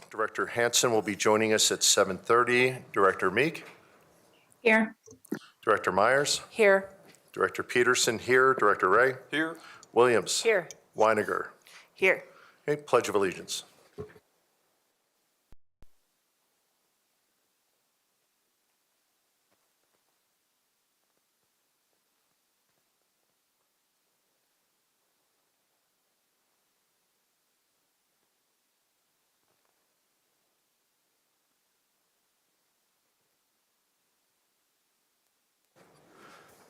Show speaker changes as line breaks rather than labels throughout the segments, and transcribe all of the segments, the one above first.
Director Hansen will be joining us at 7:30. Director Meek?
Here.
Director Myers?
Here.
Director Peterson here. Director Ray?
Here.
Williams?
Here.
Weiniger?
Here.
Okay, Pledge of Allegiance.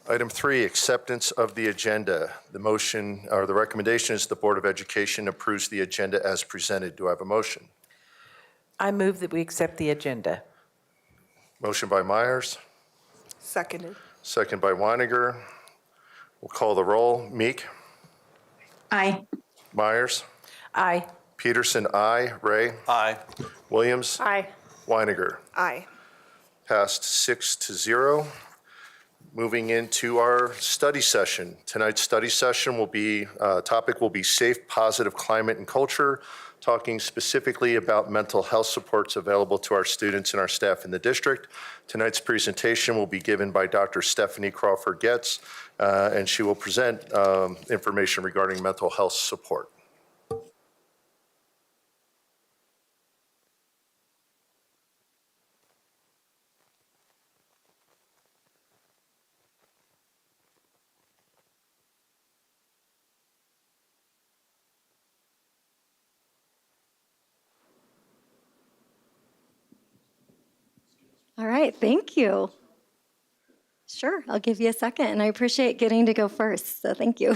Item 3, acceptance of the agenda. The motion or the recommendation is the Board of Education approves the agenda as presented. Do I have a motion?
I move that we accept the agenda.
Motion by Myers,
Seconded.
second by Weiniger. We'll call the roll. Meek?
Aye.
Myers?
Aye.
Peterson, aye. Ray?
Aye.
Williams?
Aye.
Weiniger?
Aye.
Passed 6-0. Moving into our study session. Tonight's study session will be, topic will be safe, positive climate and culture, talking specifically about mental health supports available to our students and our staff in the district. Tonight's presentation will be given by Dr. Stephanie Crawford-Getz, and she will present information regarding mental health support.
All right, thank you. Sure, I'll give you a second, and I appreciate getting to go first, so thank you.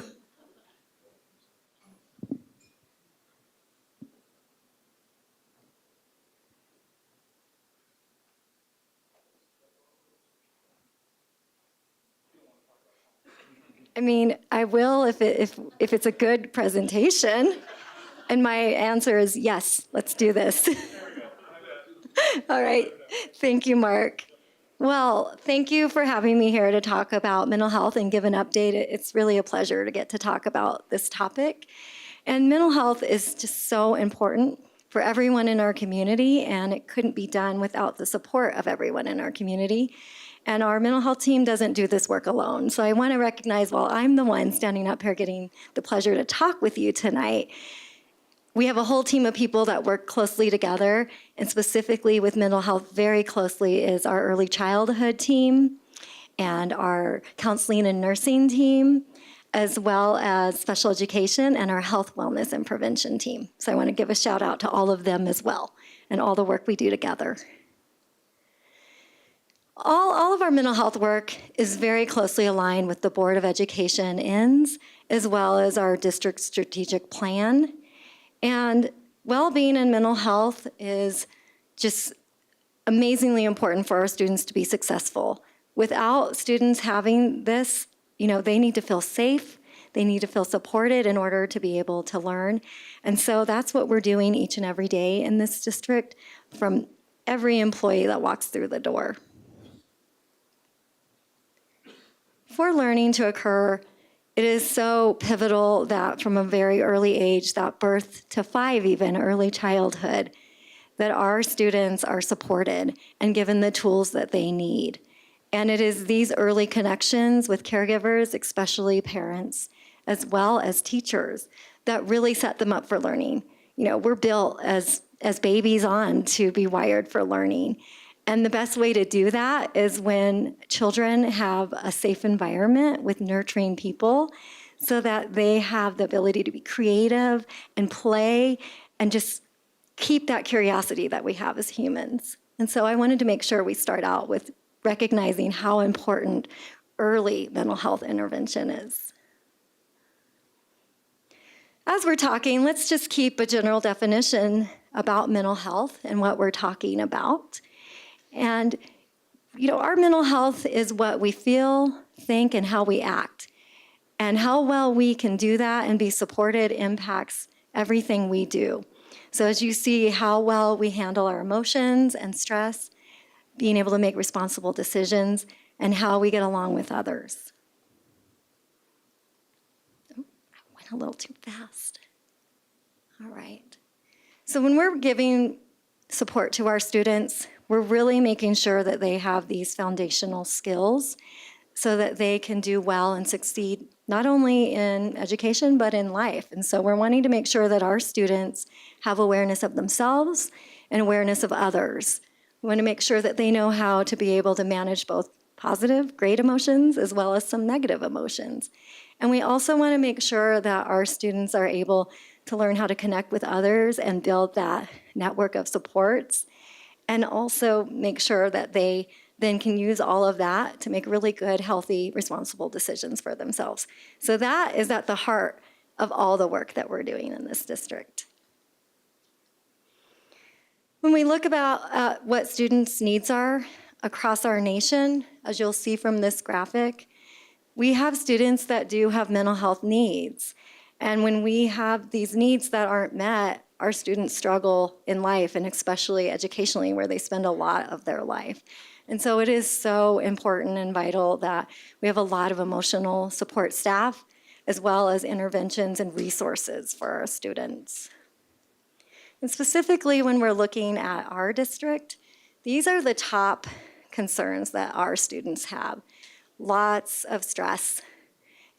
I mean, I will if it's a good presentation, and my answer is yes, let's do this. All right, thank you, Mark. Well, thank you for having me here to talk about mental health and give an update. It's really a pleasure to get to talk about this topic. And mental health is just so important for everyone in our community, and it couldn't be done without the support of everyone in our community. And our mental health team doesn't do this work alone. So I want to recognize, while I'm the one standing up here getting the pleasure to talk with you tonight, we have a whole team of people that work closely together, and specifically with mental health very closely is our early childhood team and our counseling and nursing team, as well as special education and our health, wellness, and prevention team. So I want to give a shout out to all of them as well and all the work we do together. All of our mental health work is very closely aligned with the Board of Education ends, as well as our district strategic plan. And well-being and mental health is just amazingly important for our students to be successful. Without students having this, they need to feel safe, they need to feel supported in order to be able to learn. And so that's what we're doing each and every day in this district from every employee that walks through the door. For learning to occur, it is so pivotal that from a very early age, that birth to 5 even, early childhood, that our students are supported and given the tools that they need. And it is these early connections with caregivers, especially parents, as well as teachers, that really set them up for learning. We're built as babies on to be wired for learning. And the best way to do that is when children have a safe environment with nurturing people so that they have the ability to be creative and play and just keep that curiosity that we have as humans. And so I wanted to make sure we start out with recognizing how important early mental health intervention is. As we're talking, let's just keep a general definition about mental health and what we're talking about. And, our mental health is what we feel, think, and how we act. And how well we can do that and be supported impacts everything we do. So as you see how well we handle our emotions and stress, being able to make responsible decisions, and how we get along with others. Oh, I went a little too fast. All right. So when we're giving support to our students, we're really making sure that they have these foundational skills so that they can do well and succeed not only in education but in life. And so we're wanting to make sure that our students have awareness of themselves and awareness of others. We want to make sure that they know how to be able to manage both positive, great emotions as well as some negative emotions. And we also want to make sure that our students are able to learn how to connect with others and build that network of supports, and also make sure that they then can use all of that to make really good, healthy, responsible decisions for themselves. So that is at the heart of all the work that we're doing in this district. When we look about what students' needs are across our nation, as you'll see from this graphic, we have students that do have mental health needs. And when we have these needs that aren't met, our students struggle in life, and especially educationally, where they spend a lot of their life. And so it is so important and vital that we have a lot of emotional support staff, as well as interventions and resources for our students. And specifically, when we're looking at our district, these are the top concerns that our students have. Lots of stress,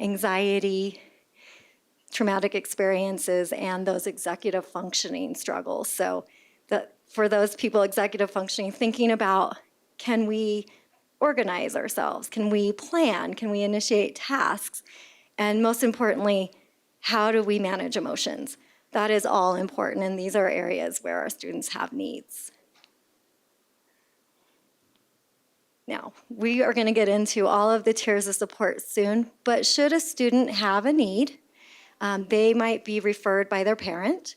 anxiety, traumatic experiences, and those executive functioning struggles. So for those people, executive functioning, thinking about, can we organize ourselves? Can we plan? Can we initiate tasks? And most importantly, how do we manage emotions? That is all important, and these are areas where our students have needs. Now, we are going to get into all of the tiers of support soon, but should a student have a need, they might be referred by their parent,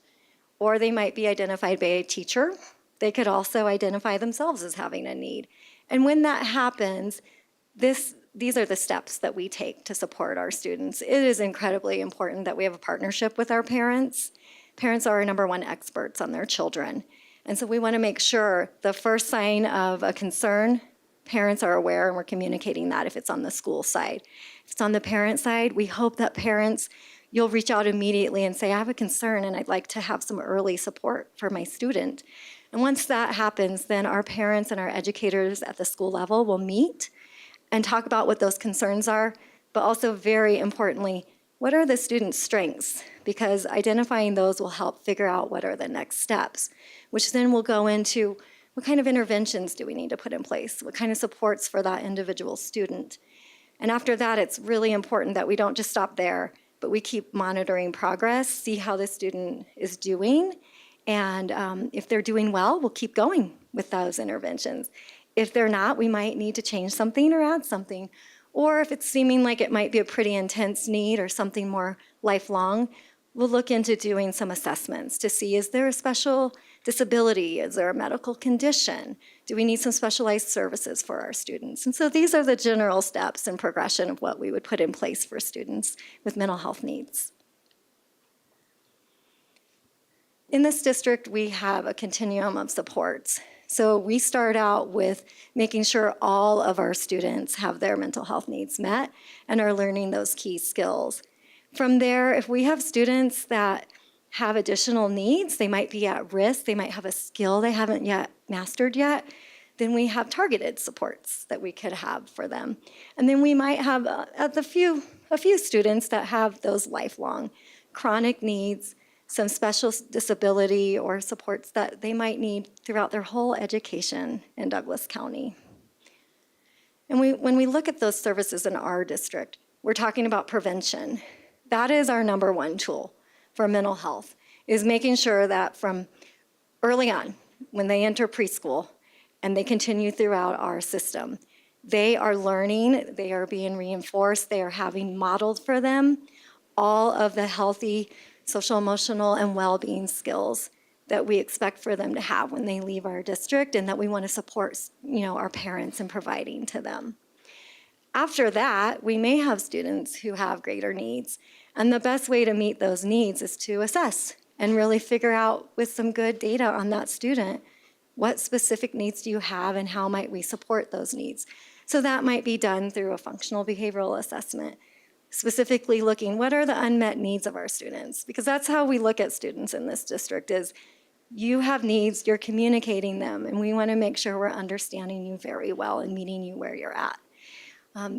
or they might be identified by a teacher. They could also identify themselves as having a need. And when that happens, these are the steps that we take to support our students. It is incredibly important that we have a partnership with our parents. Parents are our #1 experts on their children. And so we want to make sure the first sign of a concern, parents are aware, and we're communicating that if it's on the school side. If it's on the parent side, we hope that parents, you'll reach out immediately and say, I have a concern and I'd like to have some early support for my student. And once that happens, then our parents and our educators at the school level will meet and talk about what those concerns are, but also very importantly, what are the student's strengths? Because identifying those will help figure out what are the next steps, which then will go into what kind of interventions do we need to put in place? What kind of supports for that individual student? And after that, it's really important that we don't just stop there, but we keep monitoring progress, see how the student is doing, and if they're doing well, we'll keep going with those interventions. If they're not, we might need to change something or add something. Or if it's seeming like it might be a pretty intense need or something more lifelong, we'll look into doing some assessments to see, is there a special disability? Is there a medical condition? Do we need some specialized services for our students? And so these are the general steps and progression of what we would put in place for students with mental health needs. In this district, we have a continuum of supports. So we start out with making sure all of our students have their mental health needs met and are learning those key skills. From there, if we have students that have additional needs, they might be at risk, they might have a skill they haven't yet mastered yet, then we have targeted supports that we could have for them. And then we might have a few students that have those lifelong chronic needs, some special disability or supports that they might need throughout their whole education in Douglas County. And when we look at those services in our district, we're talking about prevention. That is our #1 tool for mental health, is making sure that from early on, when they enter preschool and they continue throughout our system, they are learning, they are being reinforced, they are having modeled for them all of the healthy social, emotional, and well-being skills that we expect for them to have when they leave our district, and that we want to support, our parents in providing to them. After that, we may have students who have greater needs, and the best way to meet those needs is to assess and really figure out with some good data on that student, what specific needs do you have and how might we support those needs? So that might be done through a functional behavioral assessment, specifically looking what are the unmet needs of our students, because that's how we look at students in this district is, You have needs, you're communicating them, and we want to make sure we're understanding you very well and meeting you where you're at.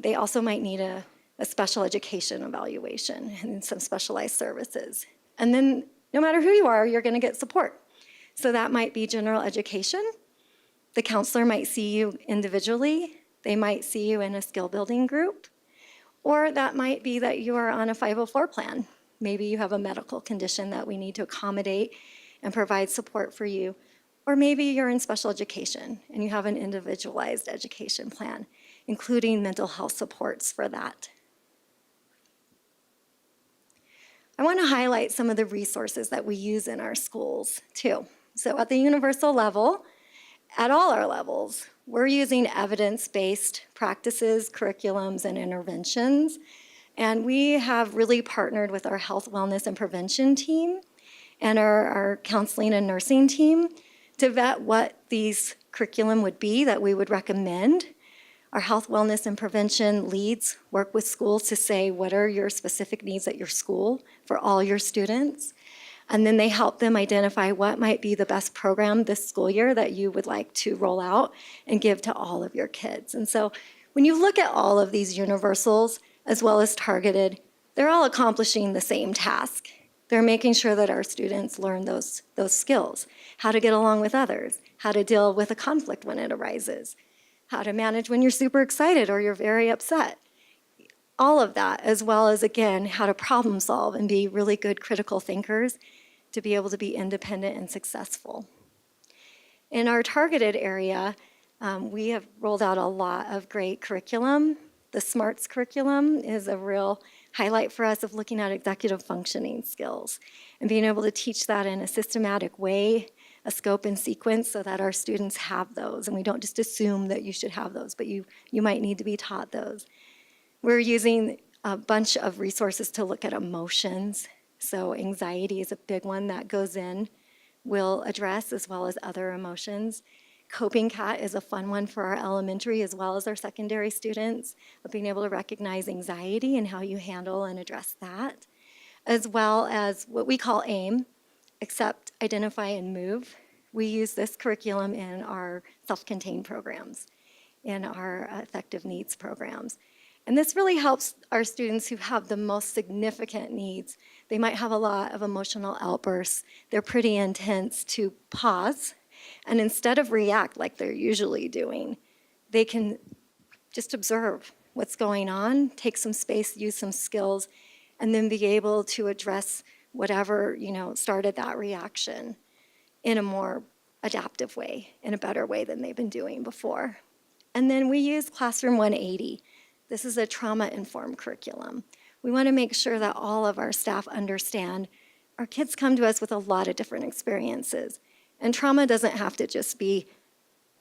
They also might need a special education evaluation and some specialized services. And then no matter who you are, you're going to get support. So that might be general education. The counselor might see you individually. They might see you in a skill building group. Or that might be that you are on a 504 plan. Maybe you have a medical condition that we need to accommodate and provide support for you. Or maybe you're in special education and you have an individualized education plan, including mental health supports for that. I want to highlight some of the resources that we use in our schools too. So at the universal level, at all our levels, we're using evidence-based practices, curriculums, and interventions. And we have really partnered with our health, wellness, and prevention team and our counseling and nursing team to vet what these curriculum would be that we would recommend. Our health, wellness, and prevention leads work with schools to say what are your specific needs at your school for all your students. And then they help them identify what might be the best program this school year that you would like to roll out and give to all of your kids. And so when you look at all of these universals, as well as targeted, they're all accomplishing the same task. They're making sure that our students learn those skills, how to get along with others, how to deal with a conflict when it arises, how to manage when you're super excited or you're very upset. All of that, as well as, again, how to problem solve and be really good critical thinkers to be able to be independent and successful. In our targeted area, we have rolled out a lot of great curriculum. The SMARTS curriculum is a real highlight for us of looking at executive functioning skills and being able to teach that in a systematic way, a scope and sequence so that our students have those. And we don't just assume that you should have those, but you might need to be taught those. We're using a bunch of resources to look at emotions. So anxiety is a big one that goes in. We'll address as well as other emotions. Coping CAT is a fun one for our elementary as well as our secondary students, of being able to recognize anxiety and how you handle and address that, as well as what we call AIM, Accept, Identify, and Move. We use this curriculum in our self-contained programs, in our effective needs programs. And this really helps our students who have the most significant needs. They might have a lot of emotional outbursts. They're pretty intense, to pause. And instead of react like they're usually doing, they can just observe what's going on, take some space, use some skills, and then be able to address whatever, started that reaction in a more adaptive way, in a better way than they've been doing before. And then we use Classroom 180. This is a trauma-informed curriculum. We want to make sure that all of our staff understand our kids come to us with a lot of different experiences. And trauma doesn't have to just be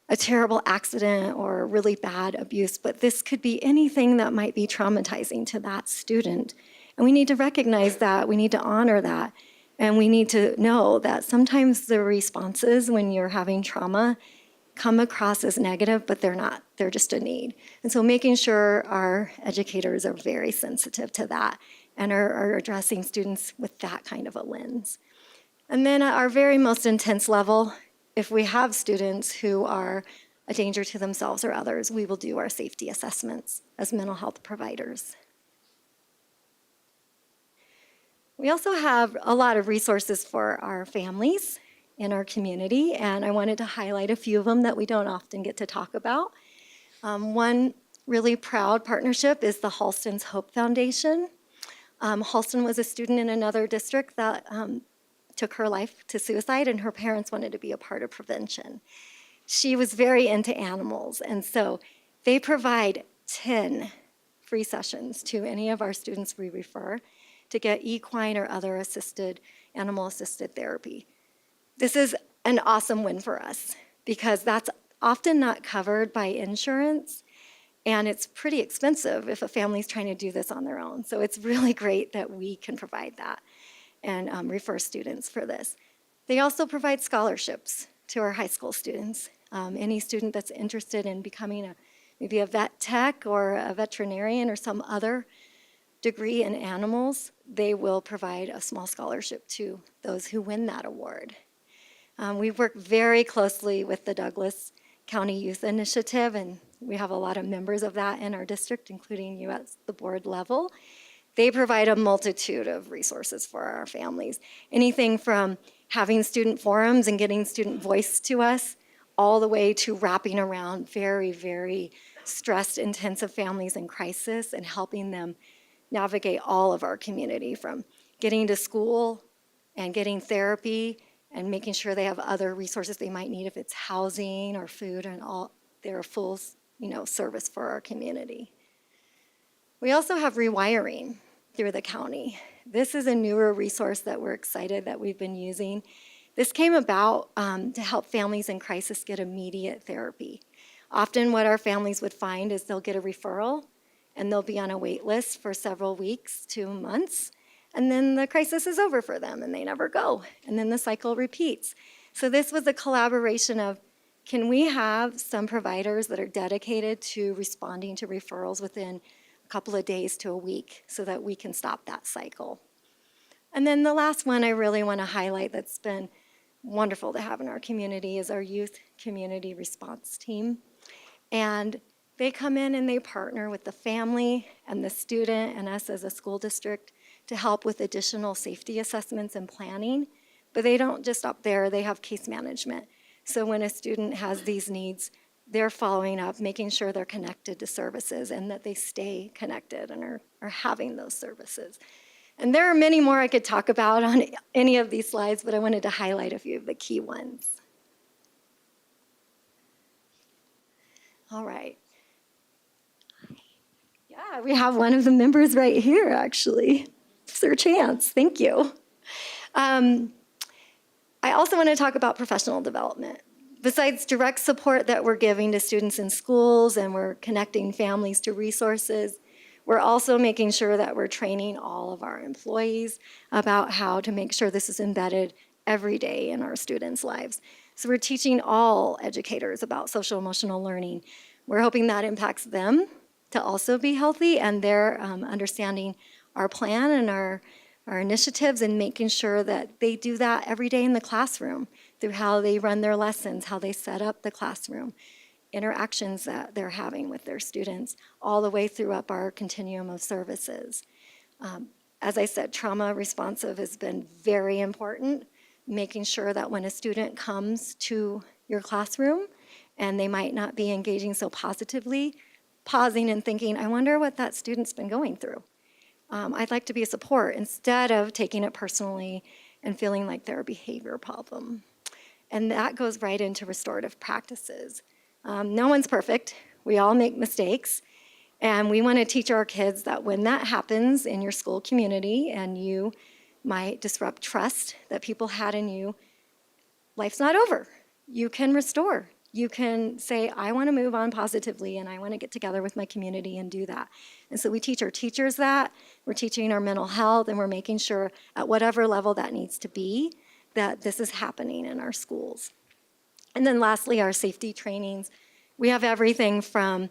a terrible accident or really bad abuse, but this could be anything that might be traumatizing to that student. And we need to recognize that, we need to honor that, and we need to know that sometimes the responses when you're having trauma come across as negative, but they're not. They're just a need. And so making sure our educators are very sensitive to that and are addressing students with that kind of a lens. And then at our very most intense level, if we have students who are a danger to themselves or others, we will do our safety assessments as mental health providers. We also have a lot of resources for our families in our community, and I wanted to highlight a few of them that we don't often get to talk about. One really proud partnership is the Halston's Hope Foundation. Halston was a student in another district that took her life to suicide, and her parents wanted to be a part of prevention. She was very into animals, and so they provide 10 free sessions to any of our students we refer to get equine or other animal-assisted therapy. This is an awesome win for us because that's often not covered by insurance, and it's pretty expensive if a family's trying to do this on their own. So it's really great that we can provide that and refer students for this. They also provide scholarships to our high school students. Any student that's interested in becoming maybe a vet tech or a veterinarian or some other degree in animals, they will provide a small scholarship to those who win that award. We work very closely with the Douglas County Youth Initiative, and we have a lot of members of that in our district, including you at the board level. They provide a multitude of resources for our families. Anything from having student forums and getting student voice to us, all the way to wrapping around very, very stressed, intensive families in crisis and helping them navigate all of our community, from getting to school and getting therapy and making sure they have other resources they might need if it's housing or food, and all their full service for our community. We also have rewiring through the county. This is a newer resource that we're excited that we've been using. This came about to help families in crisis get immediate therapy. Often what our families would find is they'll get a referral and they'll be on a wait list for several weeks to months, and then the crisis is over for them and they never go, and then the cycle repeats. So this was a collaboration of, can we have some providers that are dedicated to responding to referrals within a couple of days to a week so that we can stop that cycle? And then the last one I really want to highlight that's been wonderful to have in our community is our youth community response team. And they come in and they partner with the family and the student and us as a school district to help with additional safety assessments and planning. But they don't just stop there, they have case management. So when a student has these needs, they're following up, making sure they're connected to services and that they stay connected and are having those services. And there are many more I could talk about on any of these slides, but I wanted to highlight a few of the key ones. All right. Yeah, we have one of the members right here, actually. It's their chance. Thank you. I also want to talk about professional development. Besides direct support that we're giving to students in schools and we're connecting families to resources, we're also making sure that we're training all of our employees about how to make sure this is embedded every day in our students' lives. So we're teaching all educators about social emotional learning. We're hoping that impacts them to also be healthy, and they're understanding our plan and our initiatives and making sure that they do that every day in the classroom through how they run their lessons, how they set up the classroom, interactions that they're having with their students, all the way through up our continuum of services. As I said, trauma responsive has been very important, making sure that when a student comes to your classroom and they might not be engaging so positively, pausing and thinking, I wonder what that student's been going through. I'd like to be a support instead of taking it personally and feeling like they're a behavior problem. And that goes right into restorative practices. No one's perfect. We all make mistakes. And we want to teach our kids that when that happens in your school community and you might disrupt trust that people had in you, life's not over. You can restore. You can say, I want to move on positively and I want to get together with my community and do that. And so we teach our teachers that, we're teaching our mental health, and we're making sure at whatever level that needs to be, that this is happening in our schools. And then lastly, our safety trainings. We have everything from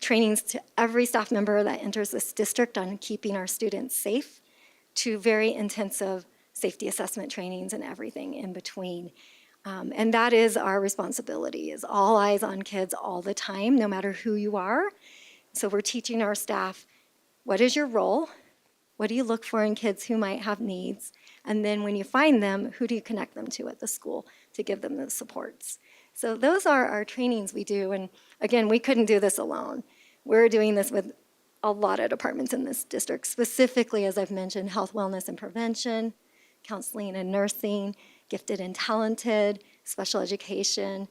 trainings to every staff member that enters this district on keeping our students safe to very intensive safety assessment trainings and everything in between. And that is our responsibility, is all eyes on kids all the time, no matter who you are. So we're teaching our staff, what is your role? What do you look for in kids who might have needs? And then when you find them, who do you connect them to at the school to give them those supports? So those are our trainings we do. And again, we couldn't do this alone. We're doing this with a lot of departments in this district, specifically, as I've mentioned, health, wellness, and prevention, counseling and nursing, gifted and talented, special education,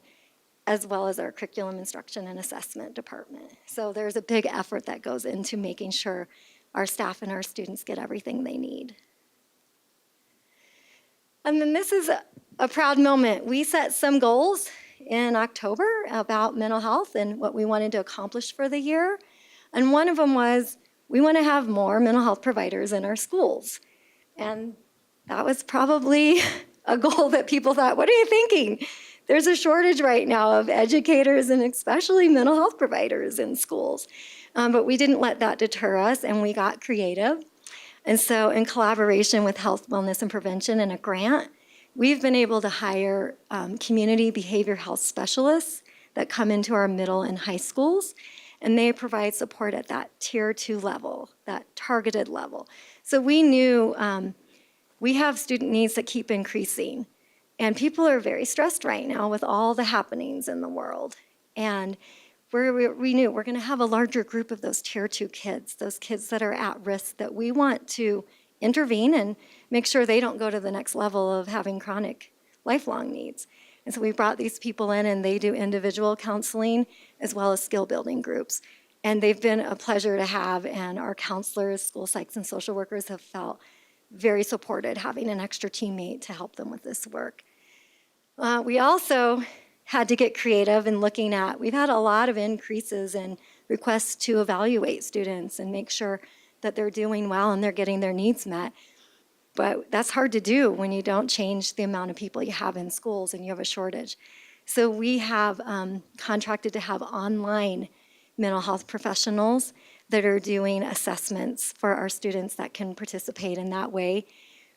as well as our curriculum instruction and assessment department. So there's a big effort that goes into making sure our staff and our students get everything they need. And then this is a proud moment. We set some goals in October about mental health and what we wanted to accomplish for the year. And one of them was, we want to have more mental health providers in our schools. And that was probably a goal that people thought, what are you thinking? There's a shortage right now of educators and especially mental health providers in schools. But we didn't let that deter us, and we got creative. And so in collaboration with Health, Wellness, and Prevention and a grant, we've been able to hire community behavior health specialists that come into our middle and high schools, and they provide support at that tier 2 level, that targeted level. So we knew we have student needs that keep increasing, and people are very stressed right now with all the happenings in the world. And we knew we're going to have a larger group of those tier 2 kids, those kids that are at risk, that we want to intervene and make sure they don't go to the next level of having chronic lifelong needs. And so we brought these people in, and they do individual counseling as well as skill building groups. And they've been a pleasure to have, and our counselors, school psychs, and social workers have felt very supported having an extra teammate to help them with this work. We also had to get creative in looking at, we've had a lot of increases in requests to evaluate students and make sure that they're doing well and they're getting their needs met. But that's hard to do when you don't change the amount of people you have in schools and you have a shortage. So we have contracted to have online mental health professionals that are doing assessments for our students that can participate in that way.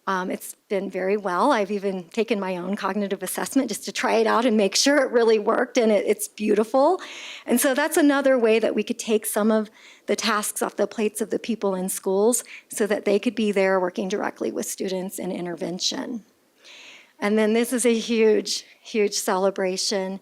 It's been very well. I've even taken my own cognitive assessment just to try it out and make sure it really worked, and it's beautiful. And so that's another way that we could take some of the tasks off the plates of the people in schools so that they could be there working directly with students in intervention. And then this is a huge, huge celebration.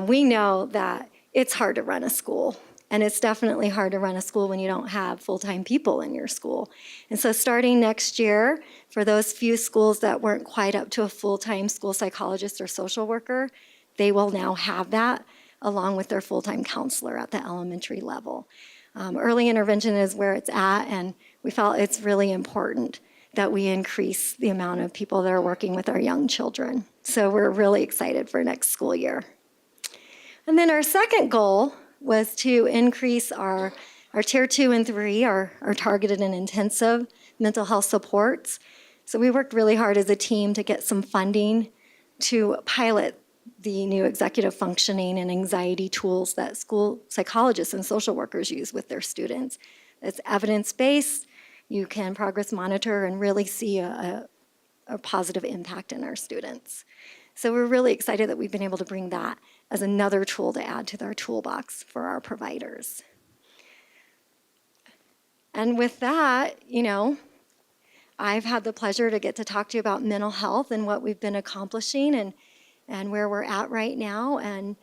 We know that it's hard to run a school. And it's definitely hard to run a school when you don't have full-time people in your school. And so starting next year, for those few schools that weren't quite up to a full-time school psychologist or social worker, they will now have that along with their full-time counselor at the elementary level. Early intervention is where it's at, and we felt it's really important that we increase the amount of people that are working with our young children. So we're really excited for next school year. And then our second goal was to increase our tier 2 and 3, our targeted and intensive mental health supports. So we worked really hard as a team to get some funding to pilot the new executive functioning and anxiety tools that school psychologists and social workers use with their students. It's evidence-based. You can progress monitor and really see a positive impact in our students. So we're really excited that we've been able to bring that as another tool to add to our toolbox for our providers. And with that, I've had the pleasure to get to talk to you about mental health and what we've been accomplishing and where we're at right now. And,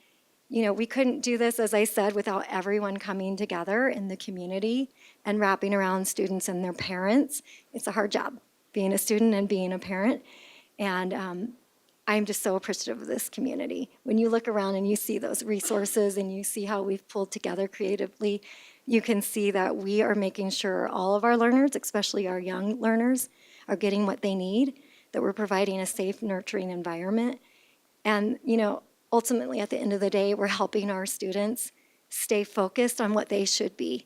we couldn't do this, as I said, without everyone coming together in the community and wrapping around students and their parents. It's a hard job, being a student and being a parent. And I'm just so appreciative of this community. When you look around and you see those resources and you see how we've pulled together creatively, you can see that we are making sure all of our learners, especially our young learners, are getting what they need, that we're providing a safe, nurturing environment. And, ultimately, at the end of the day, we're helping our students stay focused on what they should be,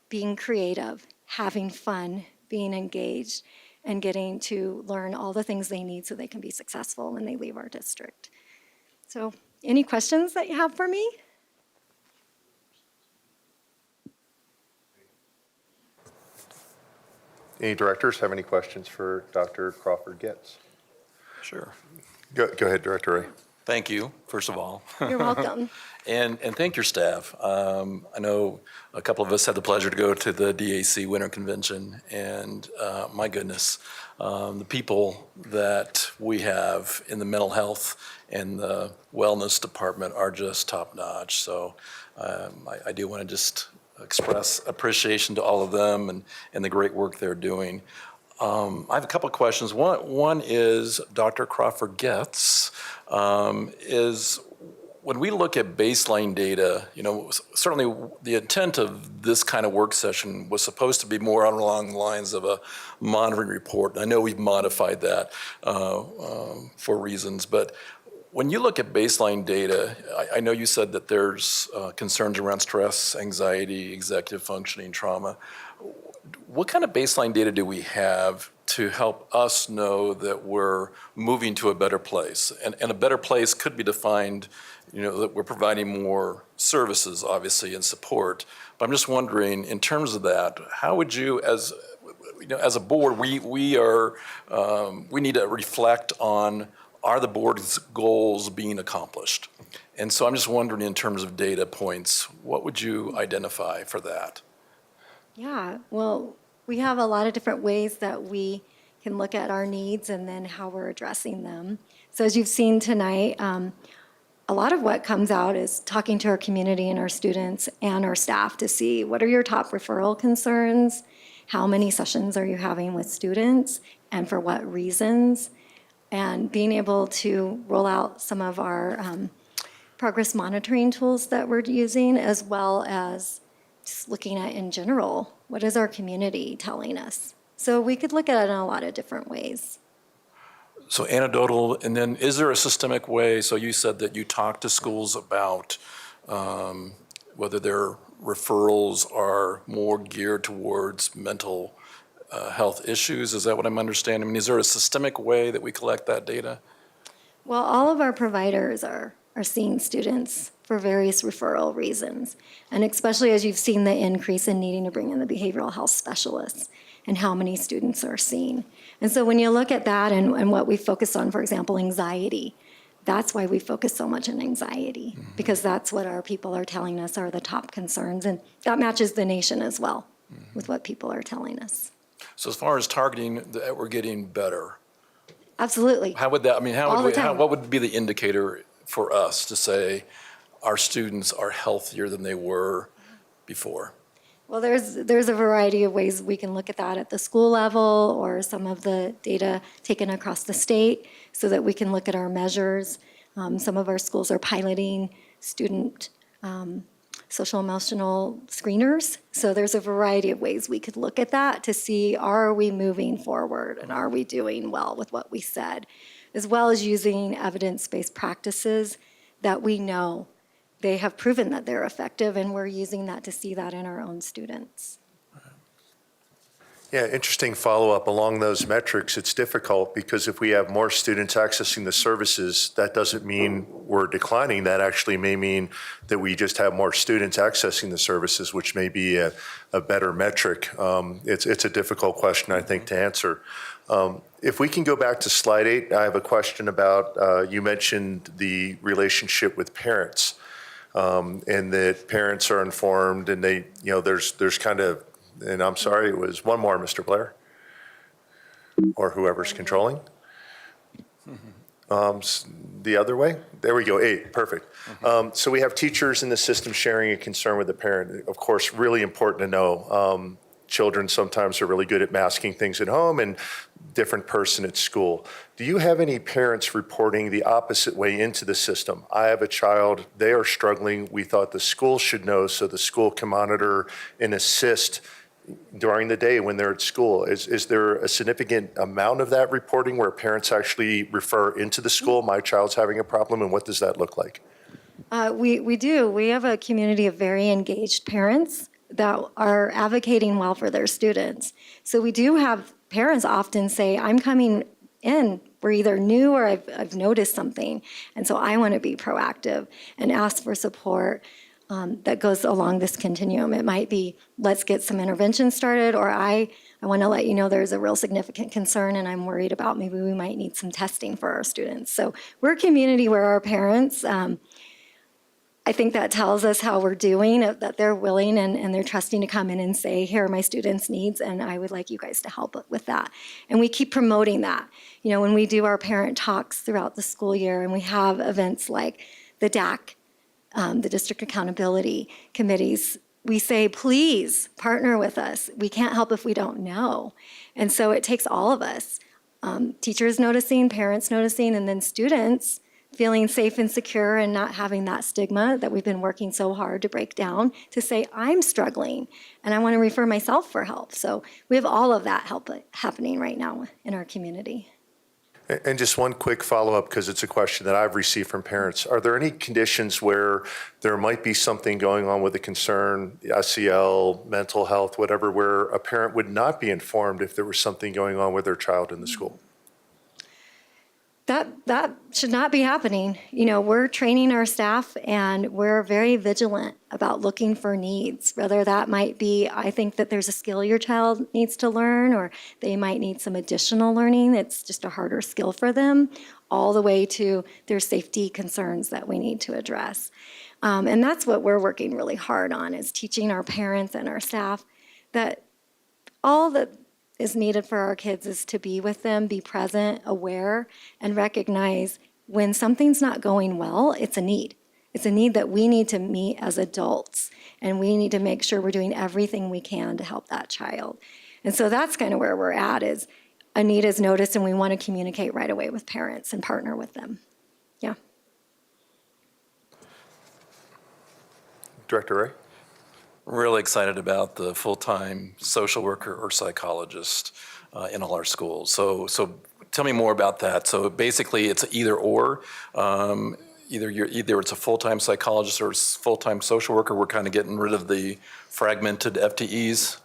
being creative, having fun, being engaged, and getting to learn all the things they need so they can be successful when they leave our district. So, any questions that you have for me?
Any directors have any questions for Dr. Crawford-Getz?
Sure.
Go ahead, Director Ray.
Thank you, first of all.
You're welcome.
And thank your staff. I know a couple of us had the pleasure to go to the DAC Winter Convention, and my goodness, the people that we have in the mental health and the wellness department are just top-notch. So I do want to just express appreciation to all of them and the great work they're doing. I have a couple of questions. One is, Dr. Crawford-Getz, is when we look at baseline data, certainly the intent of this kind of work session was supposed to be more along the lines of a monitoring report. I know we've modified that for reasons, but when you look at baseline data, I know you said that there's concerns around stress, anxiety, executive functioning, trauma. What kind of baseline data do we have to help us know that we're moving to a better place? And a better place could be defined, that we're providing more services, obviously, and support. But I'm just wondering, in terms of that, how would you, as a board, we need to reflect on are the board's goals being accomplished? And so I'm just wondering, in terms of data points, what would you identify for that?
Yeah, well, we have a lot of different ways that we can look at our needs and then how we're addressing them. So as you've seen tonight, a lot of what comes out is talking to our community and our students and our staff to see what are your top referral concerns, how many sessions are you having with students, and for what reasons, and being able to roll out some of our progress monitoring tools that we're using, as well as just looking at in general, what is our community telling us? So we could look at it in a lot of different ways.
So anecdotal, and then is there a systemic way? So you said that you talk to schools about whether their referrals are more geared towards mental health issues. Is that what I'm understanding? I mean, is there a systemic way that we collect that data?
Well, all of our providers are seeing students for various referral reasons, and especially as you've seen the increase in needing to bring in the behavioral health specialists and how many students are seen. And so when you look at that and what we focus on, for example, anxiety, that's why we focus so much on anxiety, because that's what our people are telling us are the top concerns, and that matches the nation as well with what people are telling us.
So as far as targeting, that we're getting better.
Absolutely.
How would that, I mean, how
All
would
the
we,
time.
what would be the indicator for us to say our students are healthier than they were before?
Well, there's a variety of ways we can look at that at the school level or some of the data taken across the state so that we can look at our measures. Some of our schools are piloting student social emotional screeners. So there's a variety of ways we could look at that to see, are we moving forward and are we doing well with what we said, as well as using evidence-based practices that we know they have proven that they're effective, and we're using that to see that in our own students.
Yeah, interesting follow-up along those metrics. It's difficult because if we have more students accessing the services, that doesn't mean we're declining. That actually may mean that we just have more students accessing the services, which may be a better metric. It's a difficult question, I think, to answer. If we can go back to slide 8, I have a question about, you mentioned the relationship with parents, and that parents are informed and they, there's kind of, and I'm sorry, it was one more, Mr. Blair, or whoever's controlling. The other way? There we go, 8, perfect. So we have teachers in the system sharing a concern with the parent. Of course, really important to know. Children sometimes are really good at masking things at home and different person at school. Do you have any parents reporting the opposite way into the system? I have a child, they are struggling. We thought the school should know so the school can monitor and assist during the day when they're at school. Is there a significant amount of that reporting where parents actually refer into the school, my child's having a problem, and what does that look like?
We do. We have a community of very engaged parents that are advocating well for their students. So we do have parents often say, I'm coming in, we're either new or I've noticed something, and so I want to be proactive and ask for support that goes along this continuum. It might be, let's get some intervention started, or I want to let you know there's a real significant concern and I'm worried about maybe we might need some testing for our students. So we're a community where our parents, I think that tells us how we're doing, that they're willing and they're trusting to come in and say, here are my students' needs, and I would like you guys to help with that. And we keep promoting that. When we do our parent talks throughout the school year and we have events like the DAC, the District Accountability Committees, we say, please partner with us. We can't help if we don't know. And so it takes all of us, teachers noticing, parents noticing, and then students feeling safe and secure and not having that stigma that we've been working so hard to break down, to say, I'm struggling and I want to refer myself for help. So we have all of that help happening right now in our community.
And just one quick follow-up, because it's a question that I've received from parents. Are there any conditions where there might be something going on with a concern, SEL, mental health, whatever, where a parent would not be informed if there was something going on with their child in the school?
that should not be happening. You know, we're training our staff and we're very vigilant about looking for needs, whether that might be, I think that there's a skill your child needs to learn, or they might need some additional learning. It's just a harder skill for them, all the way to their safety concerns that we need to address. And that's what we're working really hard on, is teaching our parents and our staff that all that is needed for our kids is to be with them, be present, aware, and recognize when something's not going well, it's a need. It's a need that we need to meet as adults, and we need to make sure we're doing everything we can to help that child. And so that's kind of where we're at, is a need is noticed, and we want to communicate right away with parents and partner with them. Yeah.
Director Ray?
Really excited about the full-time social worker or psychologist in all our schools. So tell me more about that. So basically, it's either or. Either it's a full-time psychologist or full-time social worker. We're kind of getting rid of the fragmented FTEs.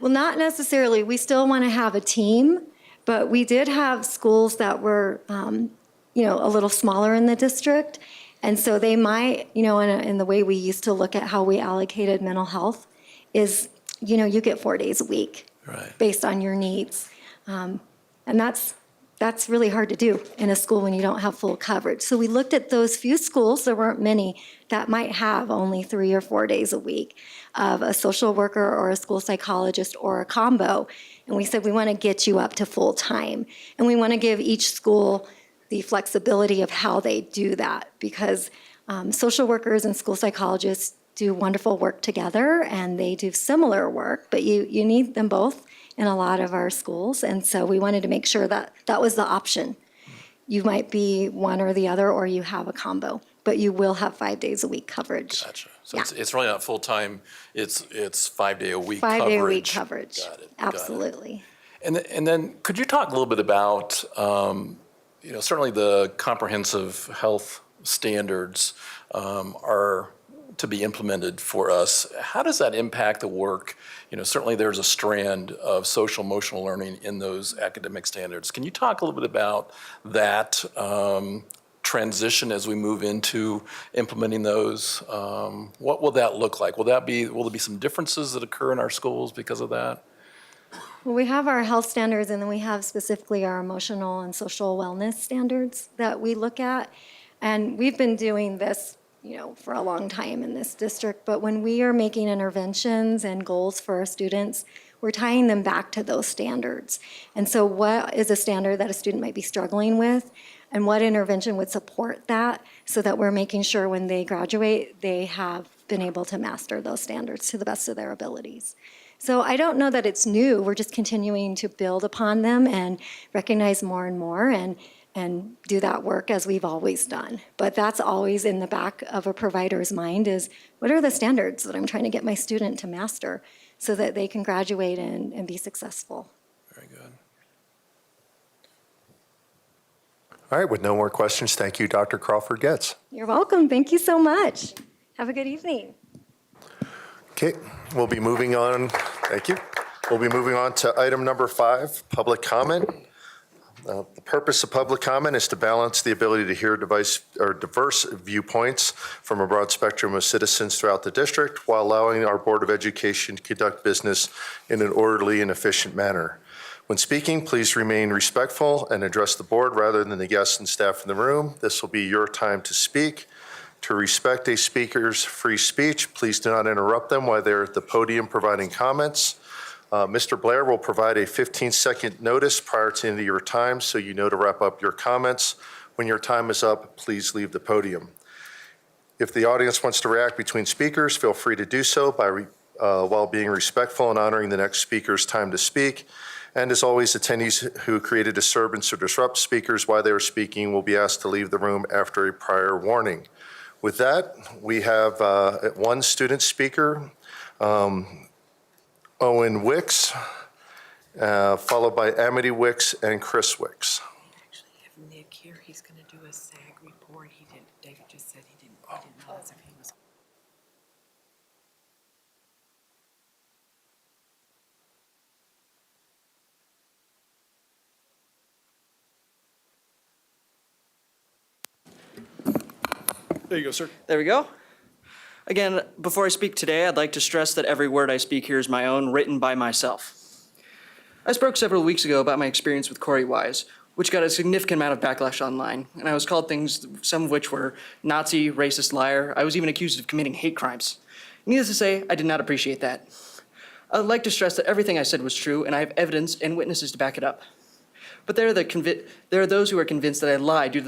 Well, not necessarily. We still want to have a team, but we did have schools that were, a little smaller in the district. And so they might, in the way we used to look at how we allocated mental health is, you get 4 days a week based on your needs. And that's really hard to do in a school when you don't have full coverage. So we looked at those few schools, there weren't many, that might have only 3 or 4 days a week of a social worker or a school psychologist or a combo. And we said, we want to get you up to full time. And we want to give each school the flexibility of how they do that, because social workers and school psychologists do wonderful work together, and they do similar work, but you need them both in a lot of our schools. And so we wanted to make sure that that was the option. You might be one or the other, or you have a combo, but you will have 5 days a week coverage.
Gotcha. So
Yeah.
it's really not full-time, it's 5 day a week
5
coverage.
day a week coverage.
Got it.
Absolutely.
And then could you talk a little bit about, certainly the comprehensive health standards are to be implemented for us. How does that impact the work? Certainly there's a strand of social emotional learning in those academic standards. Can you talk a little bit about that transition as we move into implementing those? What will that look like? Will there be some differences that occur in our schools because of that?
Well, we have our health standards, and then we have specifically our emotional and social wellness standards that we look at. And we've been doing this, for a long time in this district. But when we are making interventions and goals for our students, we're tying them back to those standards. And so what is a standard that a student might be struggling with, and what intervention would support that, so that we're making sure when they graduate, they have been able to master those standards to the best of their abilities. So I don't know that it's new. We're just continuing to build upon them and recognize more and more and do that work as we've always done. But that's always in the back of a provider's mind, is what are the standards that I'm trying to get my student to master so that they can graduate and be successful.
Very good.
All right, with no more questions, thank you, Dr. Crawford-Getz.
You're welcome. Thank you so much. Have a good evening.
Okay, we'll be moving on. Thank you. We'll be moving on to item number 5, public comment. The purpose of public comment is to balance the ability to hear diverse viewpoints from a broad spectrum of citizens throughout the district, while allowing our Board of Education to conduct business in an orderly and efficient manner. When speaking, please remain respectful and address the board rather than the guests and staff in the room. This will be your time to speak. To respect a speaker's free speech, please do not interrupt them while they're at the podium providing comments. Mr. Blair will provide a 15-second notice prior to the end of your time, so you know to wrap up your comments. When your time is up, please leave the podium. If the audience wants to react between speakers, feel free to do so while being respectful and honoring the next speaker's time to speak. And as always, attendees who create a disturbance or disrupt speakers while they are speaking will be asked to leave the room after a prior warning. With that, we have one student speaker, Owen Wicks, followed by Amity Wicks and Chris Wicks.
Actually have Nick here. He's going to do a SAG report. David just said he didn't know as if he was.
There you go, sir.
There we go. Again, before I speak today, I'd like to stress that every word I speak here is my own, written by myself. I spoke several weeks ago about my experience with Corey Wise, which got a significant amount of backlash online, and I was called things, some of which were Nazi, racist, liar. I was even accused of committing hate crimes. Needless to say, I did not appreciate that. I'd like to stress that everything I said was true, and I have evidence and witnesses to back it up. But there are those who are convinced that I lied due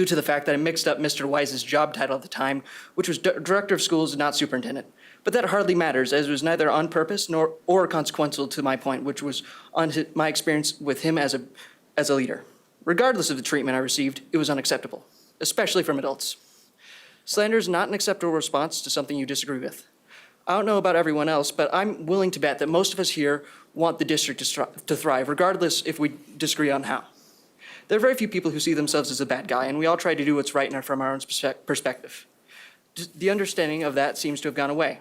to the fact that I mixed up Mr. Wise's job title at the time, which was Director of Schools, not Superintendent. But that hardly matters, as it was neither on purpose or consequential to my point, which was on my experience with him as a leader. Regardless of the treatment I received, it was unacceptable, especially from adults. Slander is not an acceptable response to something you disagree with. I don't know about everyone else, but I'm willing to bet that most of us here want the district to thrive, regardless if we disagree on how. There are very few people who see themselves as a bad guy, and we all try to do what's right from our own perspective. The understanding of that seems to have gone away.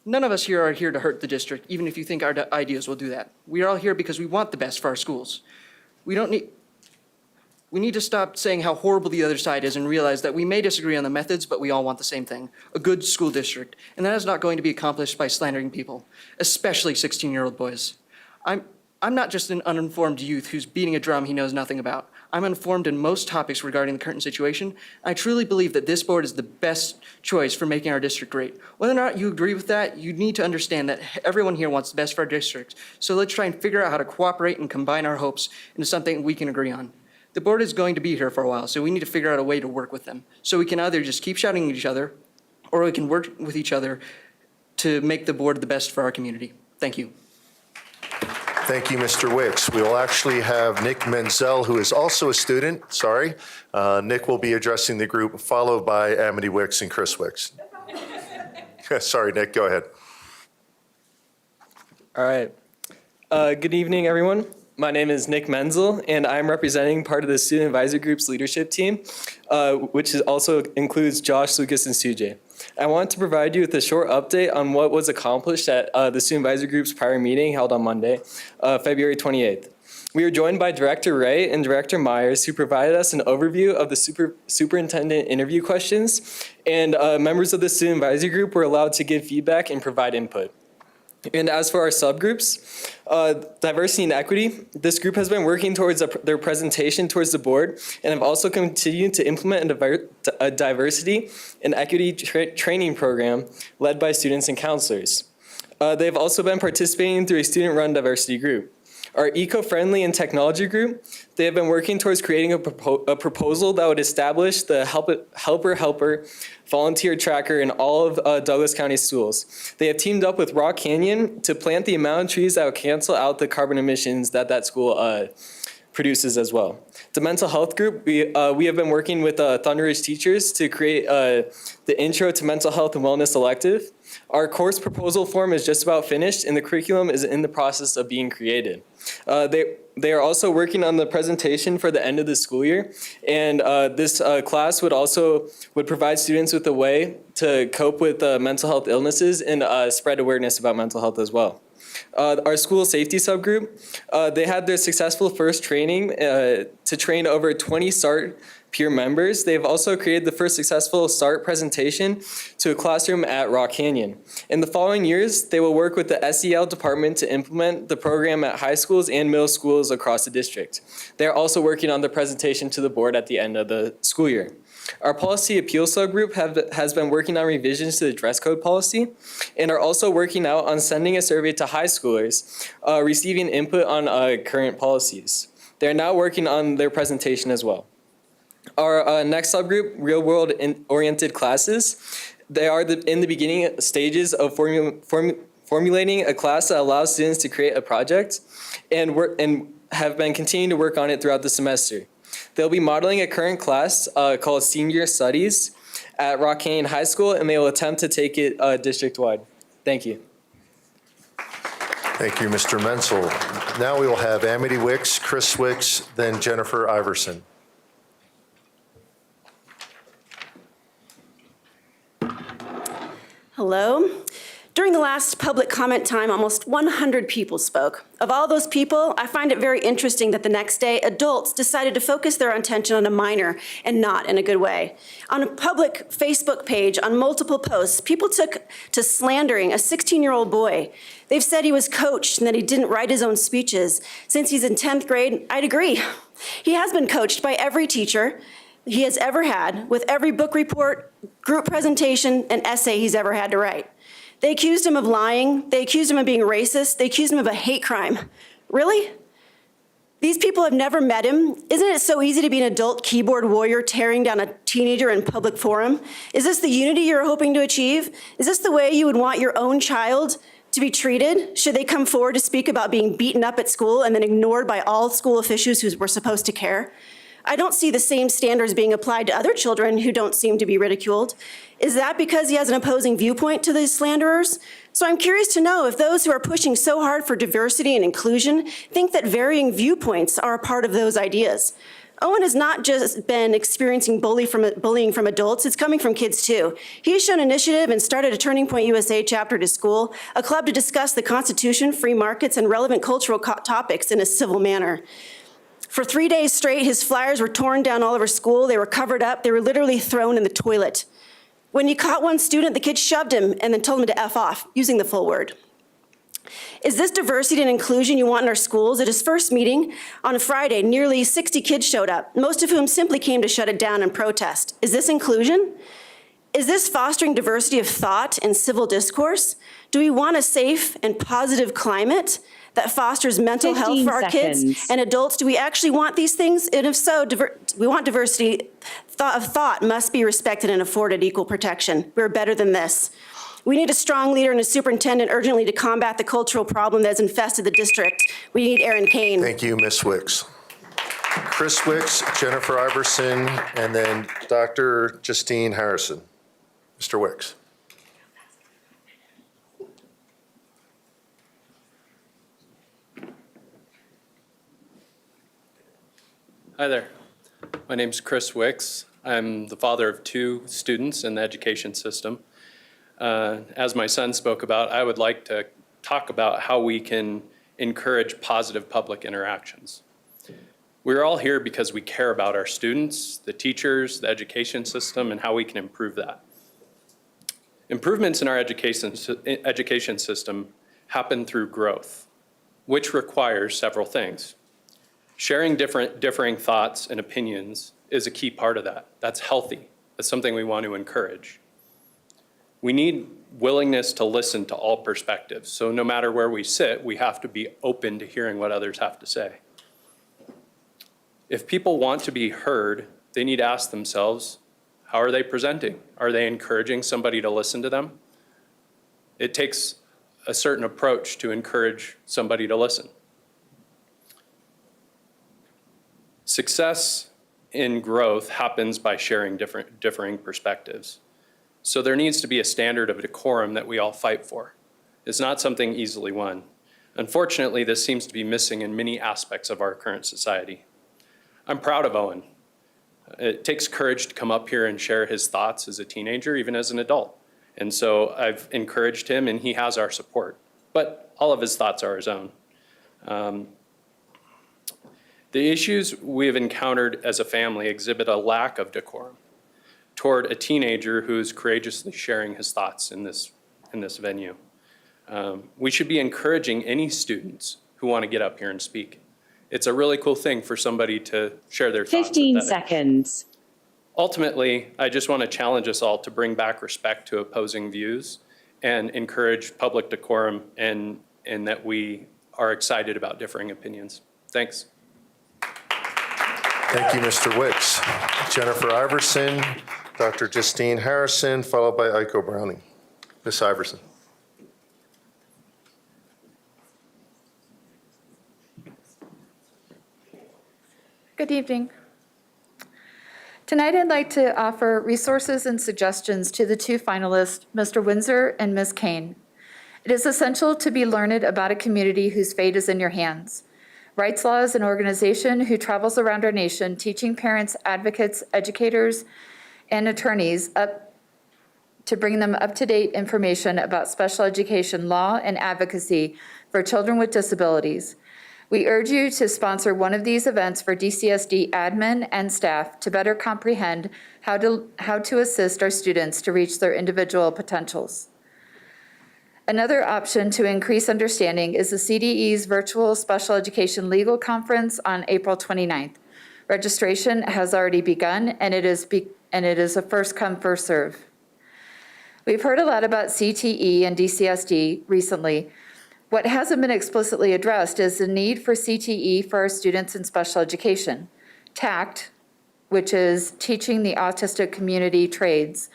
None of us here are here to hurt the district, even if you think our ideas will do that. We are all here because we want the best for our schools. We need to stop saying how horrible the other side is and realize that we may disagree on the methods, but we all want the same thing, a good school district. And that is not going to be accomplished by slandering people, especially 16-year-old boys. I'm not just an uninformed youth who's beating a drum he knows nothing about. I'm informed in most topics regarding the current situation. I truly believe that this board is the best choice for making our district great. Whether or not you agree with that, you need to understand that everyone here wants the best for our district. So let's try and figure out how to cooperate and combine our hopes into something we can agree on. The board is going to be here for a while, so we need to figure out a way to work with them. So we can either just keep shouting at each other, or we can work with each other to make the board the best for our community. Thank you.
Thank you, Mr. Wicks. We will actually have Nick Menzel, who is also a student. Sorry. Nick will be addressing the group, followed by Amity Wicks and Chris Wicks. Sorry, Nick, go ahead.
All right. Good evening, everyone. My name is Nick Menzel, and I'm representing part of the Student Advisor Group's leadership team, which also includes Josh, Lucas, and Sujay. I want to provide you with a short update on what was accomplished at the Student Advisor Group's prior meeting held on Monday, February 28th. We were joined by Director Ray and Director Myers, who provided us an overview of the superintendent interview questions, and members of the Student Advisor Group were allowed to give feedback and provide input. And as for our subgroups, diversity and equity, this group has been working towards their presentation towards the board and have also continued to implement a diversity and equity training program led by students and counselors. They've also been participating through a student-run diversity group. Our eco-friendly and technology group, they have been working towards creating a proposal that would establish the helper volunteer tracker in all of Douglas County schools. They have teamed up with Rock Canyon to plant the amount of trees that will cancel out the carbon emissions that school produces as well. The mental health group, we have been working with Thunder Ridge teachers to create the Intro to Mental Health and Wellness elective. Our course proposal form is just about finished, and the curriculum is in the process of being created. They are also working on the presentation for the end of the school year, and this class would provide students with a way to cope with mental health illnesses and spread awareness about mental health as well. Our school safety subgroup, they had their successful first training to train over 20 START peer members. They've also created the first successful START presentation to a classroom at Rock Canyon. In the following years, they will work with the SEL department to implement the program at high schools and middle schools across the district. They're also working on the presentation to the board at the end of the school year. Our policy appeal subgroup has been working on revisions to the dress code policy and are also working out on sending a survey to high schoolers, receiving input on current policies. They're now working on their presentation as well. Our next subgroup, real-world oriented classes, they are in the beginning stages of formulating a class that allows students to create a project and have been continuing to work on it throughout the semester. They'll be modeling a current class called Senior Studies at Rock Canyon High School, and they will attempt to take it district-wide. Thank you.
Thank you, Mr. Menzel. Now we will have Amity Wicks, Chris Wicks, then Jennifer Iverson.
Hello.
During the last public comment time, almost 100 people spoke. Of all those people, I find it very interesting that the next day, adults decided to focus their attention on a minor and not in a good way. On a public Facebook page, on multiple posts, people took to slandering a 16-year-old boy. They've said he was coached and that he didn't write his own speeches. Since he's in 10th grade, I'd agree. He has been coached by every teacher he has ever had, with every book report, group presentation, and essay he's ever had to write. They accused him of lying. They accused him of being racist. They accused him of a hate crime. Really? These people have never met him. Isn't it so easy to be an adult keyboard warrior tearing down a teenager in public forum? Is this the unity you're hoping to achieve? Is this the way you would want your own child to be treated? Should they come forward to speak about being beaten up at school and then ignored by all school officials who were supposed to care? I don't see the same standards being applied to other children who don't seem to be ridiculed. Is that because he has an opposing viewpoint to these slanderers? So I'm curious to know if those who are pushing so hard for diversity and inclusion think that varying viewpoints are a part of those ideas. Owen has not just been experiencing bullying from adults, it's coming from kids too. He's shown initiative and started a Turning Point USA chapter at his school, a club to discuss the Constitution, free markets, and relevant cultural topics in a civil manner. For 3 days straight, his flyers were torn down all over school. They were covered up. They were literally thrown in the toilet. When he caught one student, the kid shoved him and then told him to F off, using the full word. Is this diversity and inclusion you want in our schools? At his first meeting on Friday, nearly 60 kids showed up, most of whom simply came to shut it down and protest. Is this inclusion? Is this fostering diversity of thought and civil discourse? Do we want a safe and positive climate that fosters mental health for our kids and adults? Do we actually want these things? And if so, we want diversity of thought must be respected and afforded equal protection. We're better than this. We need a strong leader and a superintendent urgently to combat the cultural problem that has infested the district. We need Aaron Kane.
Thank you, Ms. Wicks. Chris Wicks, Jennifer Iverson, and then Dr. Justine Harrison. Mr. Wicks.
Hi there. My name's Chris Wicks. I'm the father of 2 students in the education system. As my son spoke about, I would like to talk about how we can encourage positive public interactions. We're all here because we care about our students, the teachers, the education system, and how we can improve that. Improvements in our education system happen through growth, which requires several things. Sharing differing thoughts and opinions is a key part of that. That's healthy. That's something we want to encourage. We need willingness to listen to all perspectives. So no matter where we sit, we have to be open to hearing what others have to say. If people want to be heard, they need to ask themselves, how are they presenting? Are they encouraging somebody to listen to them? It takes a certain approach to encourage somebody to listen. Success in growth happens by sharing differing perspectives. So there needs to be a standard of decorum that we all fight for. It's not something easily won. Unfortunately, this seems to be missing in many aspects of our current society. I'm proud of Owen. It takes courage to come up here and share his thoughts as a teenager, even as an adult. And so I've encouraged him and he has our support. But all of his thoughts are his own. The issues we have encountered as a family exhibit a lack of decorum toward a teenager who is courageously sharing his thoughts in this venue. We should be encouraging any students who want to get up here and speak. It's a really cool thing for somebody to share their thoughts.
15 seconds.
Ultimately, I just want to challenge us all to bring back respect to opposing views and encourage public decorum and that we are excited about differing opinions. Thanks.
Thank you, Mr. Wicks. Jennifer Iverson, Dr. Justine Harrison, followed by Iko Browning. Ms. Iverson.
Good evening. Tonight, I'd like to offer resources and suggestions to the 2 finalists, Mr. Windsor and Ms. Kane. It is essential to be learned about a community whose fate is in your hands. Rights Law is an organization who travels around our nation teaching parents, advocates, educators, and attorneys up to bring them up-to-date information about special education law and advocacy for children with disabilities. We urge you to sponsor one of these events for DCSD admin and staff to better comprehend how to assist our students to reach their individual potentials. Another option to increase understanding is the CDE's virtual special education legal conference on April 29th. Registration has already begun, and it is a first come, first serve. We've heard a lot about CTE and DCSD recently. What hasn't been explicitly addressed is the need for CTE for our students in special education. TACT, which is Teaching the Autistic Community Trades,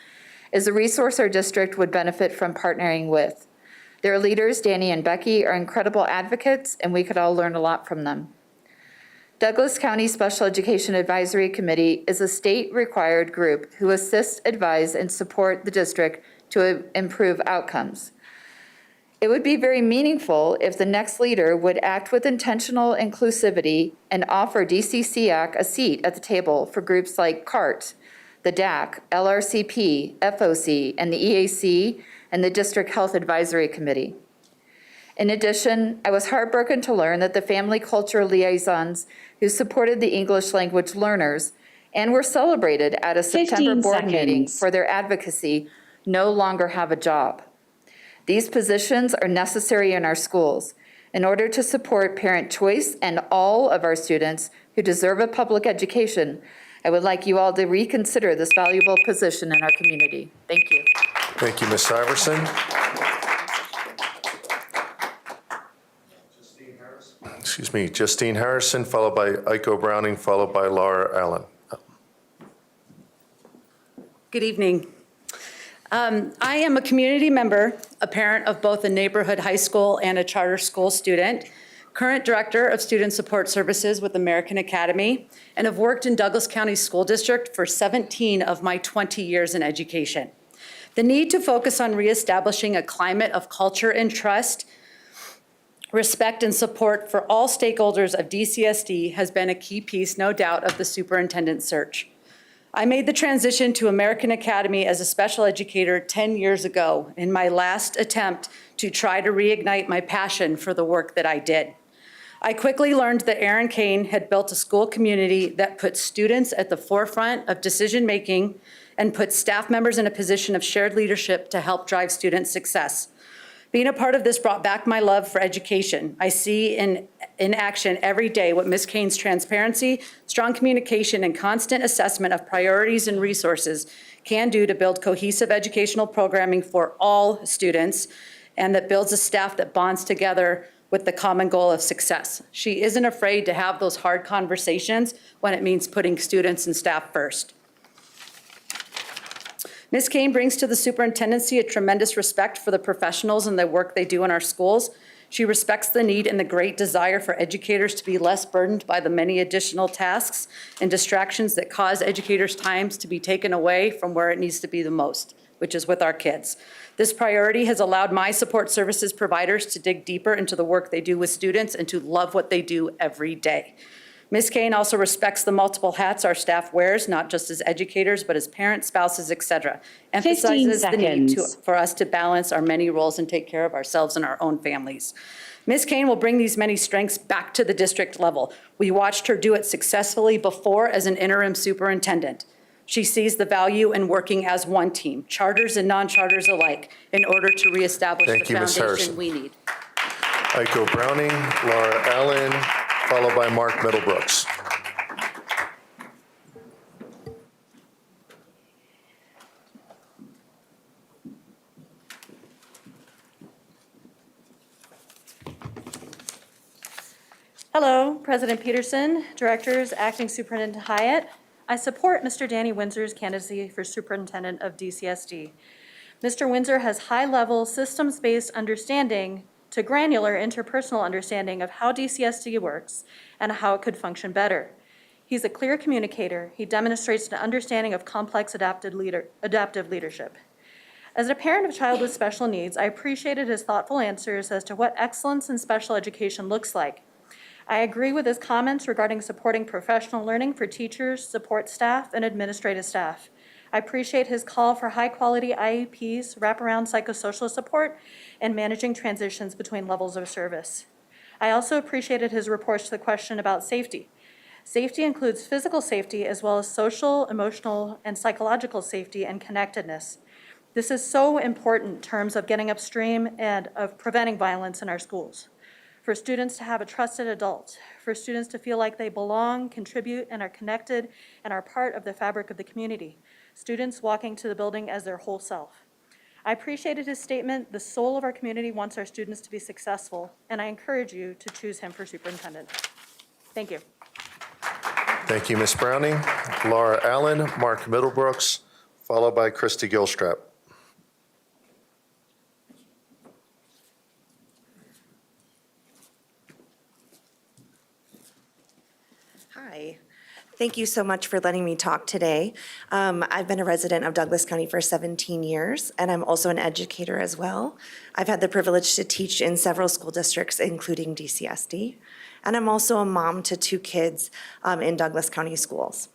is a resource our district would benefit from partnering with. Their leaders, Danny and Becky, are incredible advocates, and we could all learn a lot from them. Douglas County Special Education Advisory Committee is a state-required group who assists, advise, and support the district to improve outcomes. It would be very meaningful if the next leader would act with intentional inclusivity and offer DCCAC a seat at the table for groups like CART, the DAC, LRCP, FOC, and the EAC, and the District Health Advisory Committee. In addition, I was heartbroken to learn that the family culture liaisons who supported the English language learners and were celebrated at a September board meeting for their advocacy no longer have a job. These positions are necessary in our schools in order to support parent choice and all of our students who deserve a public education. I would like you all to reconsider this valuable position in our community. Thank you.
Thank you, Ms. Iverson. Excuse me, Justine Harrison, followed by Iko Browning, followed by Laura Allen.
Good evening. I am a community member, a parent of both a neighborhood high school and a charter school student, current director of student support services with American Academy, and have worked in Douglas County School District for 17 of my 20 years in education. The need to focus on reestablishing a climate of culture and trust, respect and support for all stakeholders of DCSD has been a key piece, no doubt, of the superintendent search. I made the transition to American Academy as a special educator 10 years ago in my last attempt to try to reignite my passion for the work that I did. I quickly learned that Aaron Kane had built a school community that put students at the forefront of decision-making and put staff members in a position of shared leadership to help drive student success. Being a part of this brought back my love for education. I see in action every day what Ms. Kane's transparency, strong communication, and constant assessment of priorities and resources can do to build cohesive educational programming for all students, and that builds a staff that bonds together with the common goal of success. She isn't afraid to have those hard conversations when it means putting students and staff first. Ms. Kane brings to the superintendency a tremendous respect for the professionals and the work they do in our schools. She respects the need and the great desire for educators to be less burdened by the many additional tasks and distractions that cause educators' times to be taken away from where it needs to be the most, which is with our kids. This priority has allowed my support services providers to dig deeper into the work they do with students and to love what they do every day. Ms. Kane also respects the multiple hats our staff wears, not just as educators, but as parents, spouses, etc. Emphasizes the need for us to balance our many roles and take care of ourselves and our own families. Ms. Kane will bring these many strengths back to the district level. We watched her do it successfully before as an interim superintendent. She sees the value in working as one team, charters and non-charters alike, in order to reestablish the foundation we need.
Iko Browning, Laura Allen, followed by Mark Middlebrooks.
Hello, President Peterson, directors, Acting Superintendent Hyatt. I support Mr. Danny Windsor's candidacy for Superintendent of DCSD. Mr. Windsor has high-level, systems-based understanding to granular interpersonal understanding of how DCSD works and how it could function better. He's a clear communicator. He demonstrates an understanding of complex adaptive leadership. As a parent of a child with special needs, I appreciated his thoughtful answers as to what excellence in special education looks like. I agree with his comments regarding supporting professional learning for teachers, support staff, and administrative staff. I appreciate his call for high-quality IEPs, wraparound psychosocial support, and managing transitions between levels of service. I also appreciated his reports to the question about safety. Safety includes physical safety as well as social, emotional, and psychological safety and connectedness. This is so important in terms of getting upstream and of preventing violence in our schools. For students to have a trusted adult, for students to feel like they belong, contribute, and are connected and are part of the fabric of the community. Students walking to the building as their whole self. I appreciated his statement, the soul of our community wants our students to be successful, and I encourage you to choose him for superintendent. Thank you.
Thank you, Ms. Browning. Laura Allen, Mark Middlebrooks, followed by Christy Gilstrap.
Hi. Thank you so much for letting me talk today. I've been a resident of Douglas County for 17 years, and I'm also an educator as well. I've had the privilege to teach in several school districts, including DCSD, and I'm also a mom to 2 kids in Douglas County schools.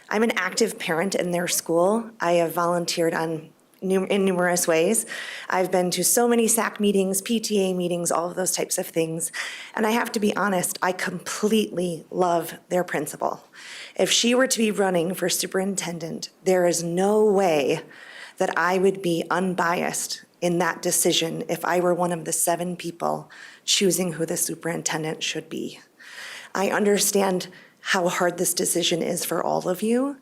I'm an active parent in their school. I have volunteered in numerous ways. I've been to so many SAC meetings, PTA meetings, all of those types of things. And I have to be honest, I completely love their principal. If she were to be running for superintendent, there is no way that I would be unbiased in that decision if I were one of the 7 people choosing who the superintendent should be. I understand how hard this decision is for all of you,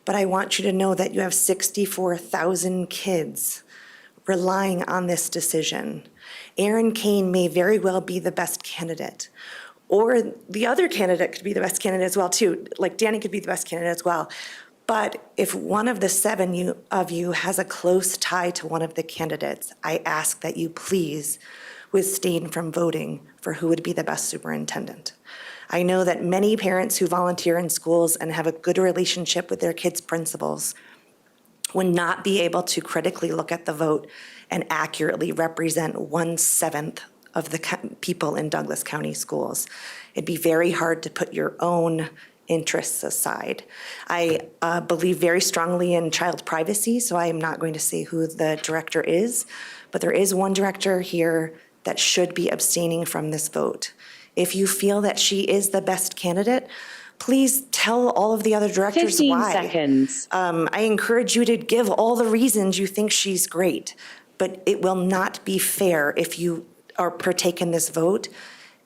but I want you to know that you have 64,000 kids relying on this decision. Aaron Kane may very well be the best candidate, or the other candidate could be the best candidate as well too. Like Danny could be the best candidate as well. But if one of the 7 of you has a close tie to one of the candidates, I ask that you please abstain from voting for who would be the best superintendent. I know that many parents who volunteer in schools and have a good relationship with their kids' principals would not be able to critically look at the vote and accurately represent 1/7 of the people in Douglas County schools. It'd be very hard to put your own interests aside. I believe very strongly in child privacy, so I am not going to say who the director is, but there is one director here that should be abstaining from this vote. If you feel that she is the best candidate, please tell all of the other directors
15
why.
seconds.
I encourage you to give all the reasons you think she's great, but it will not be fair if you are partake in this vote.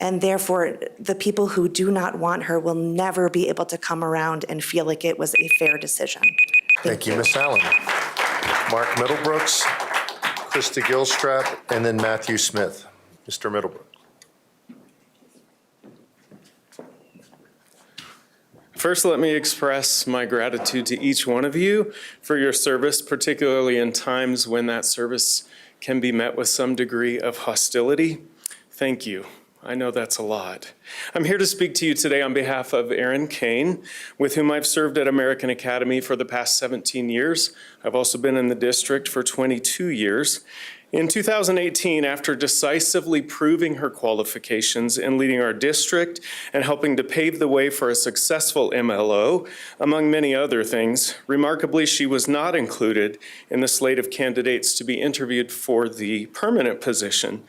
And therefore, the people who do not want her will never be able to come around and feel like it was a fair decision.
Thank you, Ms. Allen. Mark Middlebrooks, Krista Gilstrap, and then Matthew Smith. Mr. Middlebrooks.
First, let me express my gratitude to each one of you for your service, particularly in times when that service can be met with some degree of hostility. Thank you. I know that's a lot. I'm here to speak to you today on behalf of Aaron Kane, with whom I've served at American Academy for the past 17 years. I've also been in the district for 22 years. In 2018, after decisively proving her qualifications in leading our district and helping to pave the way for a successful MLO, among many other things, remarkably, she was not included in the slate of candidates to be interviewed for the permanent position.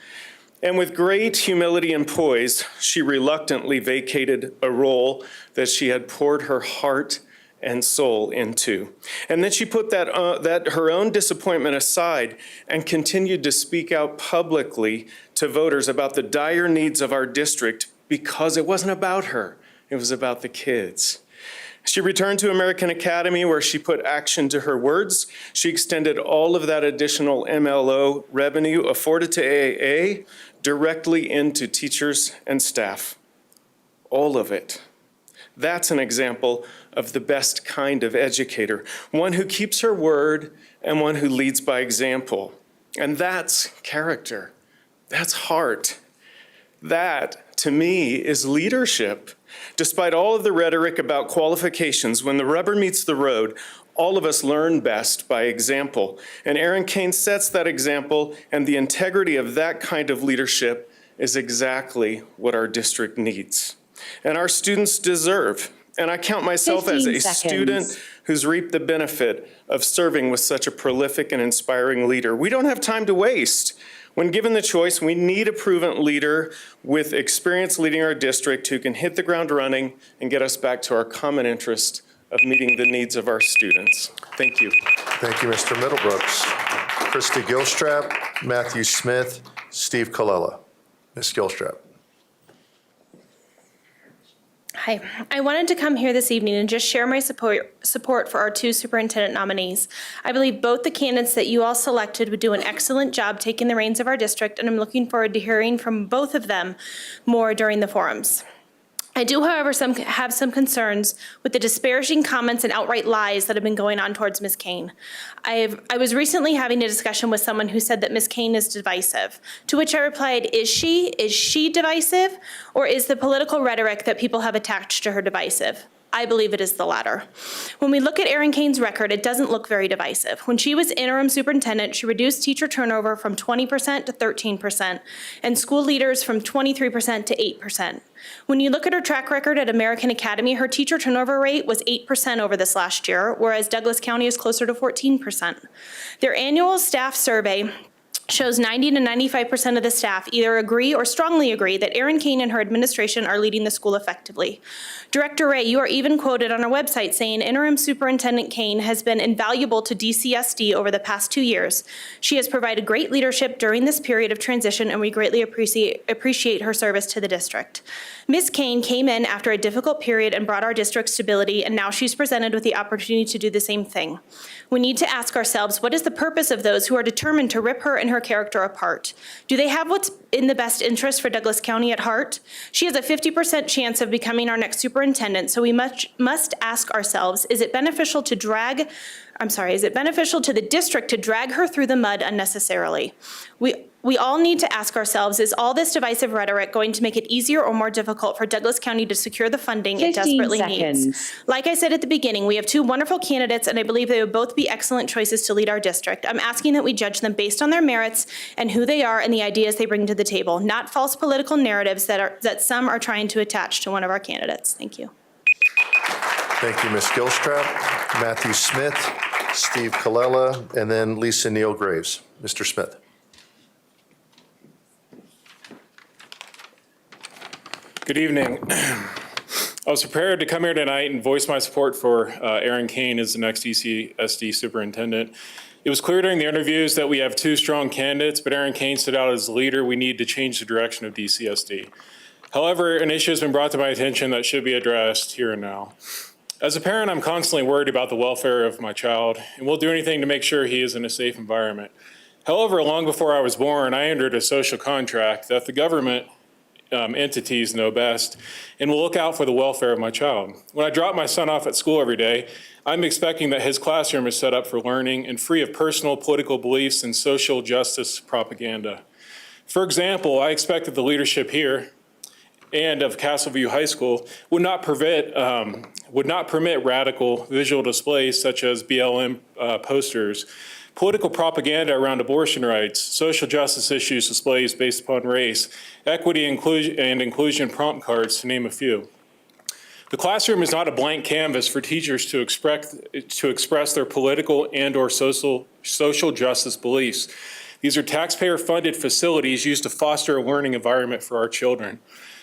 And with great humility and poise, she reluctantly vacated a role that she had poured her heart and soul into. And then she put that her own disappointment aside and continued to speak out publicly to voters about the dire needs of our district, because it wasn't about her, it was about the kids. She returned to American Academy, where she put action to her words. She extended all of that additional MLO revenue afforded to AAA directly into teachers and staff. All of it. That's an example of the best kind of educator, one who keeps her word and one who leads by example. And that's character. That's heart. That, to me, is leadership. Despite all of the rhetoric about qualifications, when the rubber meets the road, all of us learn best by example. And Aaron Kane sets that example, and the integrity of that kind of leadership is exactly what our district needs. And our students deserve And I count myself as a
15 seconds.
student who's reaped the benefit of serving with such a prolific and inspiring leader. We don't have time to waste. When given the choice, we need a proven leader with experience leading our district who can hit the ground running and get us back to our common interest of meeting the needs of our students. Thank you.
Thank you, Mr. Middlebrooks. Krista Gilstrap, Matthew Smith, Steve Colella. Ms. Gilstrap.
Hi, I wanted to come here this evening and just share my support for our two superintendent nominees. I believe both the candidates that you all selected would do an excellent job taking the reins of our district, and I'm looking forward to hearing from both of them more during the forums. I do, however, have some concerns with the disparaging comments and outright lies that have been going on towards Ms. Kane. I was recently having a discussion with someone who said that Ms. Kane is divisive, to which I replied, is she divisive, or is the political rhetoric that people have attached to her divisive? I believe it is the latter. When we look at Erin Kane's record, it doesn't look very divisive. When she was interim superintendent, she reduced teacher turnover from 20% to 13%, and school leaders from 23% to 8%. When you look at her track record at American Academy, her teacher turnover rate was 8% over this last year, whereas Douglas County is closer to 14%. Their annual staff survey shows 90 to 95% of the staff either agree or strongly agree that Erin Kane and her administration are leading the school effectively. Director Ray, you are even quoted on our website saying Interim Superintendent Kane has been invaluable to DCSD over the past 2 years. She has provided great leadership during this period of transition, and we greatly appreciate her service to the district. Ms. Kane came in after a difficult period and brought our district stability, and now she's presented with the opportunity to do the same thing. We need to ask ourselves, what is the purpose of those who are determined to rip her and her character apart? Do they have what's in the best interest for Douglas County at heart? She has a 50% chance of becoming our next superintendent, so we must ask ourselves, is it beneficial to the district to drag her through the mud unnecessarily? We all need to ask ourselves, is all this divisive rhetoric going to make it easier or more difficult for Douglas County to secure the funding it desperately needs? Like I said at the beginning, we have two wonderful candidates, and I believe they would both be excellent choices to lead our district. I'm asking that we judge them based on their merits and who they are and the ideas they bring to the table, not false political narratives that some are trying to attach to one of our candidates. Thank you.
Thank you, Ms. Gilstrap. Matthew Smith, Steve Colella, and then Lisa Neal Graves. Mr. Smith.
Good evening. I was prepared to come here tonight and voice my support for Erin Kane as the next DCSD superintendent. It was clear during the interviews that we have two strong candidates, but Erin Kane stood out as the leader. We need to change the direction of DCSD. However, an issue has been brought to my attention that should be addressed here and now. As a parent, I'm constantly worried about the welfare of my child, and will do anything to make sure he is in a safe environment. However, long before I was born, I entered a social contract that the government entities know best and will look out for the welfare of my child. When I drop my son off at school every day, I'm expecting that his classroom is set up for learning and free of personal political beliefs and social justice propaganda. For example, I expect that the leadership here and of Castleview High School would not permit radical visual displays such as BLM posters, political propaganda around abortion rights, social justice issues displays based upon race, equity and inclusion prompt cards, to name a few. The classroom is not a blank canvas for teachers to express their political and or social justice beliefs. These are taxpayer-funded facilities used to foster a learning environment for our children.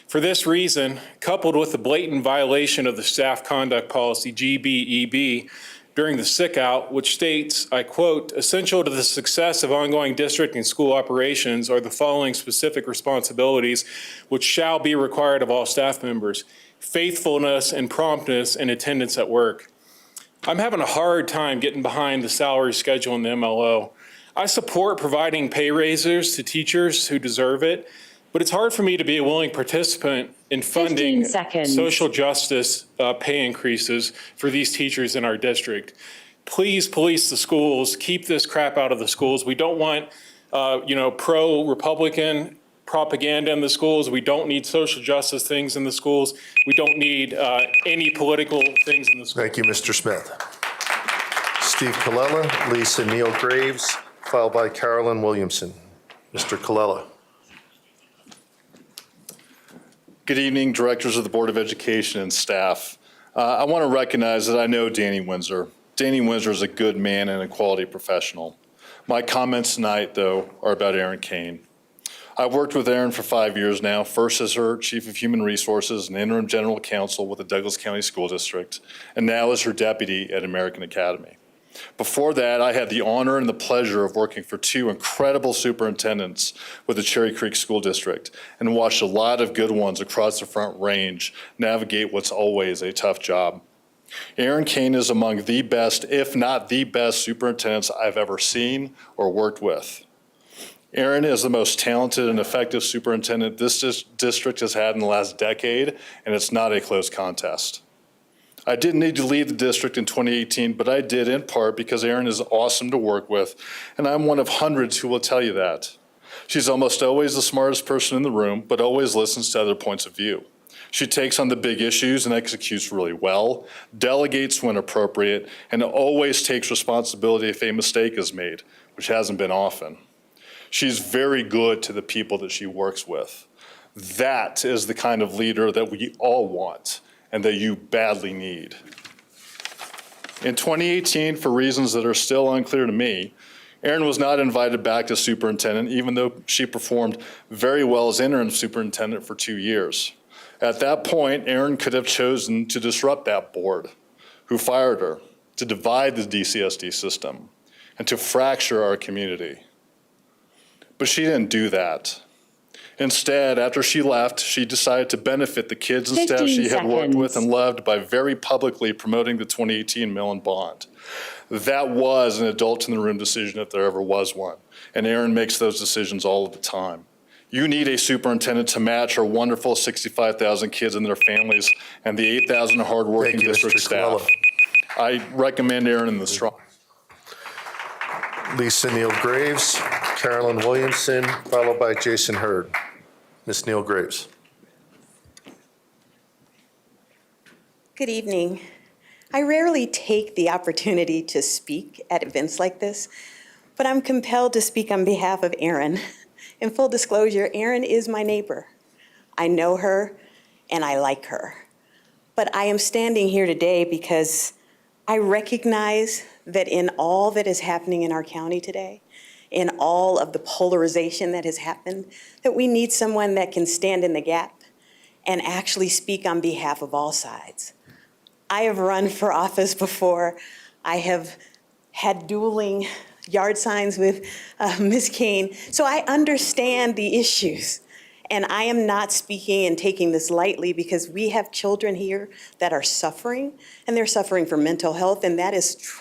For this reason, coupled with the blatant violation of the staff conduct policy GBEB, during the sick out, which states, I quote, essential to the success of ongoing district and school operations are the following specific responsibilities which shall be required of all staff members: faithfulness and promptness and attendance at work. I'm having a hard time getting behind the salary schedule in the MLO. I support providing pay raises to teachers who deserve it, but it's hard for me to be a willing participant in funding social justice pay increases for these teachers in our district. Please police the schools, keep this crap out of the schools. We don't want, pro-Republican propaganda in the schools. We don't need social justice things in the schools. We don't need any political things in the schools.
Thank you, Mr. Smith. Steve Colella, Lisa Neal Graves, followed by Carolyn Williamson. Mr. Colella.
Good evening, directors of the Board of Education and staff. I want to recognize that I know Danny Windsor. Danny Windsor is a good man and a quality professional. My comments tonight, though, are about Erin Kane. I've worked with Erin for 5 years now, first as her Chief of Human Resources and Interim General Counsel with the Douglas County School District, and now as her deputy at American Academy. Before that, I had the honor and the pleasure of working for 2 incredible superintendents with the Cherry Creek School District and watched a lot of good ones across the Front Range navigate what's always a tough job. Erin Kane is among the best, if not the best, superintendents I've ever seen or worked with. Erin is the most talented and effective superintendent this district has had in the last decade, and it's not a close contest. I didn't need to leave the district in 2018, but I did in part because Erin is awesome to work with, and I'm one of hundreds who will tell you that. She's almost always the smartest person in the room, but always listens to other points of view. She takes on the big issues and executes really well, delegates when appropriate, and always takes responsibility if a mistake is made, which hasn't been often. She's very good to the people that she works with. That is the kind of leader that we all want and that you badly need. In 2018, for reasons that are still unclear to me, Erin was not invited back as superintendent, even though she performed very well as interim superintendent for 2 years. At that point, Erin could have chosen to disrupt that board, who fired her, to divide the DCSD system, and to fracture our community. But she didn't do that. Instead, after she left, she decided to benefit the kids and staff she had worked with and loved by very publicly promoting the 2018 mill and bond. That was an adult in the room decision if there ever was one, and Erin makes those decisions all of the time. You need a superintendent to match our wonderful 65,000 kids and their families and the 8,000 hardworking district staff. I recommend Erin in the strong.
Lisa Neal Graves, Carolyn Williamson, followed by Jason Hurd. Ms. Neal Graves.
Good evening. I rarely take the opportunity to speak at events like this, but I'm compelled to speak on behalf of Erin. In full disclosure, Erin is my neighbor. I know her and I like her. But I am standing here today because I recognize that in all that is happening in our county today, in all of the polarization that has happened, that we need someone that can stand in the gap and actually speak on behalf of all sides. I have run for office before. I have had dueling yard signs with Ms. Kane, so I understand the issues. And I am not speaking and taking this lightly because we have children here that are suffering, and they're suffering from mental health, and that is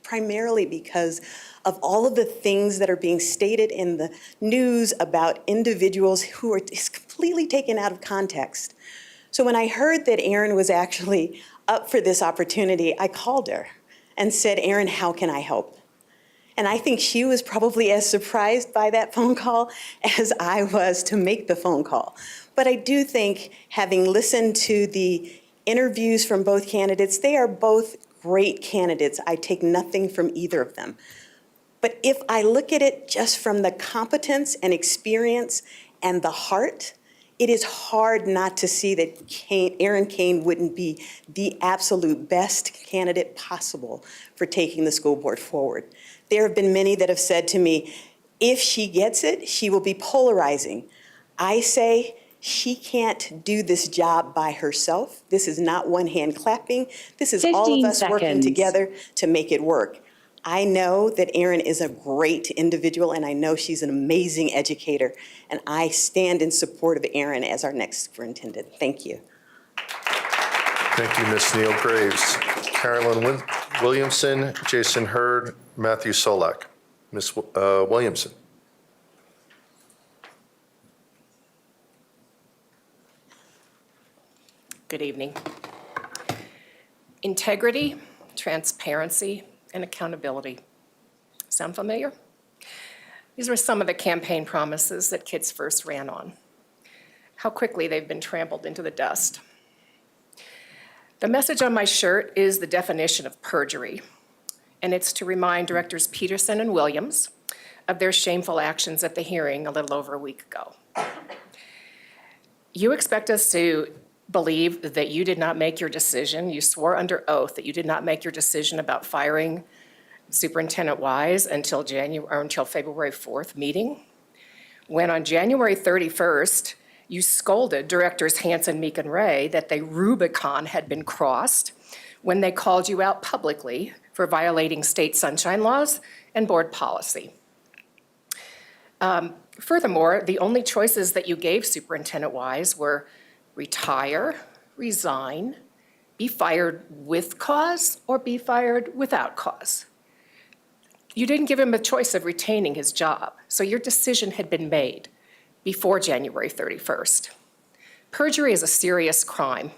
primarily because of all of the things that are being stated in the news about individuals who are completely taken out of context. So when I heard that Erin was actually up for this opportunity, I called her and said, Erin, how can I help? And I think she was probably as surprised by that phone call as I was to make the phone call. But I do think, having listened to the interviews from both candidates, they are both great candidates. I take nothing from either of them. But if I look at it just from the competence and experience and the heart, it is hard not to see that Erin Kane wouldn't be the absolute best candidate possible for taking the school board forward. There have been many that have said to me, if she gets it, she will be polarizing. I say she can't do this job by herself. This is not one hand clapping. This is all of us working together to make it work. I know that Erin is a great individual, and I know she's an amazing educator, and I stand in support of Erin as our next superintendent. Thank you.
Thank you, Ms. Neal Graves. Carolyn Williamson, Jason Hurd, Matthew Solak. Ms. Williamson.
Good evening. Integrity, transparency, and accountability. Sound familiar? These were some of the campaign promises that Kids First ran on. How quickly they've been trampled into the dust. The message on my shirt is the definition of perjury, and it's to remind Directors Peterson and Williams of their shameful actions at the hearing a little over a week ago. You expect us to believe that you did not make your decision. You swore under oath that you did not make your decision about firing Superintendent Wise until February 4th meeting. When on January 31st, you scolded Directors Hanson, Meek, and Ray that the Rubicon had been crossed when they called you out publicly for violating state sunshine laws and board policy. Furthermore, the only choices that you gave Superintendent Wise were retire, resign, be fired with cause, or be fired without cause. You didn't give him a choice of retaining his job, so your decision had been made before January 31st. Perjury is a serious crime.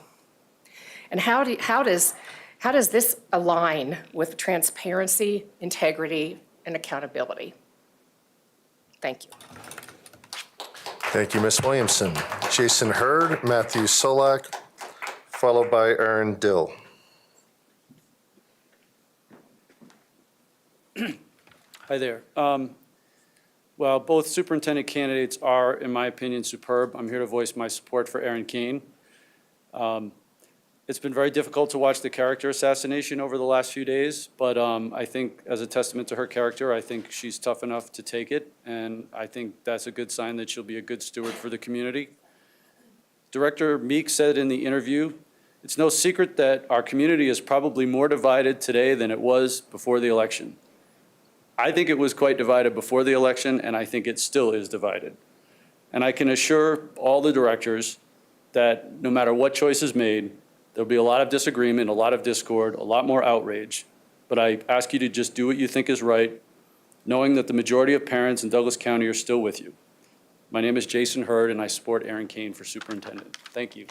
And how does this align with transparency, integrity, and accountability? Thank you.
Thank you, Ms. Williamson. Jason Hurd, Matthew Solak, followed by Aaron Dill.
Hi there. Well, both superintendent candidates are, in my opinion, superb. I'm here to voice my support for Erin Kane. It's been very difficult to watch the character assassination over the last few days, but I think as a testament to her character, I think she's tough enough to take it, and I think that's a good sign that she'll be a good steward for the community. Director Meek said in the interview, it's no secret that our community is probably more divided today than it was before the election. I think it was quite divided before the election, and I think it still is divided. And I can assure all the directors that no matter what choice is made, there'll be a lot of disagreement, a lot of discord, a lot more outrage. But I ask you to just do what you think is right, knowing that the majority of parents in Douglas County are still with you. My name is Jason Hurd, and I support Erin Kane for superintendent. Thank you.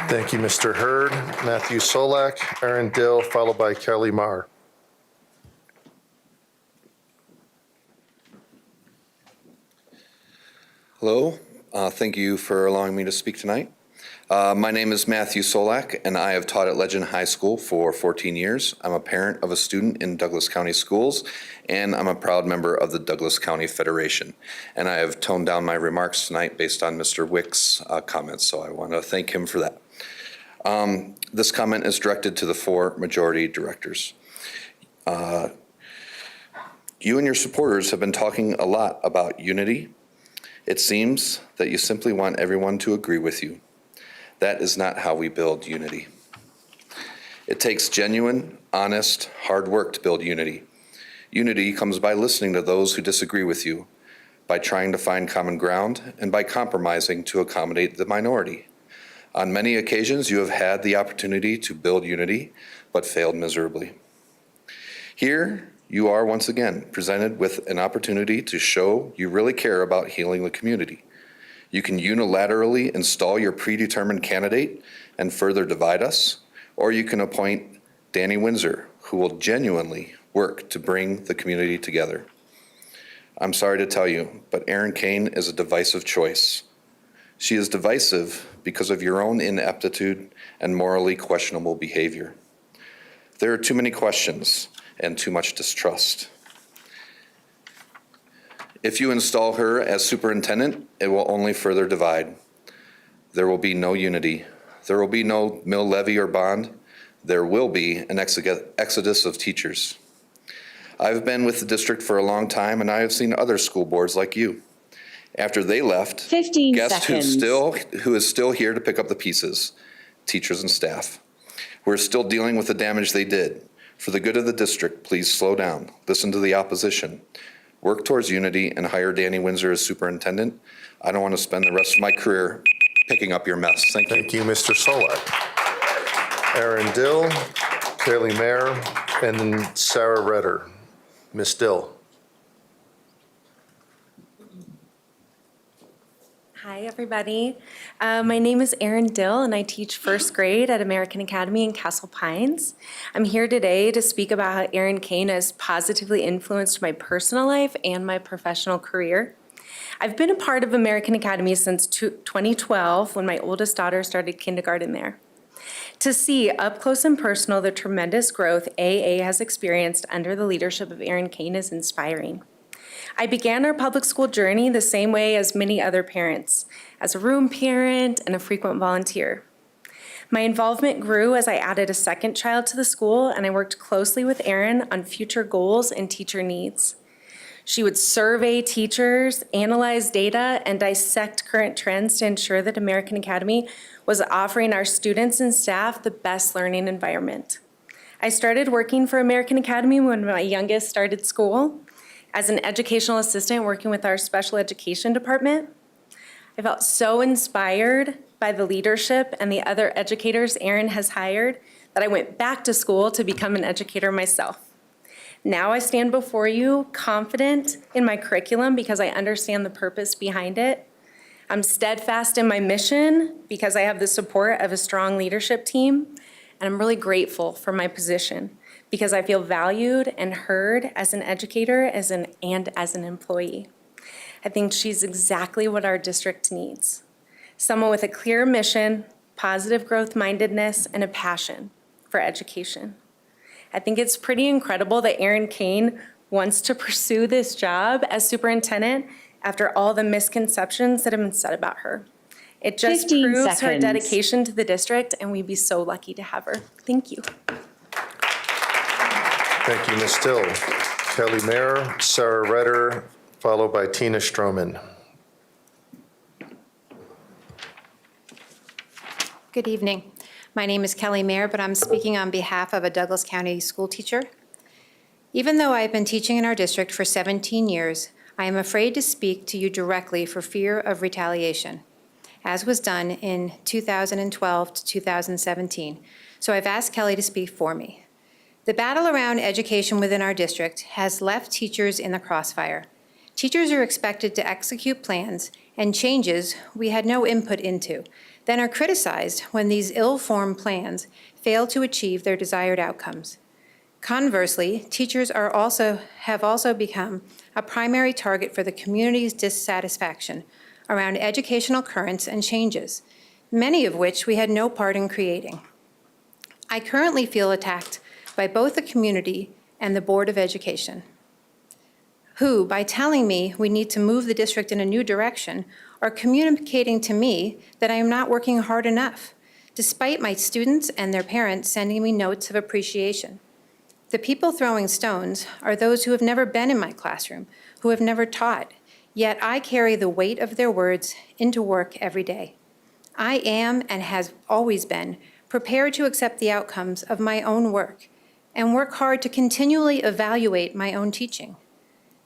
Thank you, Mr. Hurd. Matthew Solak, Aaron Dill, followed by Kelly Marr.
Hello, thank you for allowing me to speak tonight. My name is Matthew Solak, and I have taught at Legend High School for 14 years. I'm a parent of a student in Douglas County Schools, and I'm a proud member of the Douglas County Federation. And I have toned down my remarks tonight based on Mr. Wicks' comments, so I want to thank him for that. This comment is directed to the 4 majority directors. You and your supporters have been talking a lot about unity. It seems that you simply want everyone to agree with you. That is not how we build unity. It takes genuine, honest, hard work to build unity. Unity comes by listening to those who disagree with you, by trying to find common ground, and by compromising to accommodate the minority. On many occasions, you have had the opportunity to build unity, but failed miserably. Here, you are once again presented with an opportunity to show you really care about healing the community. You can unilaterally install your predetermined candidate and further divide us, or you can appoint Danny Windsor, who will genuinely work to bring the community together. I'm sorry to tell you, but Erin Kane is a divisive choice. She is divisive because of your own ineptitude and morally questionable behavior. There are too many questions and too much distrust. If you install her as superintendent, it will only further divide. There will be no unity. There will be no mill levy or bond. There will be an exodus of teachers. I've been with the district for a long time, and I have seen other school boards like you. After they left,
15
guess
seconds.
who is still here to pick up the pieces? Teachers and staff. We're still dealing with the damage they did. For the good of the district, please slow down, listen to the opposition, work towards unity, and hire Danny Windsor as superintendent. I don't want to spend the rest of my career picking up your mess. Thank you.
Thank you, Mr. Solak. Aaron Dill, Kaylee Mayer, and then Sarah Redder. Ms. Dill.
Hi, everybody. My name is Erin Dill, and I teach first grade at American Academy in Castle Pines. I'm here today to speak about how Erin Kane has positively influenced my personal life and my professional career. I've been a part of American Academy since 2012, when my oldest daughter started kindergarten there. To see up close and personal the tremendous growth AA has experienced under the leadership of Erin Kane is inspiring. I began our public school journey the same way as many other parents, as a room parent and a frequent volunteer. My involvement grew as I added a second child to the school, and I worked closely with Erin on future goals and teacher needs. She would survey teachers, analyze data, and dissect current trends to ensure that American Academy was offering our students and staff the best learning environment. I started working for American Academy when my youngest started school as an educational assistant working with our special education department. I felt so inspired by the leadership and the other educators Erin has hired that I went back to school to become an educator myself. Now I stand before you confident in my curriculum because I understand the purpose behind it. I'm steadfast in my mission because I have the support of a strong leadership team. And I'm really grateful for my position because I feel valued and heard as an educator and as an employee. I think she's exactly what our district needs. Someone with a clear mission, positive growth mindedness, and a passion for education. I think it's pretty incredible that Erin Kane wants to pursue this job as superintendent after all the misconceptions that have been said about her. It just
15
proves her
seconds.
dedication to the district, and we'd be so lucky to have her. Thank you.
Thank you, Ms. Still. Kelly Mayer, Sarah Redder, followed by Tina Stroman.
Good evening. My name is Kelly Mayer, but I'm speaking on behalf of a Douglas County school teacher. Even though I've been teaching in our district for 17 years, I am afraid to speak to you directly for fear of retaliation, as was done in 2012 to 2017. So I've asked Kelly to speak for me. The battle around education within our district has left teachers in the crossfire. Teachers are expected to execute plans and changes we had no input into, then are criticized when these ill-formed plans fail to achieve their desired outcomes. Conversely, teachers have also become a primary target for the community's dissatisfaction around educational currents and changes, many of which we had no part in creating. I currently feel attacked by both the community and the Board of Education, who, by telling me we need to move the district in a new direction, are communicating to me that I am not working hard enough, despite my students and their parents sending me notes of appreciation. The people throwing stones are those who have never been in my classroom, who have never taught, yet I carry the weight of their words into work every day. I am, and has always been, prepared to accept the outcomes of my own work and work hard to continually evaluate my own teaching.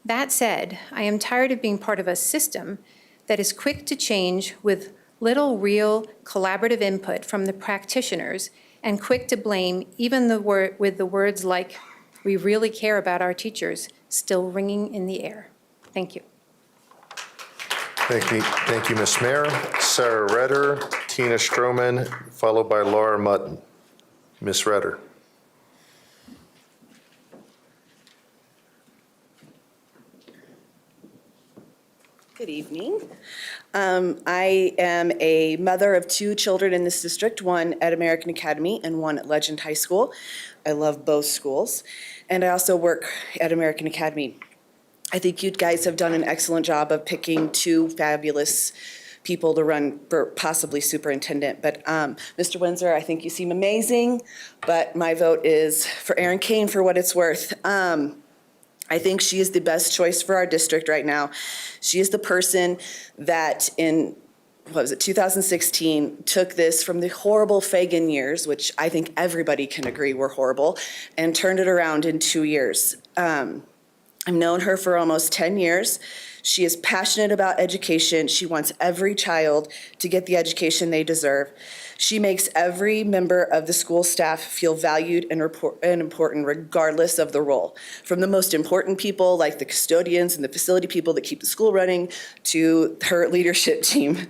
That said, I am tired of being part of a system that is quick to change with little real collaborative input from the practitioners and quick to blame even with the words like, "We really care about our teachers," still ringing in the air. Thank you.
Thank you, Ms. Mayer. Sarah Redder, Tina Stroman, followed by Laura Mutton. Ms. Redder.
Good evening. I am a mother of 2 children in this district, one at American Academy and one at Legend High School. I love both schools, and I also work at American Academy. I think you guys have done an excellent job of picking 2 fabulous people to run for possibly superintendent. But Mr. Windsor, I think you seem amazing, but my vote is for Erin Kane for what it's worth. I think she is the best choice for our district right now. She is the person that in, 2016, took this from the horrible Fagan years, which I think everybody can agree were horrible, and turned it around in 2 years. I've known her for almost 10 years. She is passionate about education. She wants every child to get the education they deserve. She makes every member of the school staff feel valued and important regardless of the role. From the most important people like the custodians and the facility people that keep the school running to her leadership team.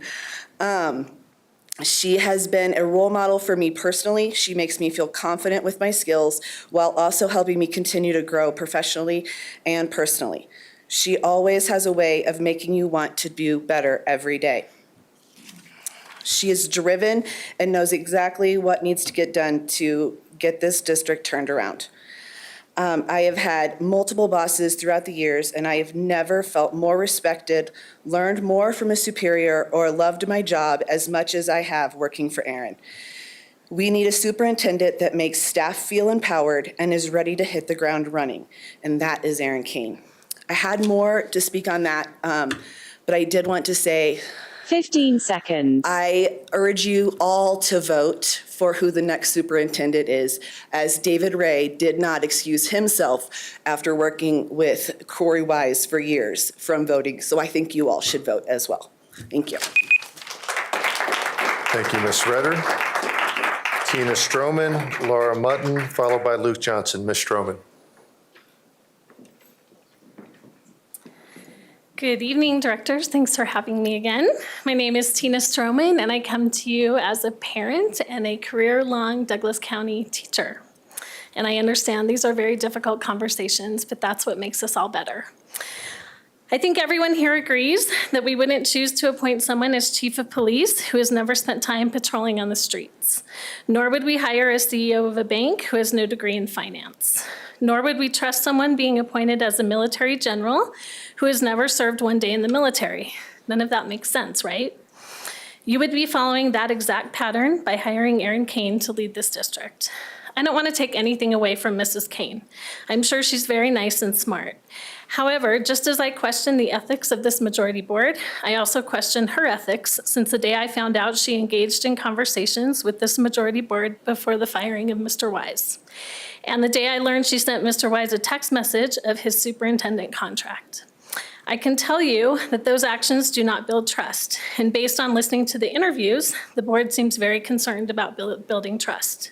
She has been a role model for me personally. She makes me feel confident with my skills while also helping me continue to grow professionally and personally. She always has a way of making you want to do better every day. She is driven and knows exactly what needs to get done to get this district turned around. I have had multiple bosses throughout the years, and I have never felt more respected, learned more from a superior, or loved my job as much as I have working for Erin. We need a superintendent that makes staff feel empowered and is ready to hit the ground running, and that is Erin Kane. I had more to speak on that, but I did want to say
15 seconds.
I urge you all to vote for who the next superintendent is, as David Ray did not excuse himself after working with Corey Wise for years from voting. So I think you all should vote as well. Thank you.
Thank you, Ms. Redder. Tina Stroman, Laura Mutton, followed by Luke Johnson. Ms. Stroman.
Good evening, directors. Thanks for having me again. My name is Tina Stroman, and I come to you as a parent and a career-long Douglas County teacher. And I understand these are very difficult conversations, but that's what makes us all better. I think everyone here agrees that we wouldn't choose to appoint someone as chief of police who has never spent time patrolling on the streets. Nor would we hire a CEO of a bank who has no degree in finance. Nor would we trust someone being appointed as a military general who has never served one day in the military. None of that makes sense, right? You would be following that exact pattern by hiring Erin Kane to lead this district. I don't want to take anything away from Mrs. Kane. I'm sure she's very nice and smart. However, just as I question the ethics of this majority board, I also question her ethics since the day I found out she engaged in conversations with this majority board before the firing of Mr. Wise. And the day I learned she sent Mr. Wise a text message of his superintendent contract. I can tell you that those actions do not build trust. And based on listening to the interviews, the board seems very concerned about building trust.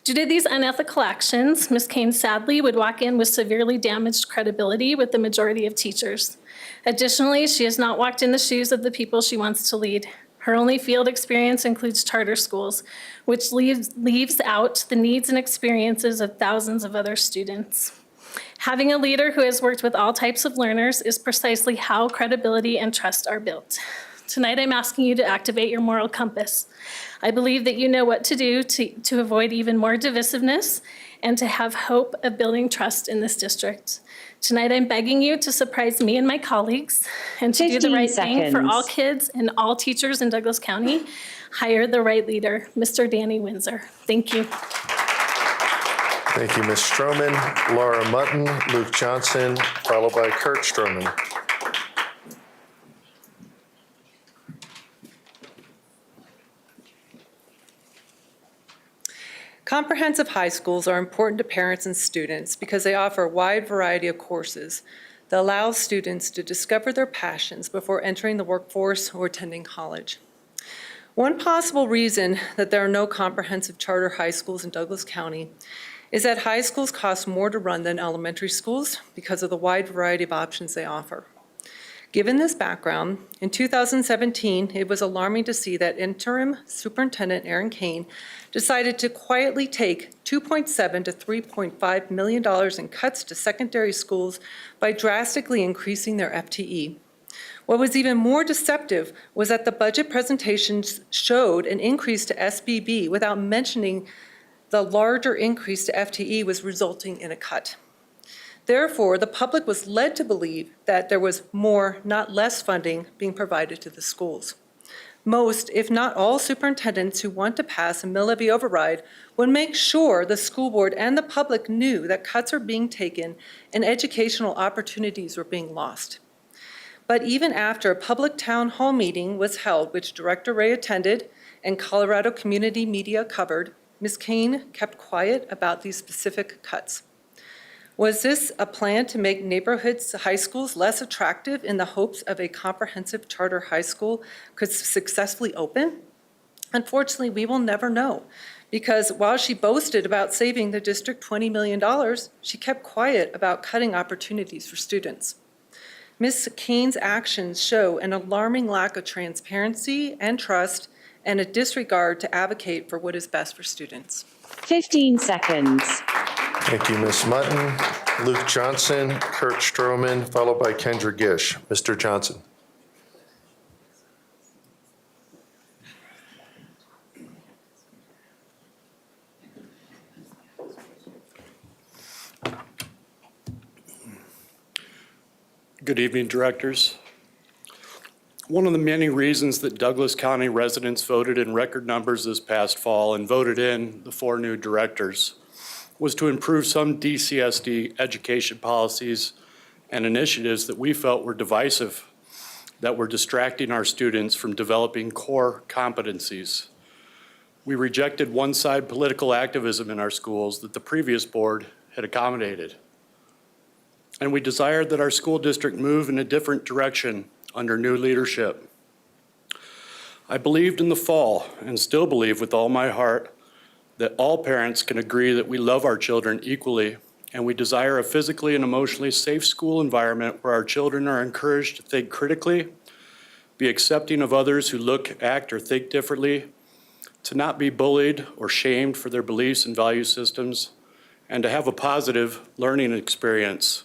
Due to these unethical actions, Ms. Kane sadly would walk in with severely damaged credibility with the majority of teachers. Additionally, she has not walked in the shoes of the people she wants to lead. Her only field experience includes charter schools, which leaves out the needs and experiences of thousands of other students. Having a leader who has worked with all types of learners is precisely how credibility and trust are built. Tonight, I'm asking you to activate your moral compass. I believe that you know what to do to avoid even more divisiveness and to have hope of building trust in this district. Tonight, I'm begging you to surprise me and my colleagues and to do the right thing for all kids and all teachers in Douglas County. Hire the right leader, Mr. Danny Windsor. Thank you.
Thank you, Ms. Stroman. Laura Mutton, Luke Johnson, followed by Kurt Stroman.
Comprehensive high schools are important to parents and students because they offer a wide variety of courses that allow students to discover their passions before entering the workforce or attending college. One possible reason that there are no comprehensive charter high schools in Douglas County is that high schools cost more to run than elementary schools because of the wide variety of options they offer. Given this background, in 2017, it was alarming to see that interim superintendent Erin Kane decided to quietly take $2.7 to $3.5 million in cuts to secondary schools by drastically increasing their FTE. What was even more deceptive was that the budget presentations showed an increase to SBB without mentioning the larger increase to FTE was resulting in a cut. Therefore, the public was led to believe that there was more, not less funding being provided to the schools. Most, if not all, superintendents who want to pass a mill levy override would make sure the school board and the public knew that cuts are being taken and educational opportunities were being lost. But even after a public town hall meeting was held, which Director Ray attended and Colorado community media covered, Ms. Kane kept quiet about these specific cuts. Was this a plan to make neighborhoods, high schools less attractive in the hopes of a comprehensive charter high school could successfully open? Unfortunately, we will never know, because while she boasted about saving the district $20 million, she kept quiet about cutting opportunities for students. Ms. Kane's actions show an alarming lack of transparency and trust and a disregard to advocate for what is best for students.
15 seconds.
Thank you, Ms. Mutton. Luke Johnson, Kurt Stroman, followed by Kendra Gish. Mr. Johnson.
Good evening, directors. One of the many reasons that Douglas County residents voted in record numbers this past fall and voted in the 4 new directors was to improve some DCSD education policies and initiatives that we felt were divisive, that were distracting our students from developing core competencies. We rejected one-side political activism in our schools that the previous board had accommodated. And we desired that our school district move in a different direction under new leadership. I believed in the fall, and still believe with all my heart, that all parents can agree that we love our children equally, and we desire a physically and emotionally safe school environment where our children are encouraged to think critically, be accepting of others who look, act, or think differently, to not be bullied or shamed for their beliefs and value systems, and to have a positive learning experience.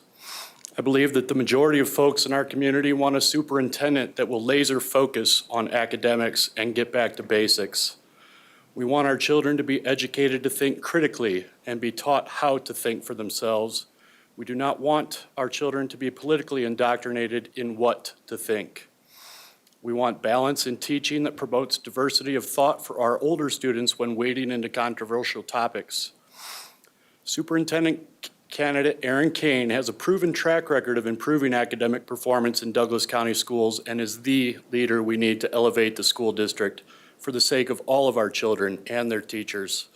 I believe that the majority of folks in our community want a superintendent that will laser focus on academics and get back to basics. We want our children to be educated to think critically and be taught how to think for themselves. We do not want our children to be politically indoctrinated in what to think. We want balance in teaching that promotes diversity of thought for our older students when wading into controversial topics. Superintendent candidate Aaron Kane has a proven track record of improving academic performance in Douglas County schools and is the leader we need to elevate the school district for the sake of all of our children and their teachers.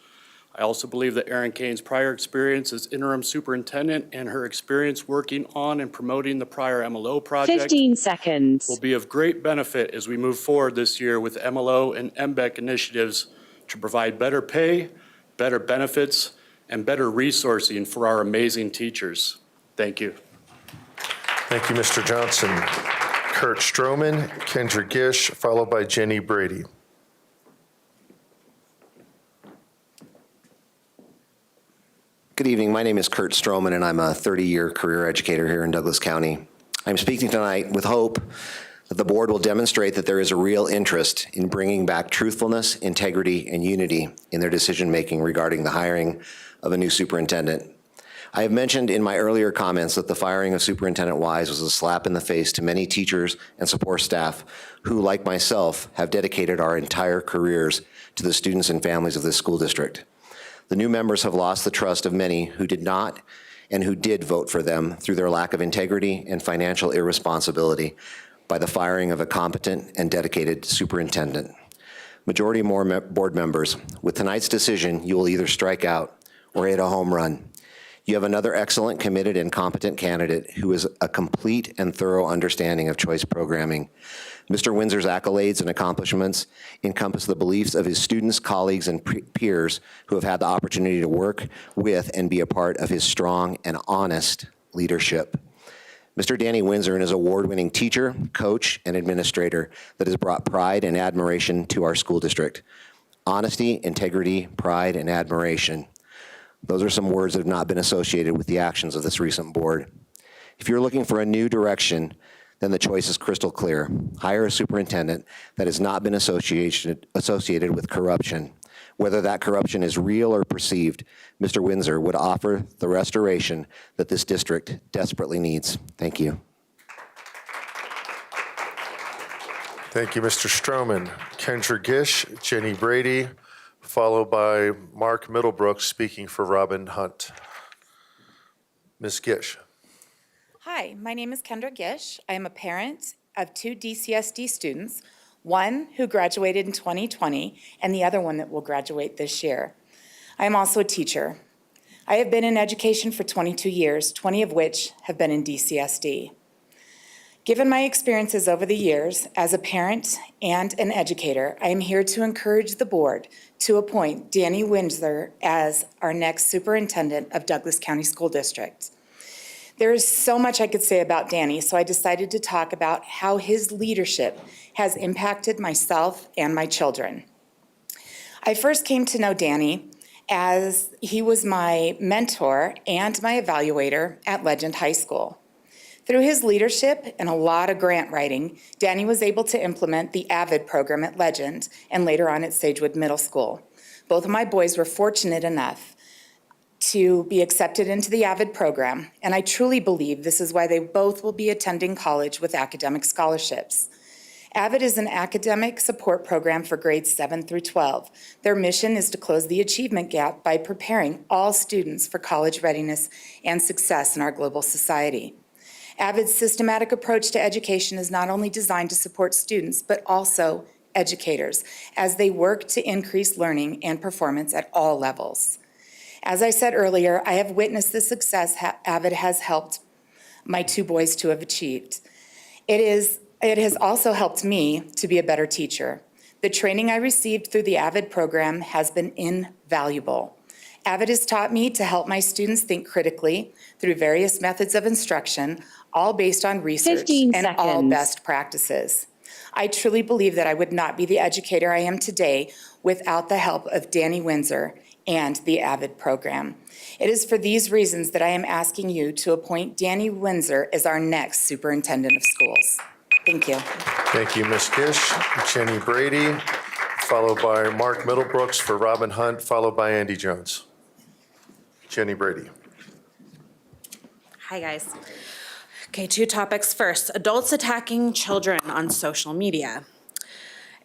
I also believe that Aaron Kane's prior experience as interim superintendent and her experience working on and promoting the prior MLO project
15 seconds.
will be of great benefit as we move forward this year with MLO and MBEC initiatives to provide better pay, better benefits, and better resourcing for our amazing teachers. Thank you.
Thank you, Mr. Johnson. Kurt Stroman, Kendra Gish, followed by Jenny Brady.
Good evening. My name is Kurt Stroman, and I'm a 30-year career educator here in Douglas County. I'm speaking tonight with hope that the board will demonstrate that there is a real interest in bringing back truthfulness, integrity, and unity in their decision-making regarding the hiring of a new superintendent. I have mentioned in my earlier comments that the firing of Superintendent Wise was a slap in the face to many teachers and support staff who, like myself, have dedicated our entire careers to the students and families of this school district. The new members have lost the trust of many who did not and who did vote for them through their lack of integrity and financial irresponsibility by the firing of a competent and dedicated superintendent. Majority more board members, with tonight's decision, you will either strike out or hit a home run. You have another excellent, committed, and competent candidate who has a complete and thorough understanding of choice programming. Mr. Windsor's accolades and accomplishments encompass the beliefs of his students, colleagues, and peers who have had the opportunity to work with and be a part of his strong and honest leadership. Mr. Danny Windsor is an award-winning teacher, coach, and administrator that has brought pride and admiration to our school district. Honesty, integrity, pride, and admiration. Those are some words that have not been associated with the actions of this recent board. If you're looking for a new direction, then the choice is crystal clear. Hire a superintendent that has not been associated with corruption. Whether that corruption is real or perceived, Mr. Windsor would offer the restoration that this district desperately needs. Thank you.
Thank you, Mr. Stroman. Kendra Gish, Jenny Brady, followed by Mark Middlebrook speaking for Robin Hunt. Ms. Gish.
Hi, my name is Kendra Gish. I am a parent of 2 DCSD students, one who graduated in 2020 and the other one that will graduate this year. I am also a teacher. I have been in education for 22 years, 20 of which have been in DCSD. Given my experiences over the years as a parent and an educator, I am here to encourage the board to appoint Danny Windsor as our next superintendent of Douglas County School District. There is so much I could say about Danny, so I decided to talk about how his leadership has impacted myself and my children. I first came to know Danny as he was my mentor and my evaluator at Legend High School. Through his leadership and a lot of grant writing, Danny was able to implement the AVID program at Legend and later on at Sagewood Middle School. Both of my boys were fortunate enough to be accepted into the AVID program, and I truly believe this is why they both will be attending college with academic scholarships. AVID is an academic support program for grades 7 through 12. Their mission is to close the achievement gap by preparing all students for college readiness and success in our global society. AVID's systematic approach to education is not only designed to support students, but also educators as they work to increase learning and performance at all levels. As I said earlier, I have witnessed the success AVID has helped my two boys to have achieved. It has also helped me to be a better teacher. The training I received through the AVID program has been invaluable. AVID has taught me to help my students think critically through various methods of instruction, all based on research and all best practices. I truly believe that I would not be the educator I am today without the help of Danny Windsor and the AVID program. It is for these reasons that I am asking you to appoint Danny Windsor as our next superintendent of schools. Thank you.
Thank you, Ms. Gish. Jenny Brady, followed by Mark Middlebrooks for Robin Hunt, followed by Andy Jones. Jenny Brady.
Hi, guys. Okay, two topics first. Adults attacking children on social media.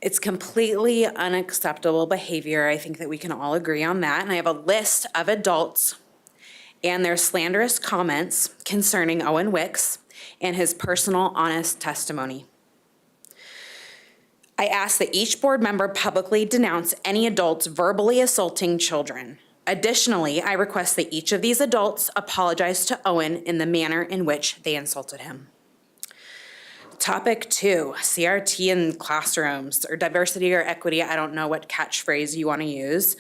It's completely unacceptable behavior. I think that we can all agree on that. And I have a list of adults and their slanderous comments concerning Owen Wicks and his personal, honest testimony. I ask that each board member publicly denounce any adults verbally assaulting children. Additionally, I request that each of these adults apologize to Owen in the manner in which they insulted him. Topic 2, CRT in classrooms, or diversity or equity. I don't know what catchphrase you want to use.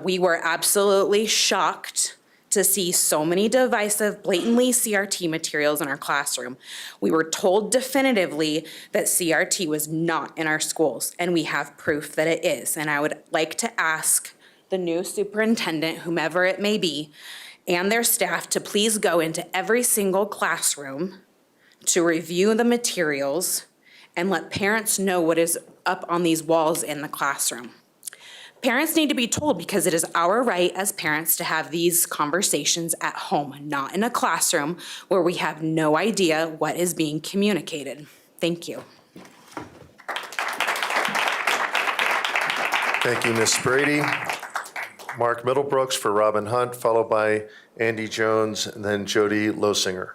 We were absolutely shocked to see so many divisive, blatantly CRT materials in our classroom. We were told definitively that CRT was not in our schools, and we have proof that it is. And I would like to ask the new superintendent, whomever it may be, and their staff to please go into every single classroom to review the materials and let parents know what is up on these walls in the classroom. Parents need to be told because it is our right as parents to have these conversations at home, not in a classroom where we have no idea what is being communicated. Thank you.
Thank you, Ms. Brady. Mark Middlebrooks for Robin Hunt, followed by Andy Jones, and then Jody Losinger.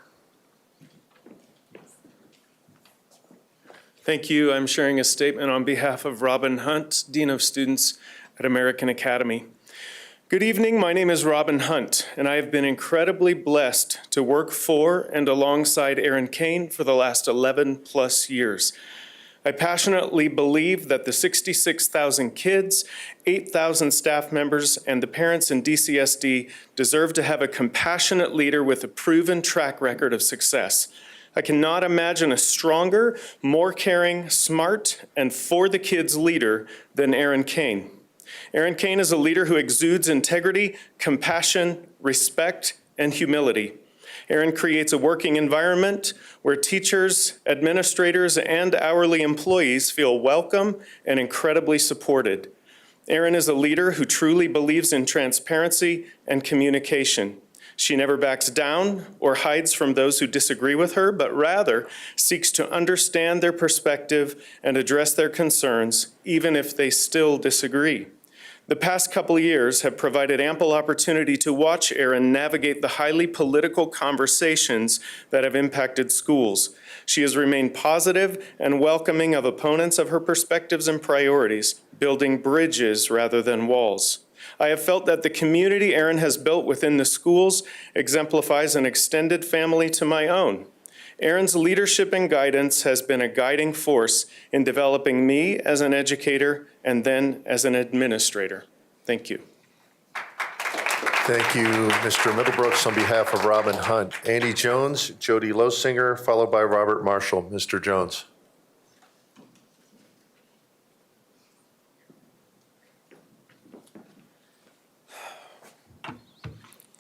Thank you. I'm sharing a statement on behalf of Robin Hunt, Dean of Students at American Academy. Good evening. My name is Robin Hunt, and I have been incredibly blessed to work for and alongside Aaron Kane for the last 11 plus years. I passionately believe that the 66,000 kids, 8,000 staff members, and the parents in DCSD deserve to have a compassionate leader with a proven track record of success. I cannot imagine a stronger, more caring, smart, and for the kids leader than Aaron Kane. Aaron Kane is a leader who exudes integrity, compassion, respect, and humility. Aaron creates a working environment where teachers, administrators, and hourly employees feel welcome and incredibly supported. Aaron is a leader who truly believes in transparency and communication. She never backs down or hides from those who disagree with her, but rather seeks to understand their perspective and address their concerns, even if they still disagree. The past couple of years have provided ample opportunity to watch Aaron navigate the highly political conversations that have impacted schools. She has remained positive and welcoming of opponents of her perspectives and priorities, building bridges rather than walls. I have felt that the community Aaron has built within the schools exemplifies an extended family to my own. Aaron's leadership and guidance has been a guiding force in developing me as an educator and then as an administrator. Thank you.
Thank you, Mr. Middlebrooks. On behalf of Robin Hunt, Andy Jones, Jody Losinger, followed by Robert Marshall. Mr. Jones.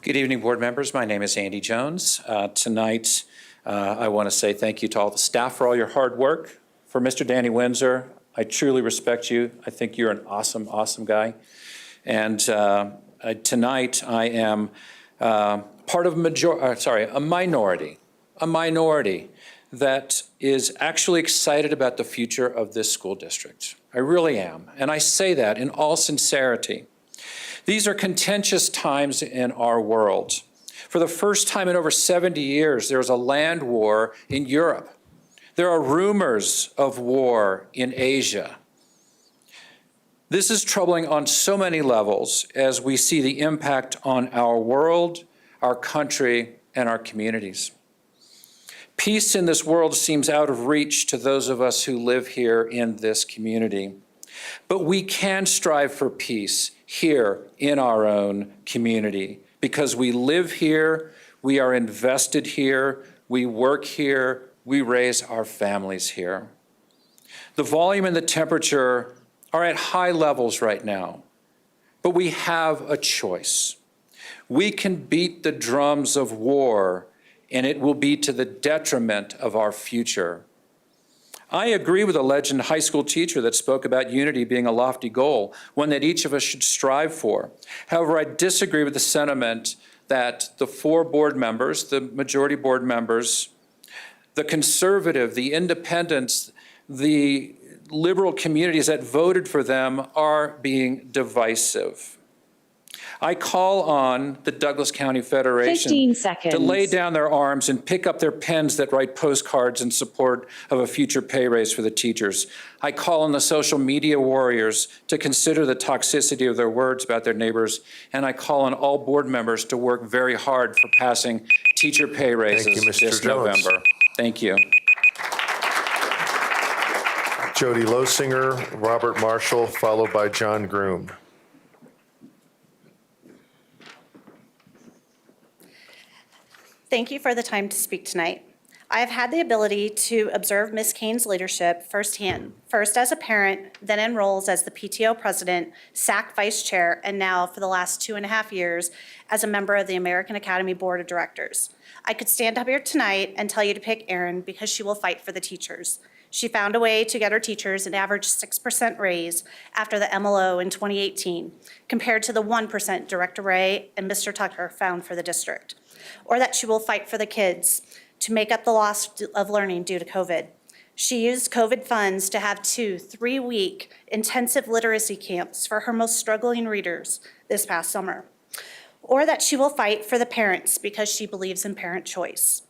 Good evening, board members. My name is Andy Jones. Tonight, I want to say thank you to all the staff for all your hard work. For Mr. Danny Windsor, I truly respect you. I think you're an awesome, awesome guy. And Tonight, I am part of a minority that is actually excited about the future of this school district. I really am, and I say that in all sincerity. These are contentious times in our world. For the first time in over 70 years, there's a land war in Europe. There are rumors of war in Asia. This is troubling on so many levels as we see the impact on our world, our country, and our communities. Peace in this world seems out of reach to those of us who live here in this community. But we can strive for peace here in our own community because we live here, we are invested here, we work here, we raise our families here. The volume and the temperature are at high levels right now, but we have a choice. We can beat the drums of war, and it will be to the detriment of our future. I agree with a legend high school teacher that spoke about unity being a lofty goal, one that each of us should strive for. However, I disagree with the sentiment that the 4 board members, the majority board members, the conservative, the independents, the liberal communities that voted for them are being divisive. I call on the Douglas County Federation
15 seconds.
to lay down their arms and pick up their pens that write postcards in support of a future pay raise for the teachers. I call on the social media warriors to consider the toxicity of their words about their neighbors, and I call on all board members to work very hard for passing teacher pay raises this
Jones.
November. Thank you.
Jody Losinger, Robert Marshall, followed by John Groom.
Thank you for the time to speak tonight. I have had the ability to observe Ms. Kane's leadership firsthand, first as a parent, then in roles as the PTO president, SAC vice chair, and now for the last 2.5 years as a member of the American Academy Board of Directors. I could stand up here tonight and tell you to pick Erin because she will fight for the teachers. She found a way to get her teachers an average 6% raise after the MLO in 2018, compared to the 1% Director Ray and Mr. Tucker found for the district. Or that she will fight for the kids to make up the loss of learning due to COVID. She used COVID funds to have 2 3-week intensive literacy camps for her most struggling readers this past summer. Or that she will fight for the parents because she believes in parent choice.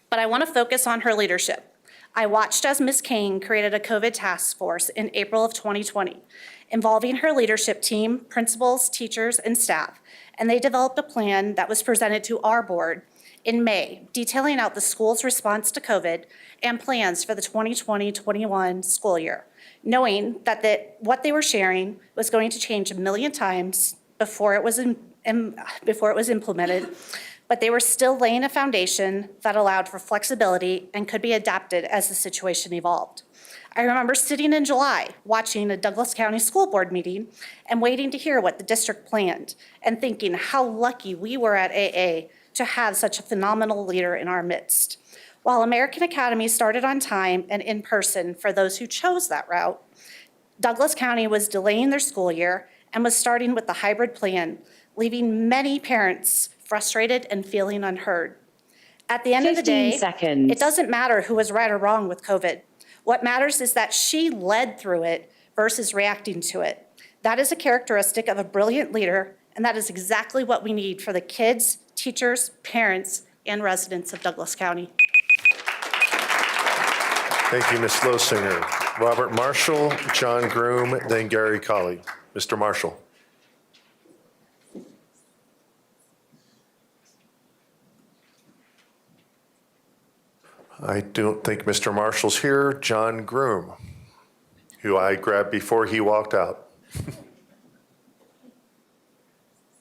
But I want to focus on her leadership. I watched as Ms. Kane created a COVID task force in April of 2020, involving her leadership team, principals, teachers, and staff, and they developed a plan that was presented to our board in May, detailing out the school's response to COVID and plans for the 2020-21 school year, knowing that what they were sharing was going to change 1 million times before it was implemented, but they were still laying a foundation that allowed for flexibility and could be adapted as the situation evolved. I remember sitting in July, watching a Douglas County School Board meeting and waiting to hear what the district planned and thinking how lucky we were at AA to have such a phenomenal leader in our midst. While American Academy started on time and in person for those who chose that route, Douglas County was delaying their school year and was starting with the hybrid plan, leaving many parents frustrated and feeling unheard. At the end of the day,
15 seconds.
It doesn't matter who was right or wrong with COVID. What matters is that she led through it versus reacting to it. That is a characteristic of a brilliant leader, and that is exactly what we need for the kids, teachers, parents, and residents of Douglas County.
Thank you, Ms. Losinger. Robert Marshall, John Groom, then Gary Colley. Mr. Marshall. I don't think Mr. Marshall's here. John Groom, who I grabbed before he walked out.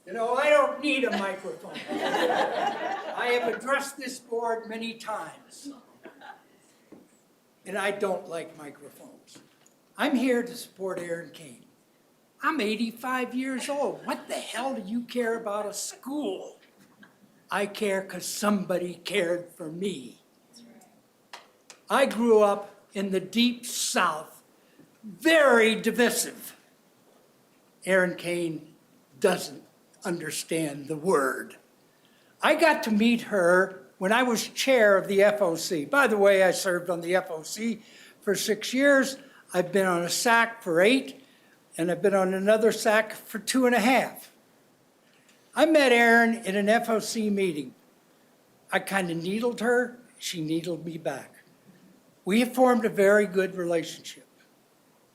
You know, I don't need a microphone. I have addressed this board many times, and I don't like microphones. I'm here to support Erin Kane. I'm 85 years old. What the hell do you care about a school? I care because somebody cared for me. I grew up in the deep South, very divisive. Erin Kane doesn't understand the word. I got to meet her when I was chair of the FOC. By the way, I served on the FOC for 6 years. I've been on a SAC for 8, and I've been on another SAC for 2.5. I met Erin in an FOC meeting. I kind of needled her. She needled me back. We have formed a very good relationship.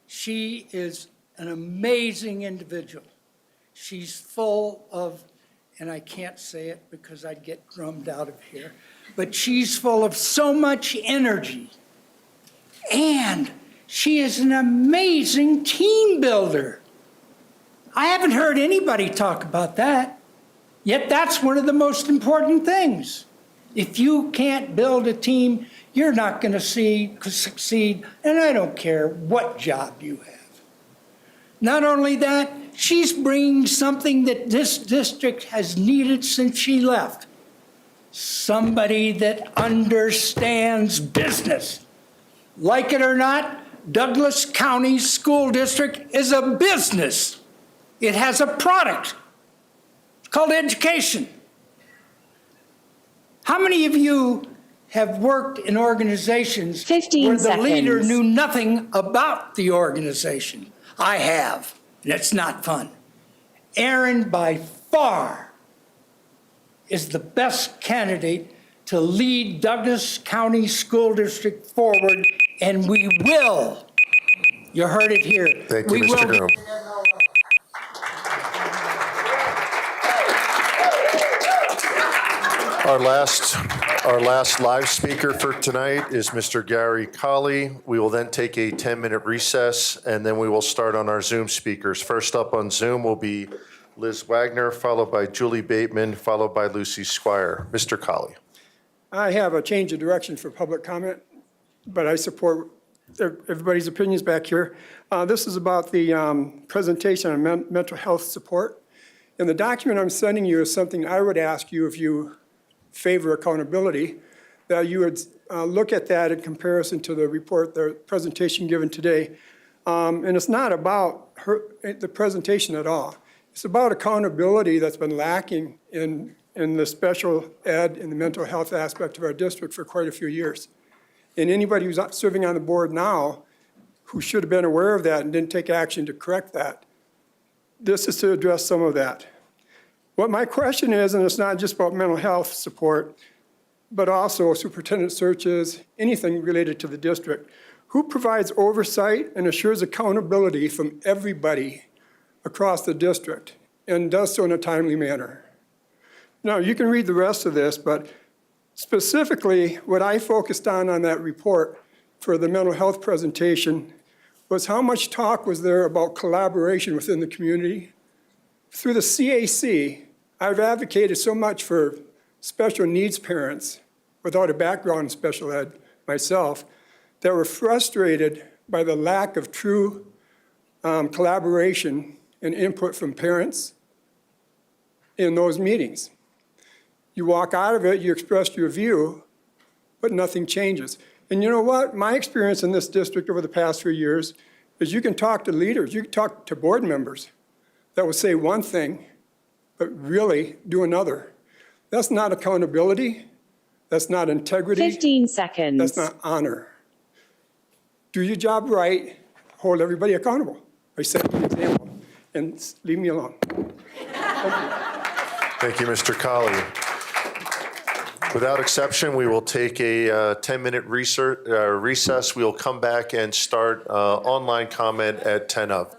She is an amazing individual. She's full of, and I can't say it because I'd get drummed out of here, but she's full of so much energy. And she is an amazing team builder. I haven't heard anybody talk about that. Yet that's one of the most important things. If you can't build a team, you're not going to succeed, and I don't care what job you have. Not only that, she's bringing something that this district has needed since she left. Somebody that understands business. Like it or not, Douglas County School District is a business. It has a product. It's called education. How many of you have worked in organizations where the leader knew nothing about the organization? I have, and it's not fun. Erin, by far, is the best candidate to lead Douglas County School District forward, and we will. You heard it here.
Thank you, Mr. Groom. Our last live speaker for tonight is Mr. Gary Colley. We will then take a 10-minute recess, and then we will start on our Zoom speakers. First up on Zoom will be Liz Wagner, followed by Julie Bateman, followed by Lucy Squire. Mr. Colley.
I have a change of direction for public comment, but I support everybody's opinions back here. This is about the presentation on mental health support. And the document I'm sending you is something I would ask you, if you favor accountability, that you would look at that in comparison to the report, the presentation given today. And it's not about the presentation at all. It's about accountability that's been lacking in the special ed and the mental health aspect of our district for quite a few years. And anybody who's serving on the board now who should have been aware of that and didn't take action to correct that, this is to address some of that. What my question is, and it's not just about mental health support, but also superintendent searches, anything related to the district. Who provides oversight and assures accountability from everybody across the district and does so in a timely manner? Now, you can read the rest of this, but specifically what I focused on that report for the mental health presentation was how much talk was there about collaboration within the community. Through the CAC, I've advocated so much for special needs parents without a background in special ed myself that were frustrated by the lack of true collaboration and input from parents in those meetings. You walk out of it, you express your view, but nothing changes. And you know what? My experience in this district over the past few years is you can talk to leaders, you can talk to board members that will say one thing, but really do another. That's not accountability. That's not integrity.
15 seconds.
That's not honor. Do your job right, hold everybody accountable by setting an example, and leave me alone.
Thank you, Mr. Colley. Without exception, we will take a 10-minute recess. We will come back and start online comment at 10 of.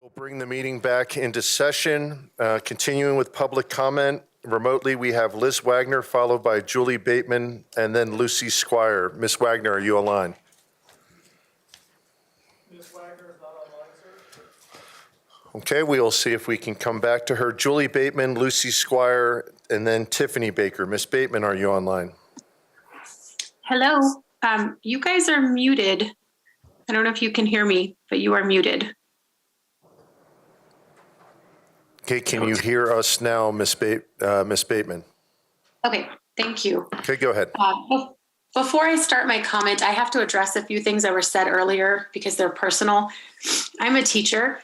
We'll bring the meeting back into session. Continuing with public comment. Remotely, we have Liz Wagner, followed by Julie Bateman, and then Lucy Squire. Ms. Wagner, are you online?
Ms. Wagner is not online, sir.
Okay, we will see if we can come back to her. Julie Bateman, Lucy Squire, and then Tiffany Baker. Ms. Bateman, are you online?
Hello. You guys are muted. I don't know if you can hear me, but you are muted.
Okay, can you hear us now, Ms. Bateman?
Okay, thank you.
Okay, go ahead.
Before I start my comment, I have to address a few things that were said earlier because they're personal. I'm a teacher,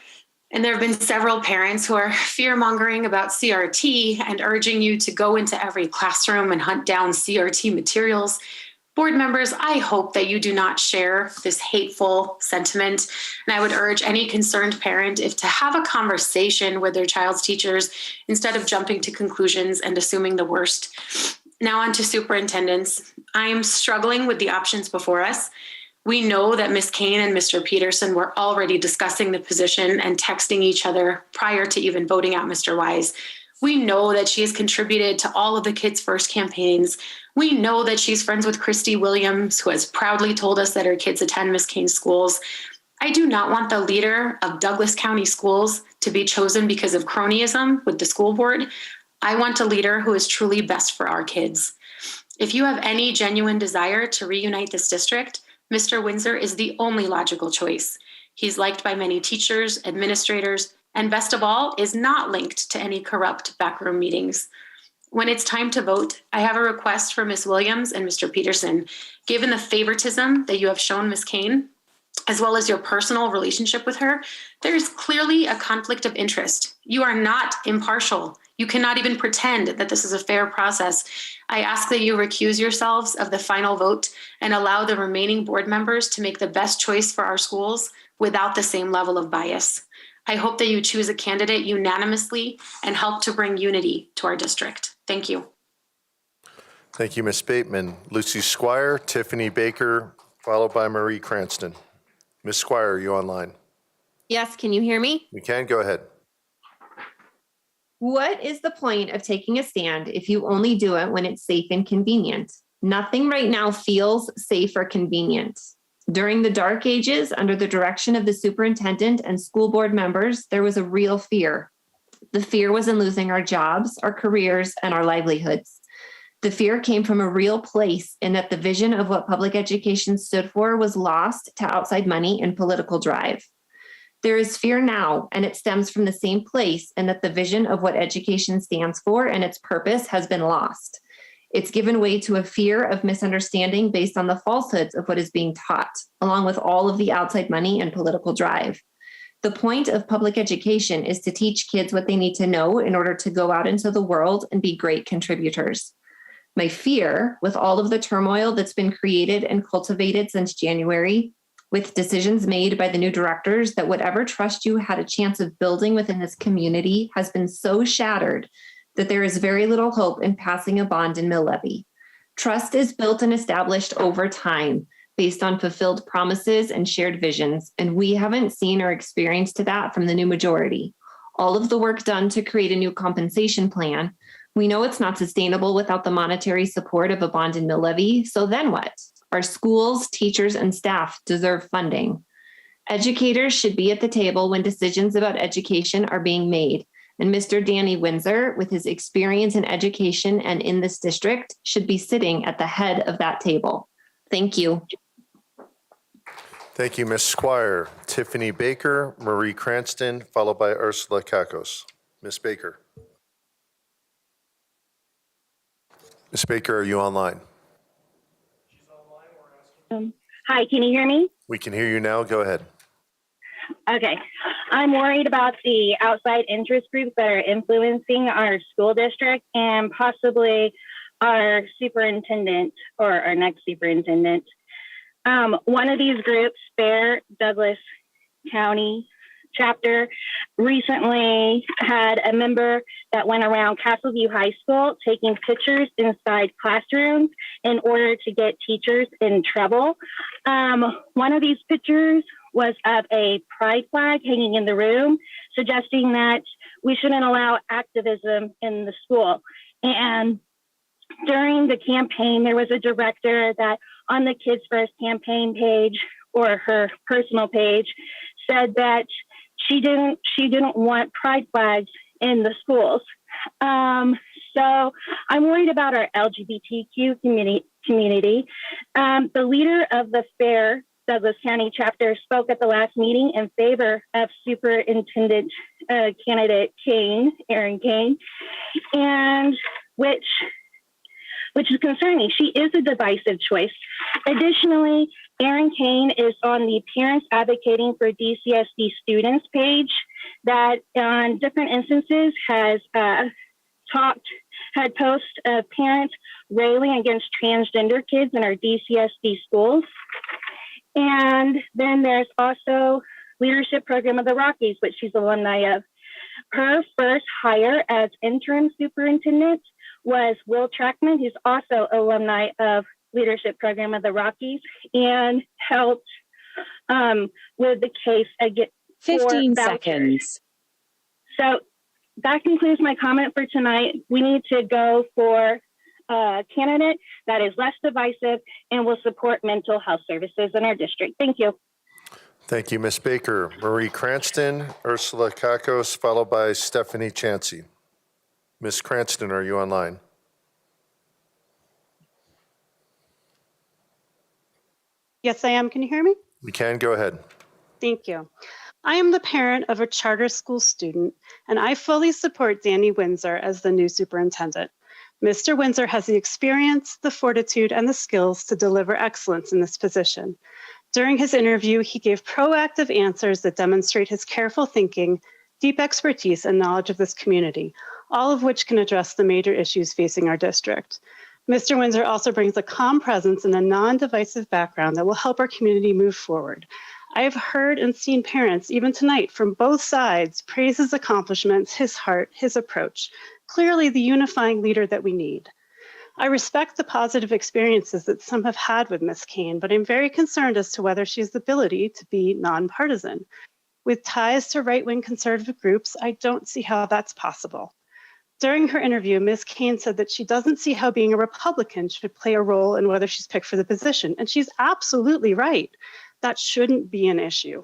and there have been several parents who are fear-mongering about CRT and urging you to go into every classroom and hunt down CRT materials. Board members, I hope that you do not share this hateful sentiment. And I would urge any concerned parent if to have a conversation with their child's teachers instead of jumping to conclusions and assuming the worst. Now on to superintendents. I'm struggling with the options before us. We know that Ms. Kane and Mr. Peterson were already discussing the position and texting each other prior to even voting out Mr. Wise. We know that she has contributed to all of the Kids First campaigns. We know that she's friends with Christy Williams, who has proudly told us that her kids attend Ms. Kane's schools. I do not want the leader of Douglas County Schools to be chosen because of cronyism with the school board. I want a leader who is truly best for our kids. If you have any genuine desire to reunite this district, Mr. Windsor is the only logical choice. He's liked by many teachers, administrators, and best of all, is not linked to any corrupt backroom meetings. When it's time to vote, I have a request for Ms. Williams and Mr. Peterson. Given the favoritism that you have shown Ms. Kane, as well as your personal relationship with her, there is clearly a conflict of interest. You are not impartial. You cannot even pretend that this is a fair process. I ask that you recuse yourselves of the final vote and allow the remaining board members to make the best choice for our schools without the same level of bias. I hope that you choose a candidate unanimously and help to bring unity to our district. Thank you.
Thank you, Ms. Bateman. Lucy Squire, Tiffany Baker, followed by Marie Cranston. Ms. Squire, are you online?
Yes, can you hear me?
We can, go ahead.
What is the point of taking a stand if you only do it when it's safe and convenient? Nothing right now feels safe or convenient. During the dark ages, under the direction of the superintendent and school board members, there was a real fear. The fear was in losing our jobs, our careers, and our livelihoods. The fear came from a real place in that the vision of what public education stood for was lost to outside money and political drive. There is fear now, and it stems from the same place in that the vision of what education stands for and its purpose has been lost. It's given way to a fear of misunderstanding based on the falsehoods of what is being taught, along with all of the outside money and political drive. The point of public education is to teach kids what they need to know in order to go out into the world and be great contributors. My fear, with all of the turmoil that's been created and cultivated since January, with decisions made by the new directors that whatever trust you had a chance of building within this community has been so shattered that there is very little hope in passing a bond and mill levy. Trust is built and established over time based on fulfilled promises and shared visions, and we haven't seen or experienced that from the new majority. All of the work done to create a new compensation plan, we know it's not sustainable without the monetary support of a bond and mill levy, so then what? Our schools, teachers, and staff deserve funding. Educators should be at the table when decisions about education are being made. And Mr. Danny Windsor, with his experience in education and in this district, should be sitting at the head of that table. Thank you.
Thank you, Ms. Squire. Tiffany Baker, Marie Cranston, followed by Ursula Kakos. Ms. Baker. Ms. Baker, are you online?
Hi, can you hear me?
We can hear you now. Go ahead.
Okay. I'm worried about the outside interest groups that are influencing our school district and possibly our superintendent or our next superintendent. One of these groups, Fair Douglas County chapter, recently had a member that went around Castleview High School taking pictures inside classrooms in order to get teachers in trouble. One of these pictures was of a pride flag hanging in the room, suggesting that we shouldn't allow activism in the school. And during the campaign, there was a director that on the Kids First campaign page or her personal page said that she didn't want pride flags in the schools. So I'm worried about our LGBTQ community. The leader of the FAIR Douglas County chapter spoke at the last meeting in favor of Superintendent candidate Kane, Aaron Kane, and which is concerning. She is a divisive choice. Additionally, Aaron Kane is on the Parents Advocating for DCSD Students page that on different instances has had posts of parents railing against transgender kids in our DCSD schools. And then there's also Leadership Program of the Rockies, which she's alumni of. Her first hire as interim superintendent was Will Trackman, who's also alumni of Leadership Program of the Rockies, and helped with the case against 15 seconds. So that concludes my comment for tonight. We need to go for a candidate that is less divisive and will support mental health services in our district. Thank you.
Thank you, Ms. Baker. Marie Cranston, Ursula Kakos, followed by Stephanie Chansey. Ms. Cranston, are you online?
Yes, I am. Can you hear me?
We can. Go ahead.
Thank you. I am the parent of a charter school student, and I fully support Danny Windsor as the new superintendent. Mr. Windsor has the experience, the fortitude, and the skills to deliver excellence in this position. During his interview, he gave proactive answers that demonstrate his careful thinking, deep expertise, and knowledge of this community, all of which can address the major issues facing our district. Mr. Windsor also brings a calm presence and a non-divisive background that will help our community move forward. I have heard and seen parents, even tonight, from both sides, praise his accomplishments, his heart, his approach, clearly the unifying leader that we need. I respect the positive experiences that some have had with Ms. Kane, but I'm very concerned as to whether she has the ability to be nonpartisan. With ties to right-wing conservative groups, I don't see how that's possible. During her interview, Ms. Kane said that she doesn't see how being a Republican should play a role in whether she's picked for the position, and she's absolutely right. That shouldn't be an issue.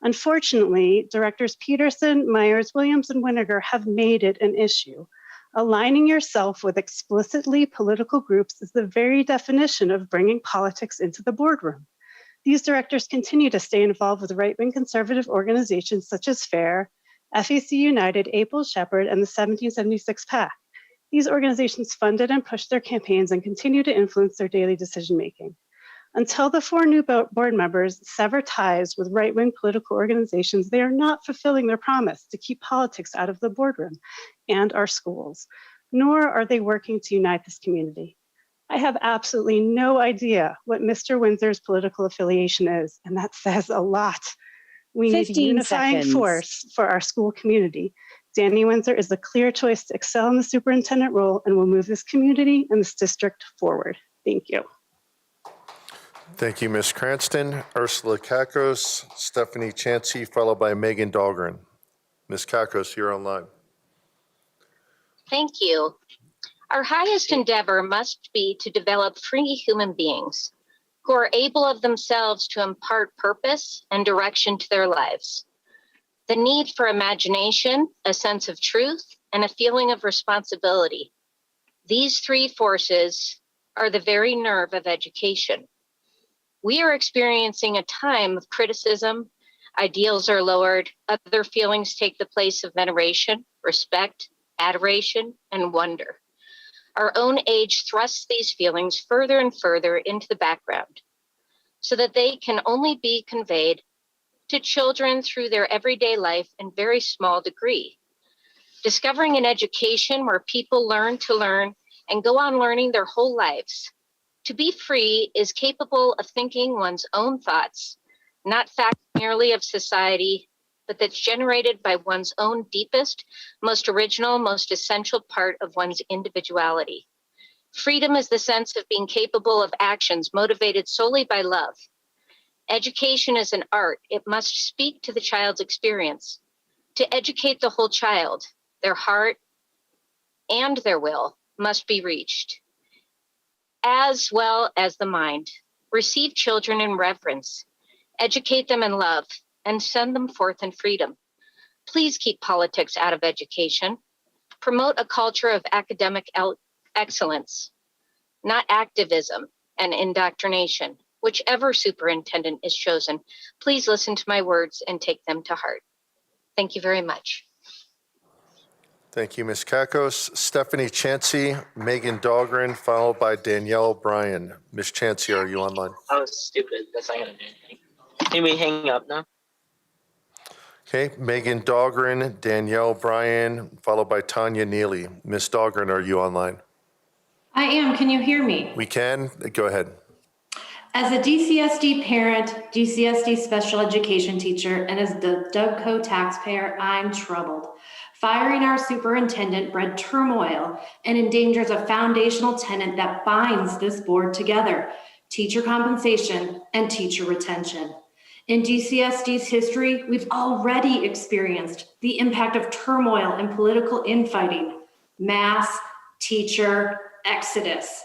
Unfortunately, directors Peterson, Myers, Williams, and Winiger have made it an issue. Aligning yourself with explicitly political groups is the very definition of bringing politics into the boardroom. These directors continue to stay involved with right-wing conservative organizations such as FAIR, FAC United, April Shepherd, and the 1776 PAC. These organizations funded and pushed their campaigns and continue to influence their daily decision-making. Until the 4 new board members sever ties with right-wing political organizations, they are not fulfilling their promise to keep politics out of the boardroom and our schools, nor are they working to unite this community. I have absolutely no idea what Mr. Windsor's political affiliation is, and that says a lot. We need a unifying force for our school community. Danny Windsor is the clear choice to excel in the superintendent role and will move this community and this district forward. Thank you.
Thank you, Ms. Cranston. Ursula Kakos, Stephanie Chansey, followed by Megan Dahlgren. Ms. Kakos, you're online.
Thank you. Our highest endeavor must be to develop free human beings who are able of themselves to impart purpose and direction to their lives. The need for imagination, a sense of truth, and a feeling of responsibility. These 3 forces are the very nerve of education. We are experiencing a time of criticism, ideals are lowered, other feelings take the place of veneration, respect, adoration, and wonder. Our own age thrusts these feelings further and further into the background so that they can only be conveyed to children through their everyday life in very small degree. Discovering an education where people learn to learn and go on learning their whole lives. To be free is capable of thinking one's own thoughts, not facts merely of society, but that's generated by one's own deepest, most original, most essential part of one's individuality. Freedom is the sense of being capable of actions motivated solely by love. Education is an art. It must speak to the child's experience. To educate the whole child, their heart and their will must be reached, as well as the mind. Receive children in reverence, educate them in love, and send them forth in freedom. Please keep politics out of education. Promote a culture of academic excellence, not activism and indoctrination. Whichever superintendent is chosen, please listen to my words and take them to heart. Thank you very much.
Thank you, Ms. Kakos. Stephanie Chansey, Megan Dahlgren, followed by Danielle Bryan. Ms. Chansey, are you online?
That was stupid. That's not gonna do anything. Can we hang up now?
Okay, Megan Dahlgren, Danielle Bryan, followed by Tanya Neely. Ms. Dahlgren, are you online?
I am. Can you hear me?
We can. Go ahead.
As a DCSD parent, DCSD special education teacher, and as the DUGCO taxpayer, I'm troubled. Firing our superintendent bred turmoil and endangers a foundational tenet that binds this board together: teacher compensation and teacher retention. In DCSD's history, we've already experienced the impact of turmoil and political infighting, mass teacher exodus.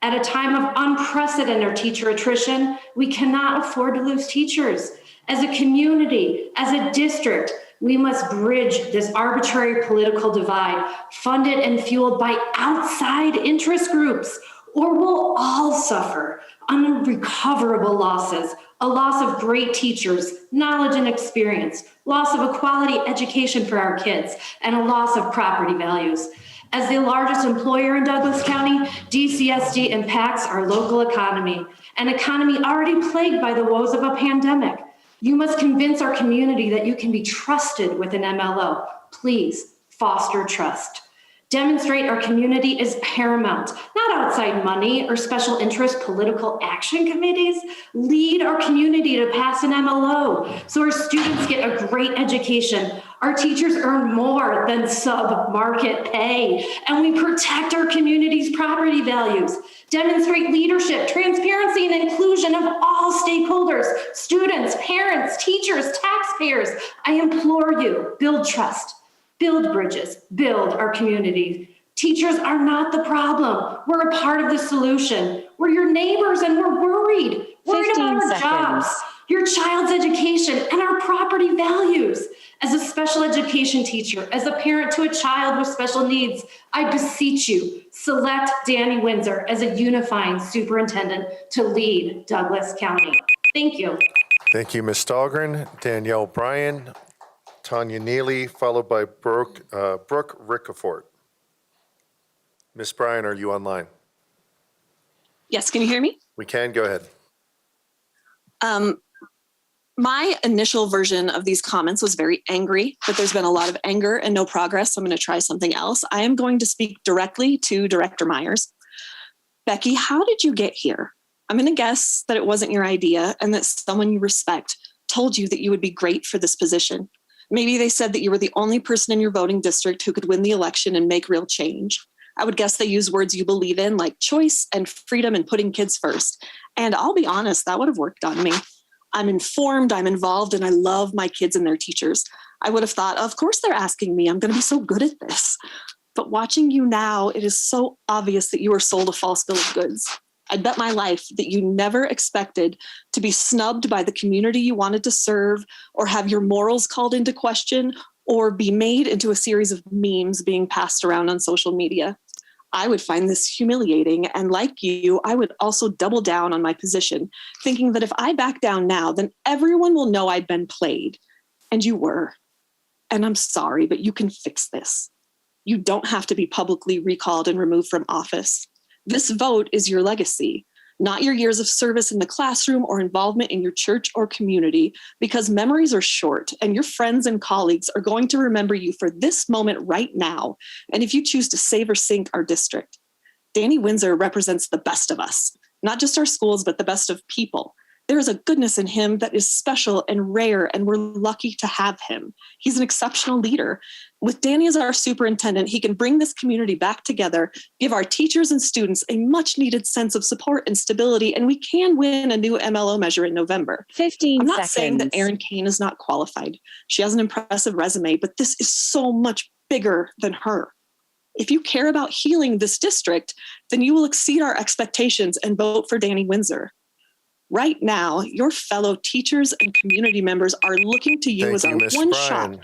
At a time of unprecedented teacher attrition, we cannot afford to lose teachers. As a community, as a district, we must bridge this arbitrary political divide, funded and fueled by outside interest groups, or we'll all suffer unrecoverable losses, a loss of great teachers, knowledge and experience, loss of a quality education for our kids, and a loss of property values. As the largest employer in Douglas County, DCSD impacts our local economy, an economy already plagued by the woes of a pandemic. You must convince our community that you can be trusted with an MLO. Please foster trust. Demonstrate our community is paramount, not outside money or special interest political action committees. Lead our community to pass an MLO so our students get a great education. Our teachers earn more than sub-market pay, and we protect our community's property values. Demonstrate leadership, transparency, and inclusion of all stakeholders, students, parents, teachers, taxpayers. I implore you, build trust. Build bridges, build our community. Teachers are not the problem. We're a part of the solution. We're your neighbors and we're worried. Worried about our jobs, your child's education, and our property values. As a special education teacher, as a parent to a child with special needs, I beseech you, select Danny Windsor as a unifying superintendent to lead Douglas County. Thank you.
Thank you, Ms. Dahlgren. Danielle Bryan, Tanya Neely, followed by Brooke Ricafort. Ms. Bryan, are you online?
Yes, can you hear me?
We can. Go ahead.
My initial version of these comments was very angry, but there's been a lot of anger and no progress, so I'm going to try something else. I am going to speak directly to Director Myers. Becky, how did you get here? I'm going to guess that it wasn't your idea and that someone you respect told you that you would be great for this position. Maybe they said that you were the only person in your voting district who could win the election and make real change. I would guess they use words you believe in, like choice and freedom and putting kids first. And I'll be honest, that would have worked on me. I'm informed, I'm involved, and I love my kids and their teachers. I would have thought, of course they're asking me, I'm going to be so good at this. But watching you now, it is so obvious that you were sold a false bill of goods. I'd bet my life that you never expected to be snubbed by the community you wanted to serve, or have your morals called into question, or be made into a series of memes being passed around on social media. I would find this humiliating, and like you, I would also double down on my position, thinking that if I back down now, then everyone will know I'd been played. And you were. And I'm sorry, but you can fix this. You don't have to be publicly recalled and removed from office. This vote is your legacy, not your years of service in the classroom or involvement in your church or community, because memories are short and your friends and colleagues are going to remember you for this moment right now. And if you choose to save or sink our district, Danny Windsor represents the best of us, not just our schools, but the best of people. There's a goodness in him that is special and rare, and we're lucky to have him. He's an exceptional leader. With Danny as our superintendent, he can bring this community back together, give our teachers and students a much needed sense of support and stability, and we can win a new MLO measure in November.
15
I'm not
seconds.
saying that Erin Kane is not qualified. She has an impressive resume, but this is so much bigger than her. If you care about healing this district, then you will exceed our expectations and vote for Danny Windsor. Right now, your fellow teachers and community members are looking to you as our
Ms.
one
Bryan.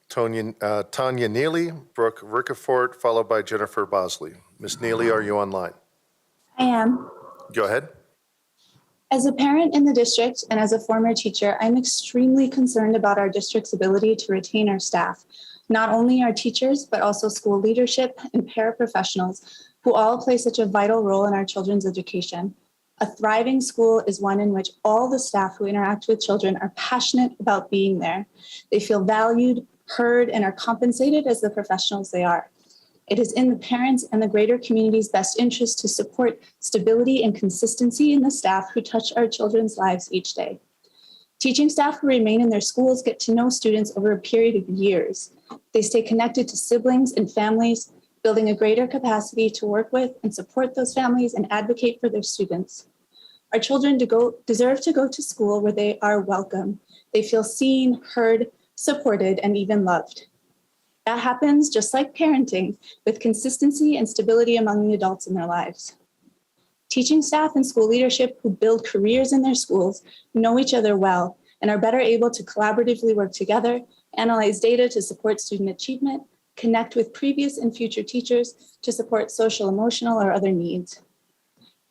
shot.
Tanya Neely, Brooke Ricafort, followed by Jennifer Bosley. Ms. Neely, are you online?
I am.
Go ahead.
As a parent in the district and as a former teacher, I'm extremely concerned about our district's ability to retain our staff, not only our teachers, but also school leadership and paraprofessionals who all play such a vital role in our children's education. A thriving school is one in which all the staff who interact with children are passionate about being there. They feel valued, heard, and are compensated as the professionals they are. It is in the parents' and the greater community's best interest to support stability and consistency in the staff who touch our children's lives each day. Teaching staff who remain in their schools get to know students over a period of years. They stay connected to siblings and families, building a greater capacity to work with and support those families and advocate for their students. Our children deserve to go to school where they are welcome. They feel seen, heard, supported, and even loved. That happens just like parenting, with consistency and stability among the adults in their lives. Teaching staff and school leadership who build careers in their schools know each other well and are better able to collaboratively work together, analyze data to support student achievement, connect with previous and future teachers to support social, emotional, or other needs.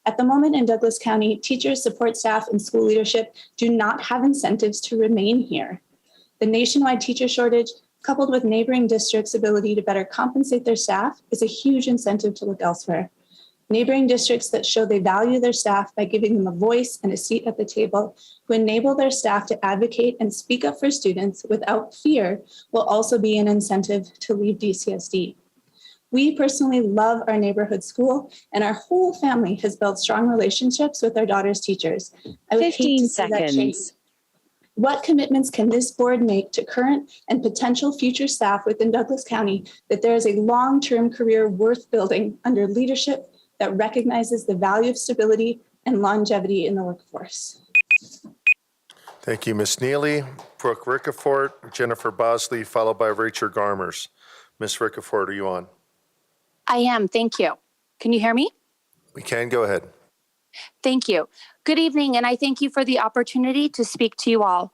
At the moment in Douglas County, teachers, support staff, and school leadership do not have incentives to remain here. The nationwide teacher shortage, coupled with neighboring districts' ability to better compensate their staff, is a huge incentive to look elsewhere. Neighboring districts that show they value their staff by giving them a voice and a seat at the table, who enable their staff to advocate and speak up for students without fear, will also be an incentive to leave DCSD. We personally love our neighborhood school, and our whole family has built strong relationships with our daughter's teachers. I would hate to see that change. What commitments can this board make to current and potential future staff within Douglas County that there is a long-term career worth building under leadership that recognizes the value of stability and longevity in the workforce?
Thank you, Ms. Neely. Brooke Ricafort, Jennifer Bosley, followed by Rachel Garmers. Ms. Ricafort, are you on?
I am. Thank you. Can you hear me?
We can. Go ahead.
Thank you. Good evening, and I thank you for the opportunity to speak to you all.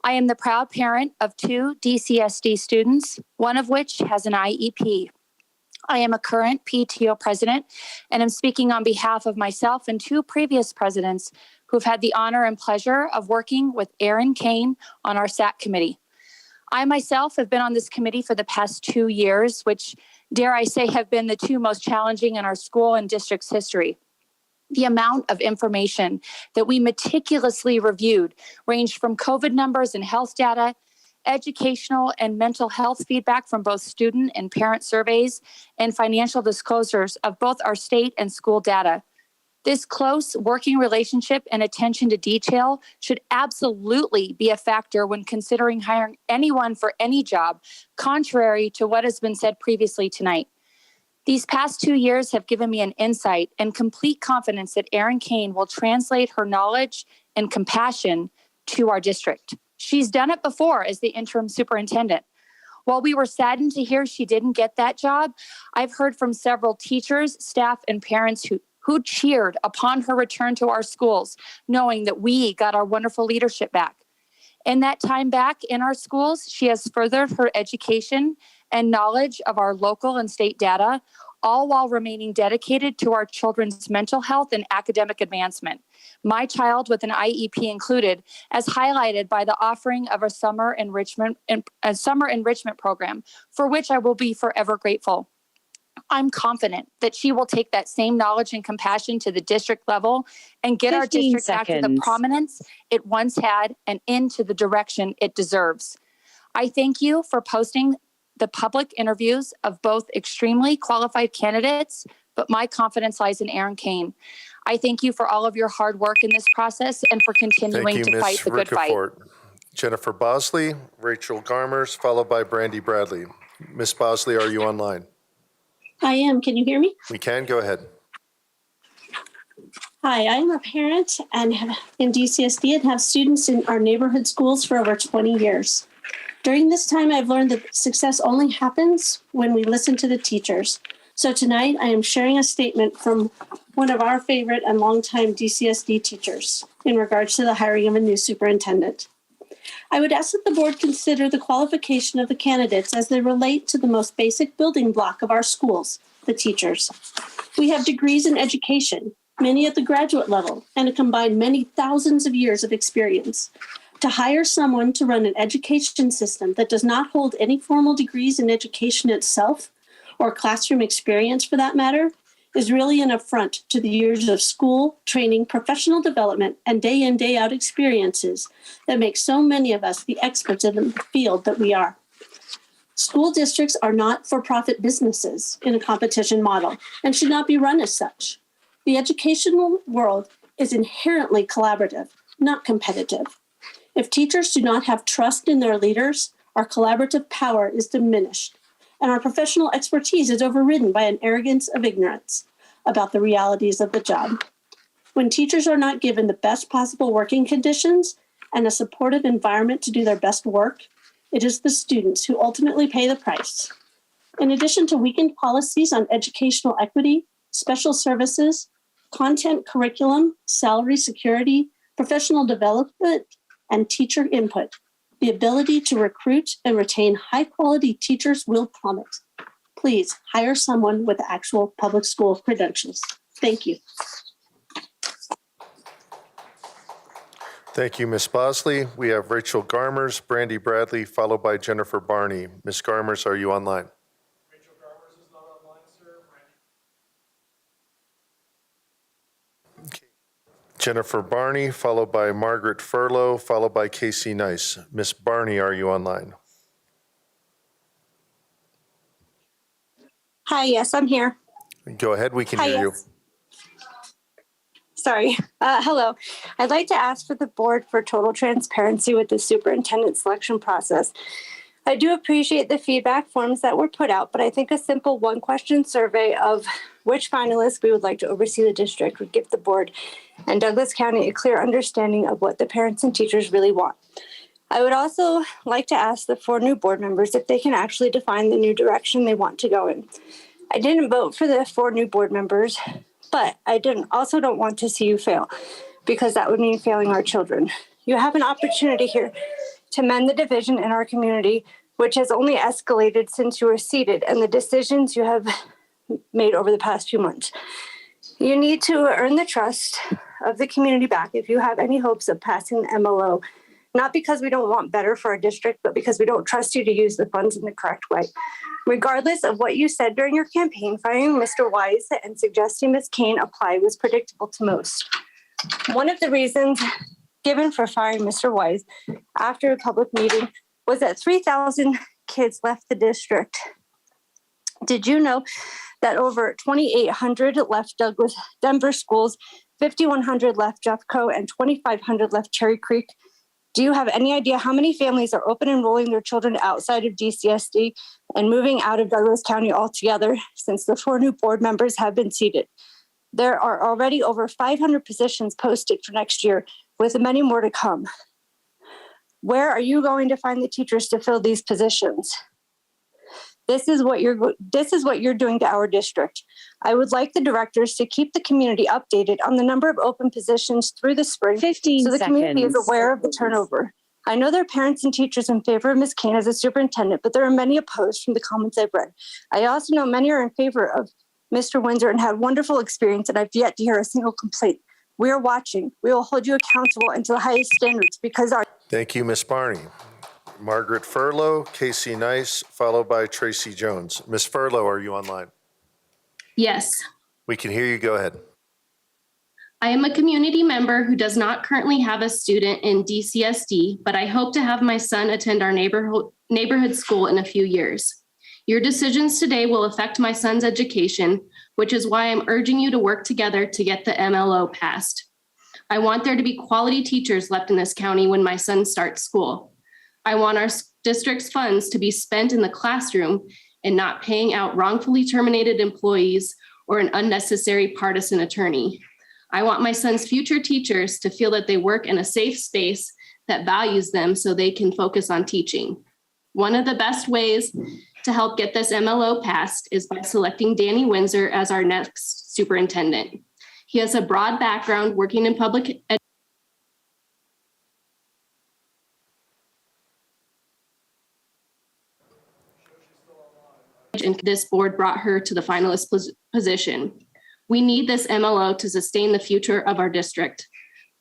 I am the proud parent of 2 DCSD students, one of which has an IEP. I am a current PTO president, and I'm speaking on behalf of myself and 2 previous presidents who've had the honor and pleasure of working with Erin Kane on our SAC committee. I myself have been on this committee for the past 2 years, which, dare I say, have been the 2 most challenging in our school and district's history. The amount of information that we meticulously reviewed ranged from COVID numbers and health data, educational and mental health feedback from both student and parent surveys, and financial disclosures of both our state and school data. This close working relationship and attention to detail should absolutely be a factor when considering hiring anyone for any job, contrary to what has been said previously tonight. These past 2 years have given me an insight and complete confidence that Erin Kane will translate her knowledge and compassion to our district. She's done it before as the interim superintendent. While we were saddened to hear she didn't get that job, I've heard from several teachers, staff, and parents who cheered upon her return to our schools, knowing that we got our wonderful leadership back. In that time back in our schools, she has furthered her education and knowledge of our local and state data, all while remaining dedicated to our children's mental health and academic advancement. My child with an IEP included, as highlighted by the offering of a summer enrichment program, for which I will be forever grateful. I'm confident that she will take that same knowledge and compassion to the district level and get our district back to the prominence it once had and into the direction it deserves. I thank you for posting the public interviews of both extremely qualified candidates, but my confidence lies in Aaron Kane. I thank you for all of your hard work in this process and for
Thank
continuing
you,
to fight
Ms.
the good fight.
Ricafort. Jennifer Bosley, Rachel Garmers, followed by Brandy Bradley. Ms. Bosley, are you online?
I am. Can you hear me?
We can. Go ahead.
Hi, I'm a parent and in DCSD and have students in our neighborhood schools for over 20 years. During this time, I've learned that success only happens when we listen to the teachers. So tonight, I am sharing a statement from one of our favorite and longtime DCSD teachers in regards to the hiring of a new superintendent. I would ask that the board consider the qualification of the candidates as they relate to the most basic building block of our schools, the teachers. We have degrees in education, many at the graduate level, and a combined many thousands of years of experience. To hire someone to run an education system that does not hold any formal degrees in education itself, or classroom experience for that matter, is really an affront to the years of school, training, professional development, and day in, day out experiences that make so many of us the experts in the field that we are. School districts are not for-profit businesses in a competition model and should not be run as such. The educational world is inherently collaborative, not competitive. If teachers do not have trust in their leaders, our collaborative power is diminished, and our professional expertise is overridden by an arrogance of ignorance about the realities of the job. When teachers are not given the best possible working conditions and a supportive environment to do their best work, it is the students who ultimately pay the price. In addition to weakened policies on educational equity, special services, content curriculum, salary security, professional development, and teacher input, the ability to recruit and retain high-quality teachers will plummet. Please hire someone with actual public school credentials. Thank you.
Thank you, Ms. Bosley. We have Rachel Garmers, Brandy Bradley, followed by Jennifer Barney. Ms. Garmers, are you online?
Rachel Garmers is not online, sir.
Jennifer Barney, followed by Margaret Furlow, followed by Casey Nice. Ms. Barney, are you online?
Hi, yes, I'm here.
Go ahead, we can
Hi,
hear you.
yes. Sorry. Hello. I'd like to ask for the board for total transparency with the superintendent selection process. I do appreciate the feedback forms that were put out, but I think a simple one-question survey of which finalists we would like to oversee the district would give the board and Douglas County a clear understanding of what the parents and teachers really want. I would also like to ask the 4 new board members if they can actually define the new direction they want to go in. I didn't vote for the 4 new board members, but I also don't want to see you fail, because that would mean failing our children. You have an opportunity here to mend the division in our community, which has only escalated since you were seated and the decisions you have made over the past few months. You need to earn the trust of the community back if you have any hopes of passing the MLO, not because we don't want better for our district, but because we don't trust you to use the funds in the correct way. Regardless of what you said during your campaign, firing Mr. Wise and suggesting Ms. Kane apply was predictable to most. One of the reasons given for firing Mr. Wise after a public meeting was that 3,000 kids left the district. Did you know that over 2,800 left Denver schools, 5,100 left Jeffco, and 2,500 left Cherry Creek? Do you have any idea how many families are open enrolling their children outside of DCSD and moving out of Douglas County altogether since the 4 new board members have been seated? There are already over 500 positions posted for next year, with many more to come. Where are you going to find the teachers to fill these positions? This is what you're doing to our district. I would like the directors to keep the community updated on the number of open positions through the spring, so the community is aware of the turnover. I know there are parents and teachers in favor of Ms. Kane as a superintendent, but there are many opposed from the comments I've read. I also know many are in favor of Mr. Windsor and had wonderful experience, and I've yet to hear a single complaint. We are watching. We will hold you accountable and to the highest standards because our—
Thank you, Ms. Barney. Margaret Furlow, Casey Nice, followed by Tracy Jones. Ms. Furlow, are you online?
Yes.
We can hear you. Go ahead.
I am a community member who does not currently have a student in DCSD, but I hope to have my son attend our neighborhood school in a few years.
Your decisions today will affect my son's education, which is why I'm urging you to work together to get the MLO passed. I want there to be quality teachers left in this county when my son starts school. I want our district's funds to be spent in the classroom and not paying out wrongfully terminated employees or an unnecessary partisan attorney. I want my son's future teachers to feel that they work in a safe space that values them so they can focus on teaching. One of the best ways to help get this MLO passed is by selecting Danny Windsor as our next superintendent. He has a broad background working in public education. And this board brought her to the finalist position. We need this MLO to sustain the future of our district.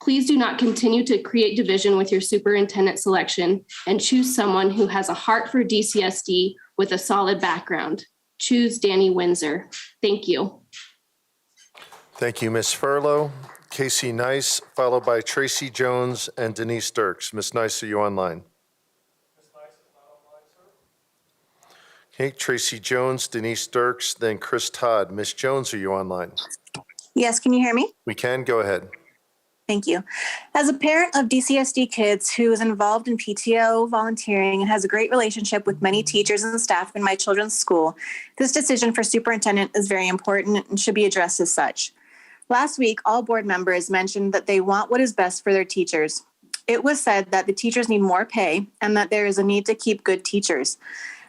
Please do not continue to create division with your superintendent selection and choose someone who has a heart for DCSD with a solid background. Choose Danny Windsor. Thank you.
Thank you, Ms. Furlow. Casey Nice, followed by Tracy Jones and Denise Dirks. Ms. Nice, are you online? Okay, Tracy Jones, Denise Dirks, then Chris Todd. Ms. Jones, are you online?
Yes, can you hear me?
We can, go ahead.
Thank you. As a parent of DCSD kids who is involved in PTO volunteering and has a great relationship with many teachers and staff in my children's school, this decision for superintendent is very important and should be addressed as such. Last week, all board members mentioned that they want what is best for their teachers. It was said that the teachers need more pay and that there is a need to keep good teachers.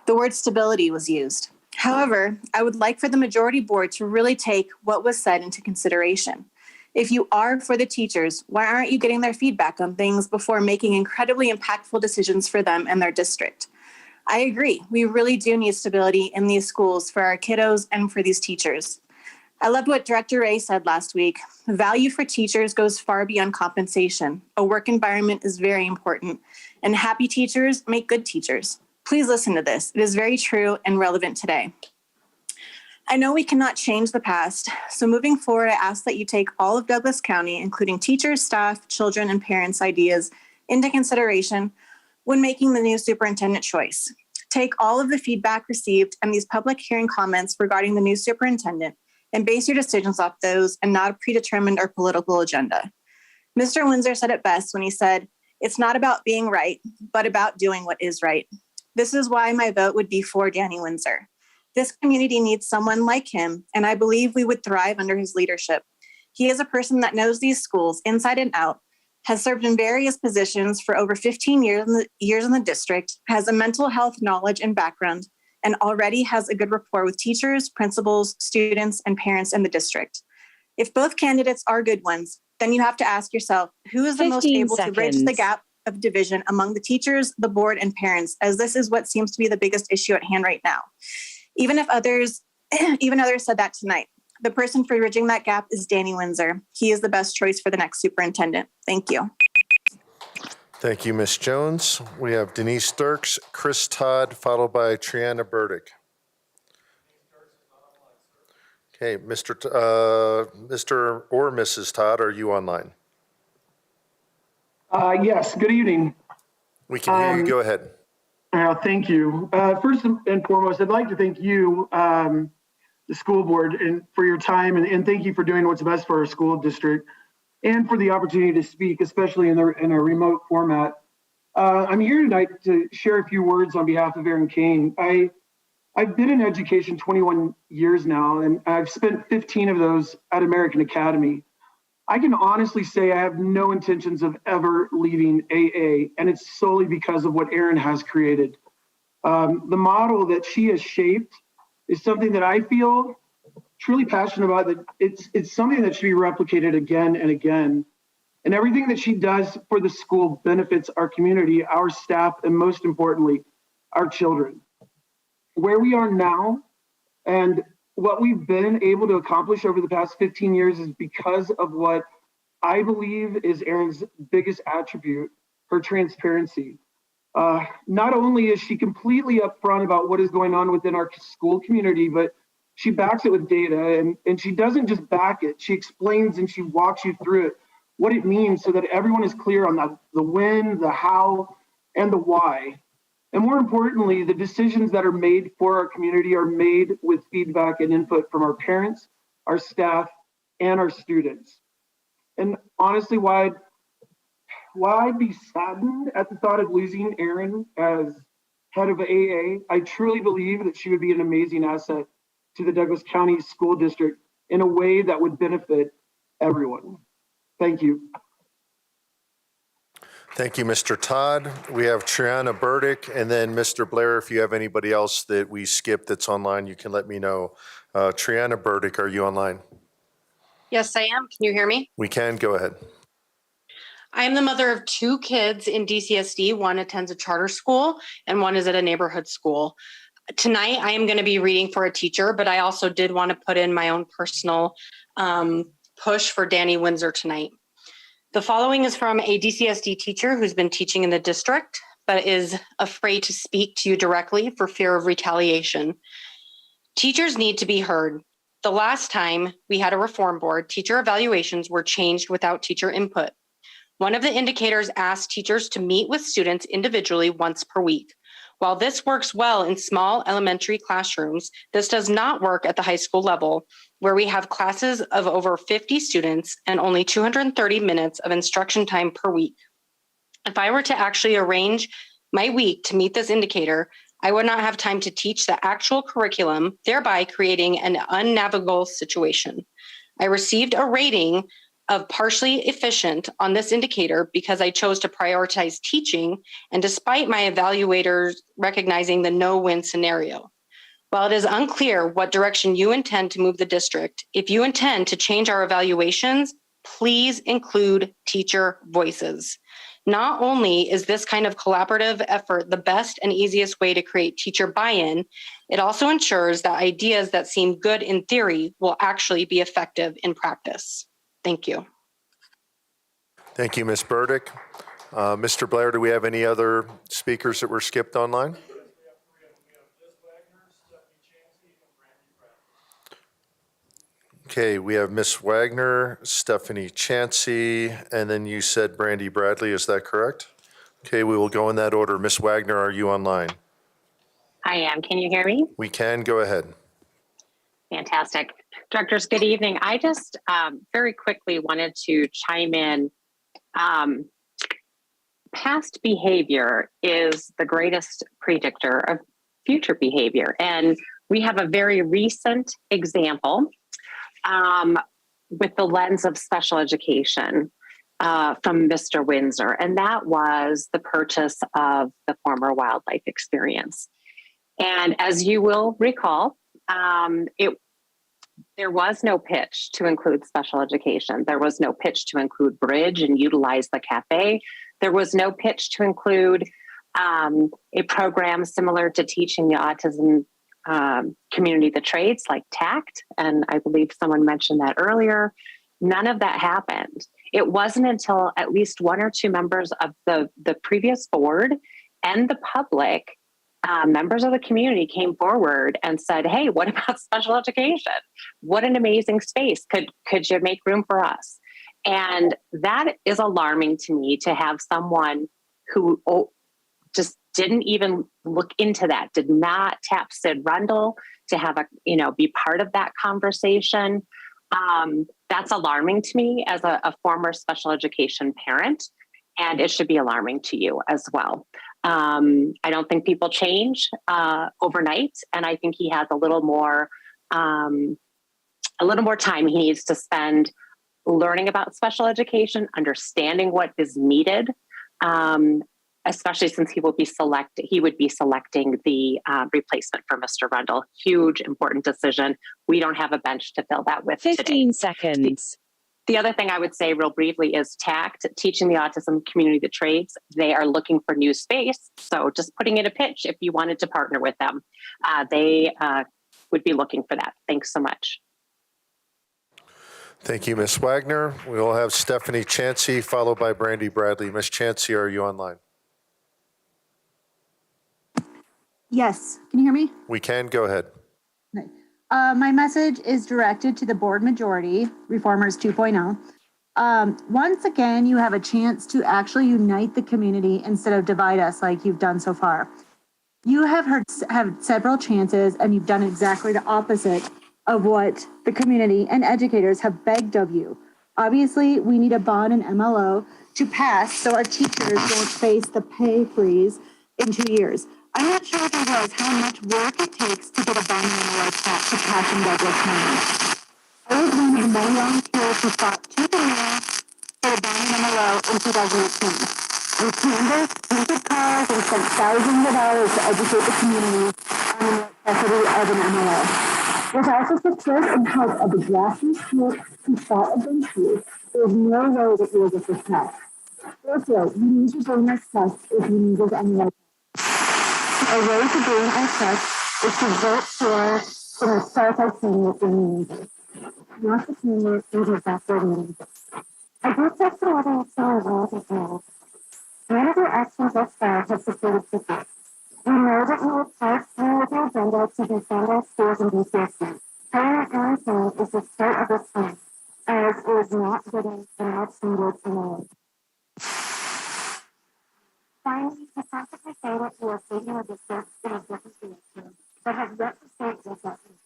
The word stability was used. However, I would like for the majority board to really take what was said into consideration. If you are for the teachers, why aren't you getting their feedback on things before making incredibly impactful decisions for them and their district? I agree. We really do need stability in these schools for our kiddos and for these teachers. I loved what Director Ray said last week. Value for teachers goes far beyond compensation. A work environment is very important, and happy teachers make good teachers. Please listen to this. It is very true and relevant today. I know we cannot change the past, so moving forward, I ask that you take all of Douglas County, including teachers, staff, children, and parents' ideas into consideration when making the new superintendent choice. Take all of the feedback received and these public hearing comments regarding the new superintendent and base your decisions off those and not a predetermined or political agenda. Mr. Windsor said it best when he said, "It's not about being right, but about doing what is right." This is why my vote would be for Danny Windsor. This community needs someone like him, and I believe we would thrive under his leadership. He is a person that knows these schools inside and out, has served in various positions for over 15 years in the district, has a mental health knowledge and background, and already has a good rapport with teachers, principals, students, and parents in the district. If both candidates are good ones, then you have to ask yourself, who is the most able to bridge the gap of division among the teachers, the board, and parents, as this is what seems to be the biggest issue at hand right now. Even others said that tonight. The person for bridging that gap is Danny Windsor. He is the best choice for the next superintendent. Thank you.
Thank you, Ms. Jones. We have Denise Dirks, Chris Todd, followed by Triana Burdick. Okay, Mr. or Mrs. Todd, are you online?
Yes, good evening.
We can hear you. Go ahead.
Thank you. First and foremost, I'd like to thank you, the school board, and for your time, and thank you for doing what's best for our school district and for the opportunity to speak, especially in a remote format. I'm here tonight to share a few words on behalf of Aaron Kane. I've been in education 21 years now, and I've spent 15 of those at American Academy. I can honestly say I have no intentions of ever leaving AA, and it's solely because of what Erin has created. The model that she has shaped is something that I feel truly passionate about, that it's something that should be replicated again and again. And everything that she does for the school benefits our community, our staff, and most importantly, our children. Where we are now and what we've been able to accomplish over the past 15 years is because of what I believe is Erin's biggest attribute, her transparency. Not only is she completely upfront about what is going on within our school community, but she backs it with data, and she doesn't just back it. She explains and she walks you through it, what it means, so that everyone is clear on the when, the how, and the why. And more importantly, the decisions that are made for our community are made with feedback and input from our parents, our staff, and our students. And honestly, why I'd be saddened at the thought of losing Erin as head of AA, I truly believe that she would be an amazing asset to the Douglas County School District in a way that would benefit everyone. Thank you.
Thank you, Mr. Todd. We have Triana Burdick, and then Mr. Blair, if you have anybody else that we skipped that's online, you can let me know. Triana Burdick, are you online?
Yes, I am. Can you hear me?
We can, go ahead.
I am the mother of 2 kids in DCSD. One attends a charter school and one is at a neighborhood school. Tonight, I am going to be reading for a teacher, but I also did want to put in my own personal push for Danny Windsor tonight. The following is from a DCSD teacher who's been teaching in the district, but is afraid to speak to you directly for fear of retaliation. Teachers need to be heard. The last time we had a reform board, teacher evaluations were changed without teacher input. One of the indicators asked teachers to meet with students individually once per week. While this works well in small elementary classrooms, this does not work at the high school level, where we have classes of over 50 students and only 230 minutes of instruction time per week. If I were to actually arrange my week to meet this indicator, I would not have time to teach the actual curriculum, thereby creating an unnavigable situation. I received a rating of partially efficient on this indicator because I chose to prioritize teaching, and despite my evaluators recognizing the no-win scenario. While it is unclear what direction you intend to move the district, if you intend to change our evaluations, please include teacher voices. Not only is this kind of collaborative effort the best and easiest way to create teacher buy-in, it also ensures that ideas that seem good in theory will actually be effective in practice. Thank you.
Thank you, Ms. Burdick. Mr. Blair, do we have any other speakers that were skipped online? Okay, we have Ms. Wagner, Stephanie Chansey, and then you said Brandy Bradley, is that correct? Okay, we will go in that order. Ms. Wagner, are you online?
I am. Can you hear me?
We can, go ahead.
Fantastic. Directors, good evening. I just very quickly wanted to chime in. Past behavior is the greatest predictor of future behavior. And we have a very recent example with the lens of special education from Mr. Windsor, and that was the purchase of the former wildlife experience. And as you will recall, there was no pitch to include special education. There was no pitch to include bridge and utilize the cafe. There was no pitch to include a program similar to teaching the autism community the trades like TACT. And I believe someone mentioned that earlier. None of that happened. It wasn't until at least 1 or 2 members of the previous board and the public, members of the community, came forward and said, hey, what about special education? What an amazing space. Could you make room for us? And that is alarming to me, to have someone who just didn't even look into that, did not tap Sid Rundle to have be part of that conversation. That's alarming to me as a former special education parent, and it should be alarming to you as well. I don't think people change overnight, and I think he has a little more time he needs to spend learning about special education, understanding what is needed, especially since he would be selecting the replacement for Mr. Rundle. Huge, important decision. We don't have a bench to fill that with
15
today.
seconds.
The other thing I would say real briefly is TACT, teaching the autism community the trades. They are looking for new space. So just putting in a pitch if you wanted to partner with them. They would be looking for that. Thanks so much.
Thank you, Ms. Wagner. We will have Stephanie Chansey, followed by Brandy Bradley. Ms. Chansey, are you online?
Yes. Can you hear me?
We can, go ahead.
Okay. My message is directed to the board majority, Reformers 2.0. Once again, you have a chance to actually unite the community instead of divide us like you've done so far. You have had several chances and you've done exactly the opposite of what the community and educators have begged of you. Obviously, we need a bond and MLO to pass so our teachers won't face the pay freeze in 2 years. I'm not sure if you realize how much work it takes to get a bond and MLO to pass in Douglas County. I was one of the many volunteers who fought tooth and nail for a bond and MLO in 2018. We canvassed, painted cars, and spent thousands of hours to educate the community on the necessity of an MLO. Without the support and help of the grassroots groups who fought against you, there is no way that you will get this passed. Therefore, you need to gain our trust if you need this MLO. A way to gain our trust is to vote for and start our team with the meeting. Not the team with the backward meeting. I do trust the level of solar rules as well. None of your actions thus far have supported support. We know that you will fight through with your agenda to defend our schools and DCSD. Hiring Aaron Kane is the start of this plan, as it is not getting the much needed MLO. Finally, to practically say that you are taking a district in a different direction, but have yet to say what that means.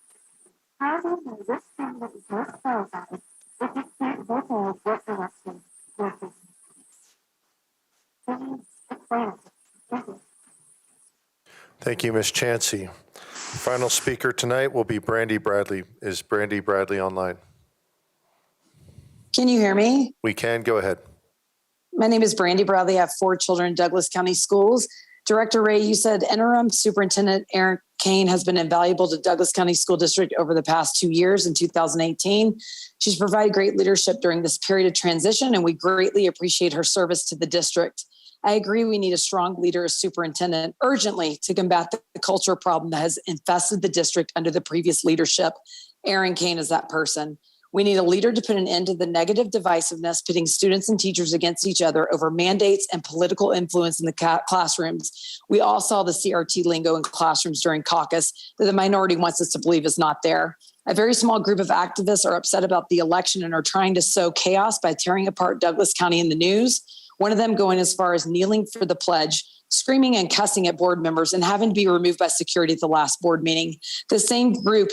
How do you know which candidate is most qualified if you can't vocalize what direction you're taking? Please explain it. Thank you.
Thank you, Ms. Chansey. Final speaker tonight will be Brandy Bradley. Is Brandy Bradley online?
Can you hear me?
We can. Go ahead.
My name is Brandy Bradley. I have 4 children in Douglas County Schools. Director Ray, you said interim superintendent Aaron Kane has been invaluable to Douglas County School District over the past 2 years in 2018. She's provided great leadership during this period of transition, and we greatly appreciate her service to the district. I agree we need a strong leader as superintendent urgently to combat the culture problem that has infested the district under the previous leadership. Aaron Kane is that person. We need a leader to put an end to the negative divisiveness, pitting students and teachers against each other over mandates and political influence in the classrooms. We all saw the CRT lingo in classrooms during caucus that the minority wants us to believe is not there. A very small group of activists are upset about the election and are trying to sow chaos by tearing apart Douglas County in the news. One of them going as far as kneeling for the pledge, screaming and cussing at board members, and having to be removed by security at the last board meeting. The same group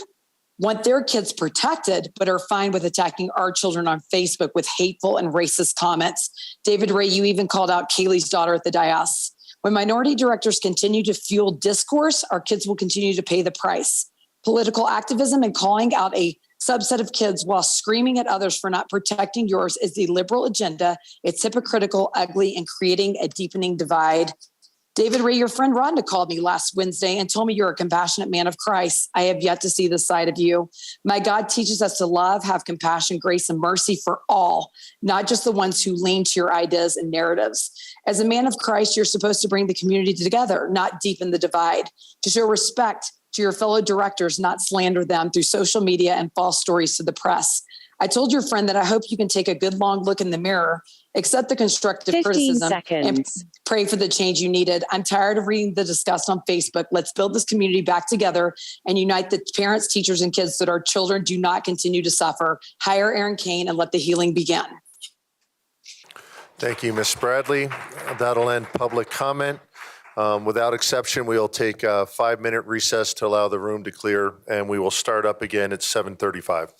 want their kids protected, but are fine with attacking our children on Facebook with hateful and racist comments. David Ray, you even called out Kaylee's daughter at the dais. When minority directors continue to fuel discourse, our kids will continue to pay the price. Political activism and calling out a subset of kids while screaming at others for not protecting yours is the liberal agenda. It's hypocritical, ugly, and creating a deepening divide. David Ray, your friend Rhonda called me last Wednesday and told me you're a compassionate man of Christ. I have yet to see this side of you. My God teaches us to love, have compassion, grace, and mercy for all, not just the ones who lean to your ideas and narratives. As a man of Christ, you're supposed to bring the community together, not deepen the divide, to show respect to your fellow directors, not slander them through social media and false stories to the press. I told your friend that I hope you can take a good long look in the mirror, accept the constructive criticism, and pray for the change you needed. I'm tired of reading the disgust on Facebook. Let's build this community back together and unite the parents, teachers, and kids so that our children do not continue to suffer. Hire Aaron Kane and let the healing begin.
Thank you, Ms. Bradley. That'll end public comment. Without exception, we'll take a 5-minute recess to allow the room to clear, and we will start up again at 7:35.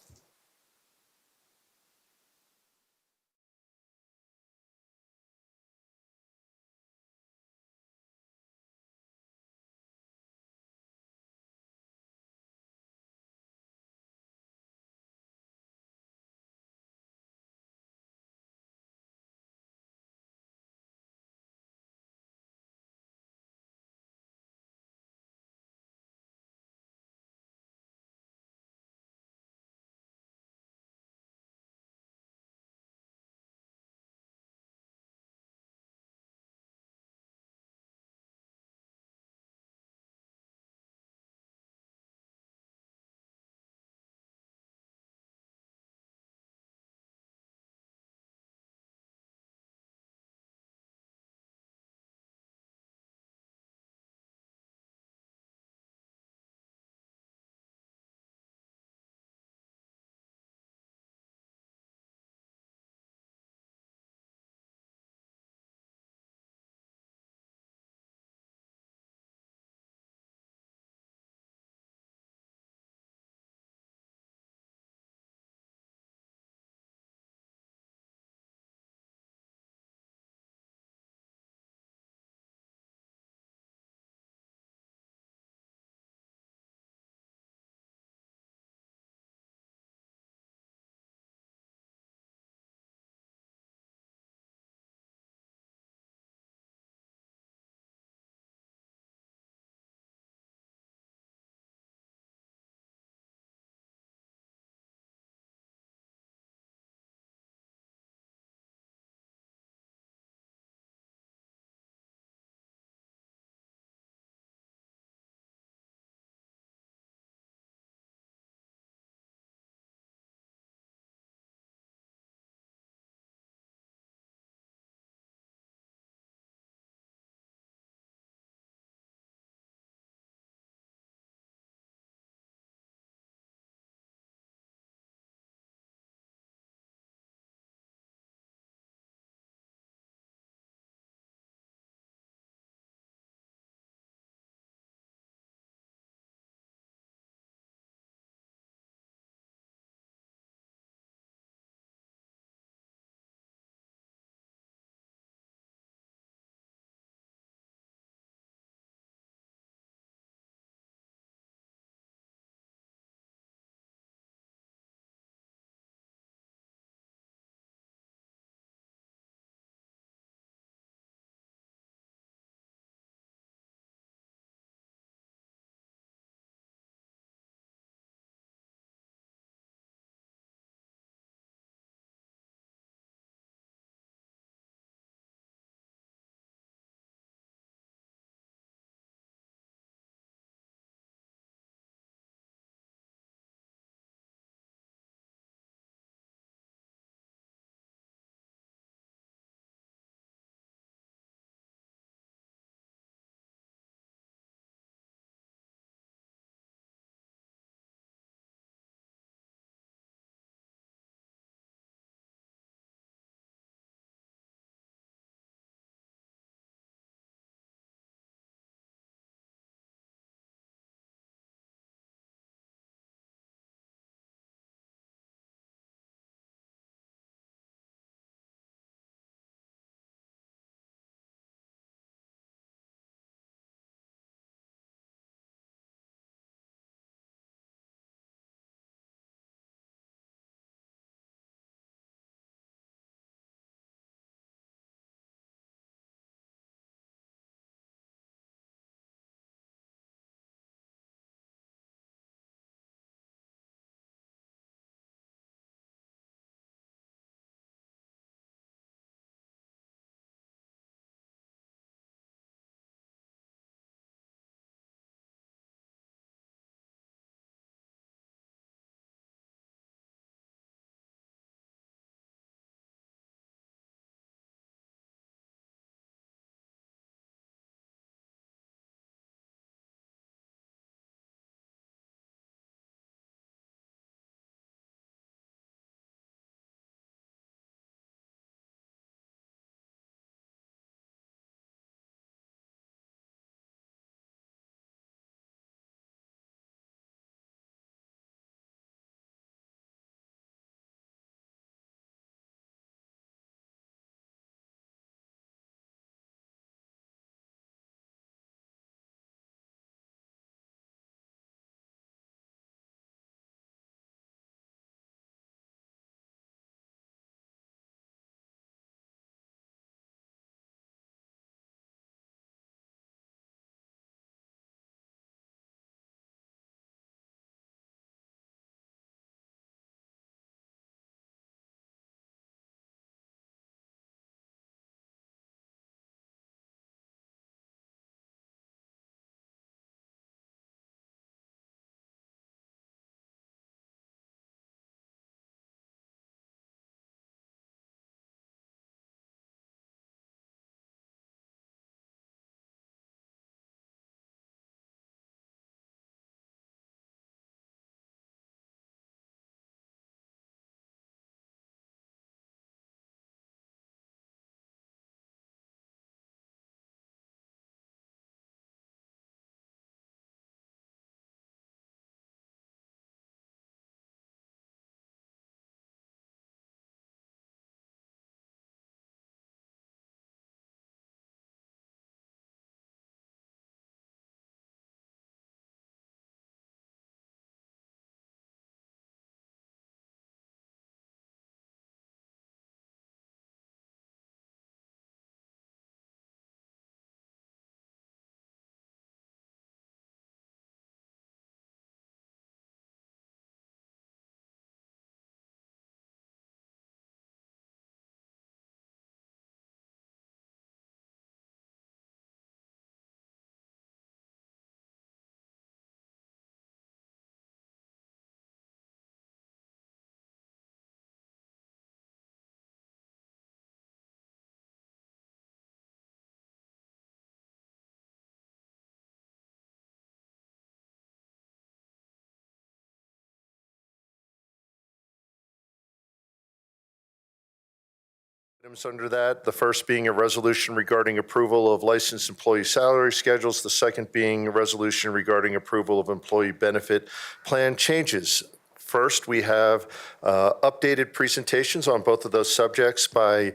Items under that, the first being a resolution regarding approval of licensed employee salary schedules, the second being a resolution regarding approval of employee benefit plan changes. First, we have updated presentations on both of those subjects by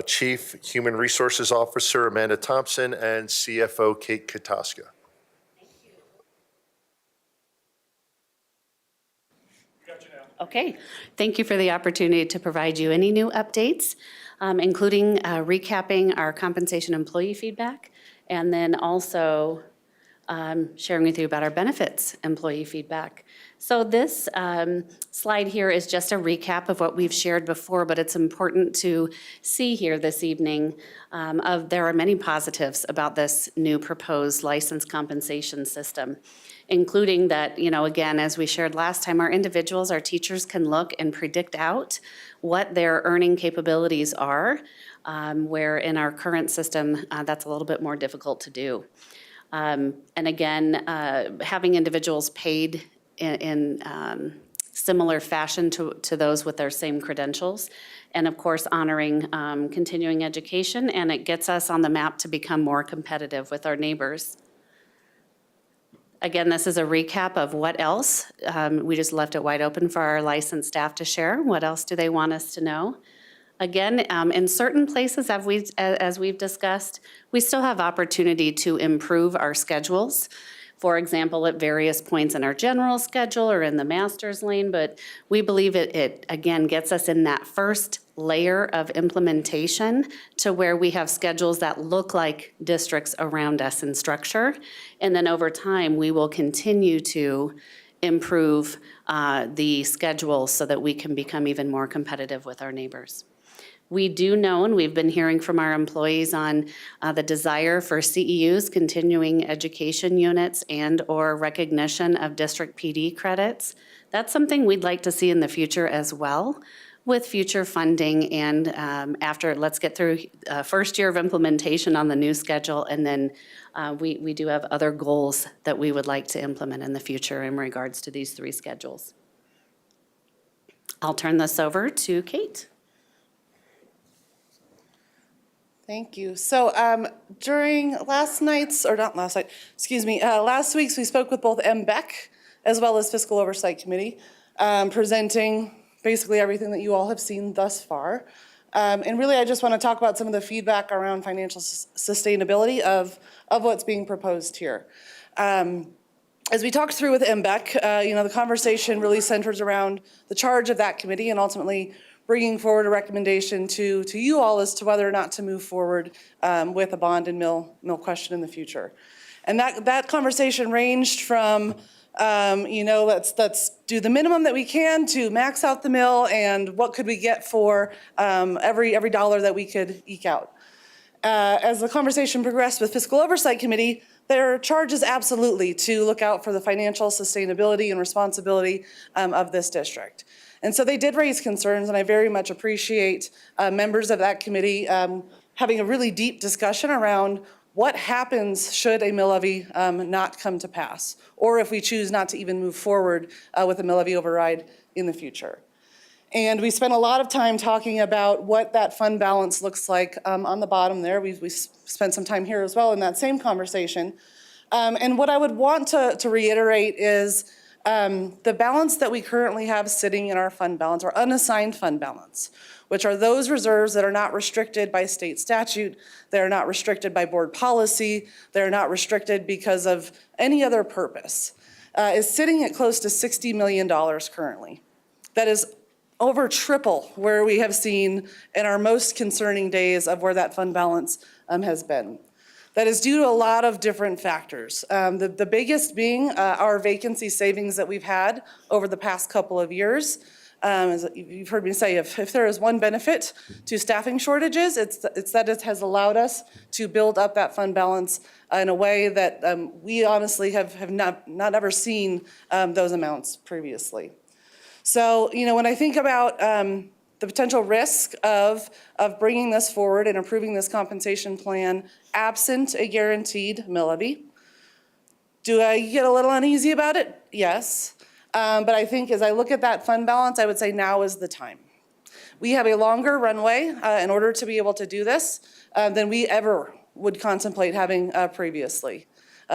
Chief Human Resources Officer Amanda Thompson and CFO Kate Kataska.
Okay, thank you for the opportunity to provide you any new updates, including recapping our compensation employee feedback, and then also sharing with you about our benefits employee feedback. So this slide here is just a recap of what we've shared before, but it's important to see here this evening there are many positives about this new proposed license compensation system, including that, again, as we shared last time, our individuals, our teachers can look and predict out what their earning capabilities are, where in our current system, that's a little bit more difficult to do. And again, having individuals paid in similar fashion to those with their same credentials, and of course honoring continuing education, and it gets us on the map to become more competitive with our neighbors. Again, this is a recap of what else. We just left it wide open for our licensed staff to share. What else do they want us to know? Again, in certain places, as we've discussed, we still have opportunity to improve our schedules. For example, at various points in our general schedule or in the master's lane, but we believe it again gets us in that first layer of implementation to where we have schedules that look like districts around us in structure. And then over time, we will continue to improve the schedule so that we can become even more competitive with our neighbors. We do know, and we've been hearing from our employees on the desire for CEUs, continuing education units, and or recognition of district PD credits. That's something we'd like to see in the future as well, with future funding and after, let's get through first year of implementation on the new schedule, and then we do have other goals that we would like to implement in the future in regards to these three schedules. I'll turn this over to Kate.
Thank you. So during last week's, we spoke with both MBEC as well as Fiscal Oversight Committee, presenting basically everything that you all have seen thus far. And really, I just want to talk about some of the feedback around financial sustainability of what's being proposed here. As we talked through with MBEC, the conversation really centers around the charge of that committee and ultimately bringing forward a recommendation to you all as to whether or not to move forward with a bond and mill question in the future. And that conversation ranged from, let's do the minimum that we can to max out the mill, and what could we get for every dollar that we could eke out. As the conversation progressed with Fiscal Oversight Committee, their charge is absolutely to look out for the financial sustainability and responsibility of this district. And so they did raise concerns, and I very much appreciate members of that committee having a really deep discussion around what happens should a mill levy not come to pass, or if we choose not to even move forward with a mill levy override in the future. And we spent a lot of time talking about what that fund balance looks like on the bottom there. We spent some time here as well in that same conversation. And what I would want to reiterate is the balance that we currently have sitting in our fund balance, or unassigned fund balance, which are those reserves that are not restricted by state statute, they're not restricted by board policy, they're not restricted because of any other purpose, is sitting at close to $60 million currently. That is over triple where we have seen in our most concerning days of where that fund balance has been. That is due to a lot of different factors. The biggest being our vacancy savings that we've had over the past couple of years. As you've heard me say, if there is one benefit to staffing shortages, it's that it has allowed us to build up that fund balance in a way that we honestly have not ever seen those amounts previously. So, when I think about the potential risk of bringing this forward and approving this compensation plan absent a guaranteed mill levy, do I get a little uneasy about it? Yes. But I think as I look at that fund balance, I would say now is the time. We have a longer runway in order to be able to do this than we ever would contemplate having previously.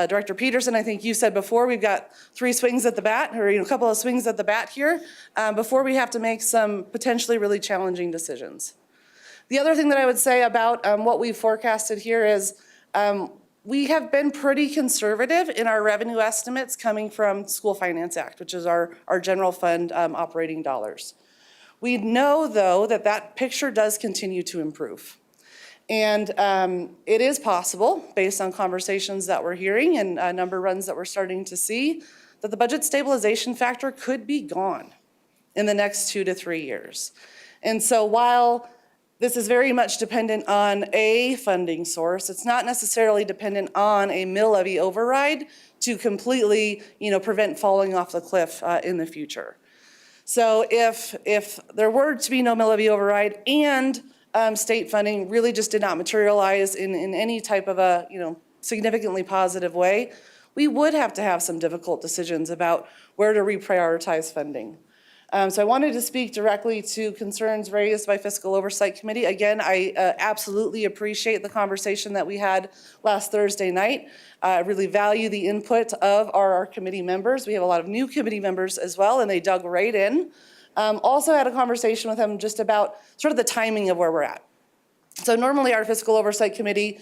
Director Peterson, I think you said before, we've got 3 swings at the bat, or a couple of swings at the bat here, before we have to make some potentially really challenging decisions. The other thing that I would say about what we've forecasted here is we have been pretty conservative in our revenue estimates coming from School Finance Act, which is our general fund operating dollars. We know, though, that that picture does continue to improve. And it is possible, based on conversations that we're hearing and number runs that we're starting to see, that the budget stabilization factor could be gone in the next 2 to 3 years. And so while this is very much dependent on a funding source, it's not necessarily dependent on a mill levy override to completely, prevent falling off the cliff in the future. So if there were to be no mill levy override and state funding really just did not materialize in any type of a significantly positive way, we would have to have some difficult decisions about where to reprioritize funding. So I wanted to speak directly to concerns raised by Fiscal Oversight Committee. Again, I absolutely appreciate the conversation that we had last Thursday night. I really value the input of our committee members. We have a lot of new committee members as well, and they dug right in. Also had a conversation with them just about sort of the timing of where we're at. So normally our Fiscal Oversight Committee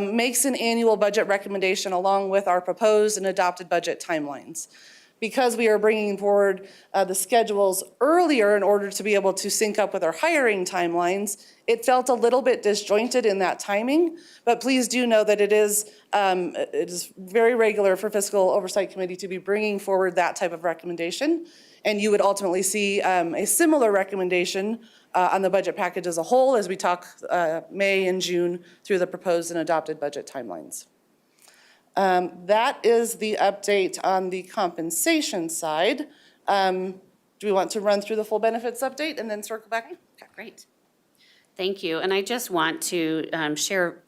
makes an annual budget recommendation along with our proposed and adopted budget timelines. Because we are bringing forward the schedules earlier in order to be able to sync up with our hiring timelines, it felt a little bit disjointed in that timing, but please do know that it is very regular for Fiscal Oversight Committee to be bringing forward that type of recommendation, and you would ultimately see a similar recommendation on the budget package as a whole as we talk May and June through the proposed and adopted budget timelines. That is the update on the compensation side. Do we want to run through the full benefits update and then circle back?
Okay, great. Thank you. And I just want to share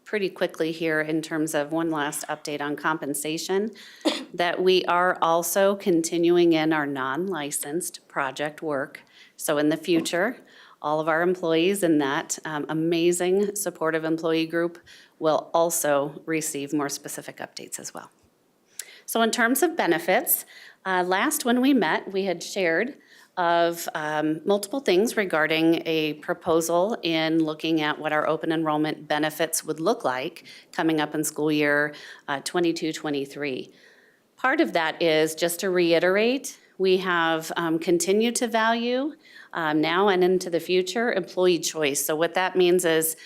pretty quickly here in terms of one last update on compensation, that we are also continuing in our non-licensed project work. So in the future, all of our employees in that amazing supportive employee group will also receive more specific updates as well. So in terms of benefits, last when we met, we had shared of multiple things regarding a proposal in looking at what our open enrollment benefits would look like coming up in school year 22-23. Part of that is, just to reiterate, we have continued to value now and into the future employee choice. So what that means is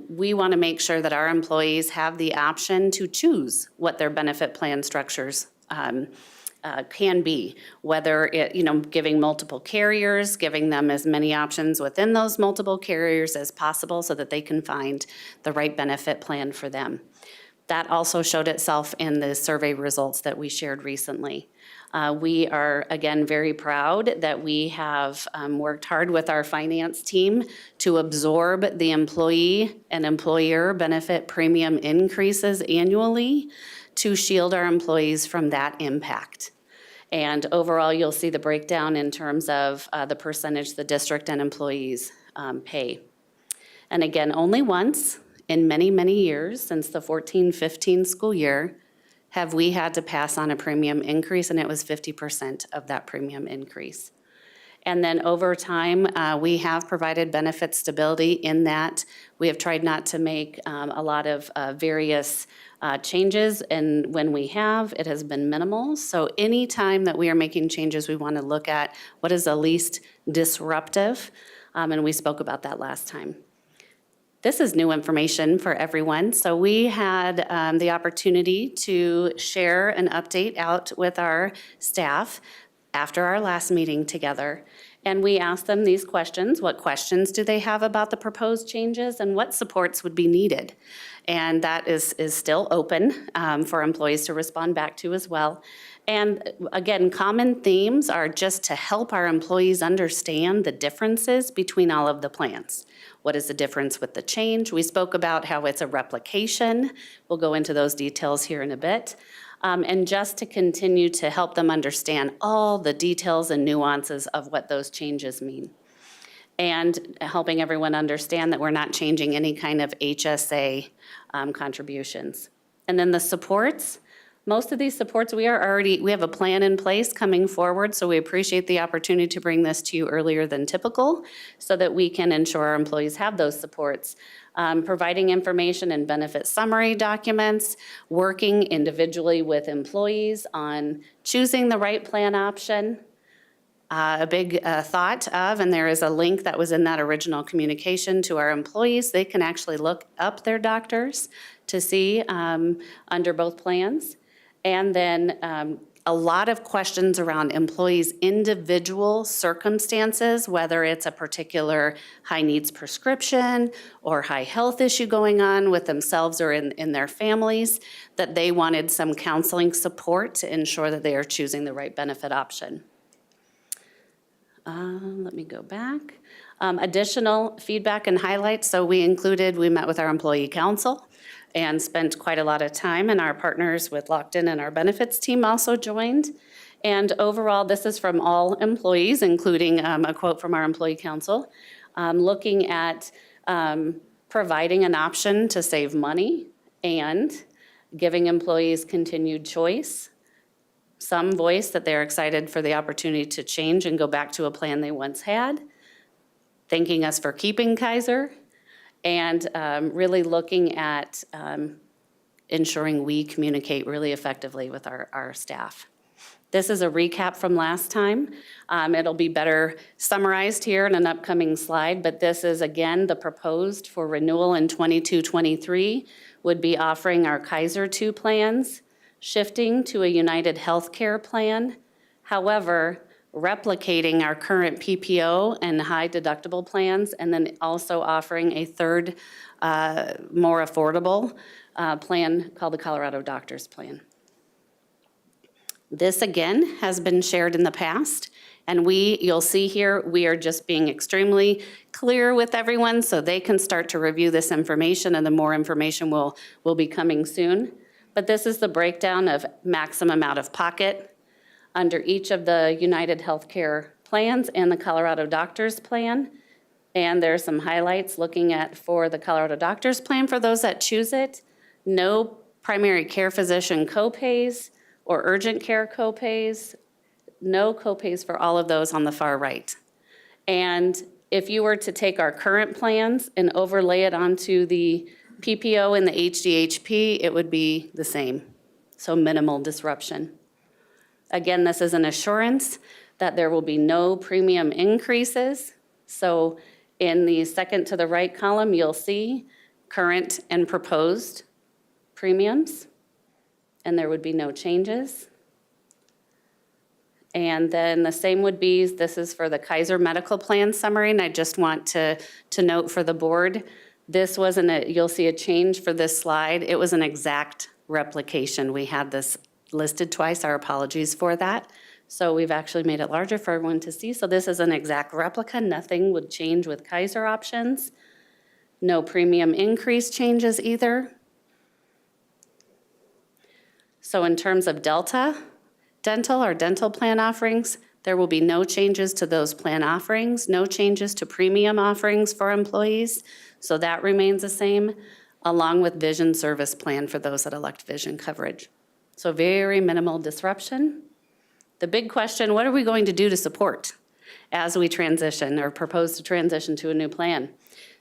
we want to make sure that our employees have the option to choose what their benefit plan structures can be, whether it, giving multiple carriers, giving them as many options within those multiple carriers as possible so that they can find the right benefit plan for them. That also showed itself in the survey results that we shared recently. We are, again, very proud that we have worked hard with our finance team to absorb the employee and employer benefit premium increases annually to shield our employees from that impact. And overall, you'll see the breakdown in terms of the percentage the district and employees pay. And again, only once in many, many years since the 14-15 school year have we had to pass on a premium increase, and it was 50% of that premium increase. And then over time, we have provided benefit stability in that we have tried not to make a lot of various changes, and when we have, it has been minimal. So any time that we are making changes, we want to look at what is the least disruptive, and we spoke about that last time. This is new information for everyone. So we had the opportunity to share an update out with our staff after our last meeting together. And we asked them these questions. What questions do they have about the proposed changes, and what supports would be needed? And that is still open for employees to respond back to as well. And again, common themes are just to help our employees understand the differences between all of the plans. What is the difference with the change? We spoke about how it's a replication. We'll go into those details here in a bit. And just to continue to help them understand all the details and nuances of what those changes mean. and helping everyone understand that we're not changing any kind of HSA contributions. And then the supports, most of these supports, we have a plan in place coming forward, so we appreciate the opportunity to bring this to you earlier than typical so that we can ensure our employees have those supports. Providing information and benefit summary documents, working individually with employees on choosing the right plan option. A big thought of, and there is a link that was in that original communication to our employees. They can actually look up their doctors to see under both plans. And then a lot of questions around employees' individual circumstances, whether it's a particular high needs prescription or high health issue going on with themselves or in their families, that they wanted some counseling support to ensure that they are choosing the right benefit option. Let me go back. Additional feedback and highlights. So we met with our employee council and spent quite a lot of time, and our partners with Locked In and our benefits team also joined. And overall, this is from all employees, including a quote from our employee council, looking at providing an option to save money and giving employees continued choice. Some voice that they're excited for the opportunity to change and go back to a plan they once had, thanking us for keeping Kaiser, and really looking at ensuring we communicate really effectively with our staff. This is a recap from last time. It'll be better summarized here in an upcoming slide, but this is, again, the proposed for renewal in 22-23 would be offering our Kaiser 2 plans, shifting to a United Healthcare plan. However, replicating our current PPO and high deductible plans, and then also offering a third, more affordable plan called the Colorado Doctors Plan. This, again, has been shared in the past, and you'll see here, we are just being extremely clear with everyone so they can start to review this information, and the more information will be coming soon. But this is the breakdown of maximum out-of-pocket under each of the United Healthcare plans and the Colorado Doctors Plan. And there's some highlights looking at for the Colorado Doctors Plan for those that choose it. No primary care physician copays or urgent care copays. No copays for all of those on the far right. And if you were to take our current plans and overlay it onto the PPO and the HDHP, it would be the same, so minimal disruption. Again, this is an assurance that there will be no premium increases. So in the second to the right column, you'll see current and proposed premiums, and there would be no changes. And then the same would be, this is for the Kaiser Medical Plan summary, and I just want to note for the board, this wasn't you'll see a change for this slide. It was an exact replication. We had this listed twice, our apologies for that. So we've actually made it larger for everyone to see. So this is an exact replica. Nothing would change with Kaiser options. No premium increase changes either. So in terms of Delta Dental or dental plan offerings, there will be no changes to those plan offerings, no changes to premium offerings for employees. So that remains the same, along with vision service plan for those that elect vision coverage. So very minimal disruption. The big question, what are we going to do to support as we transition or propose to transition to a new plan?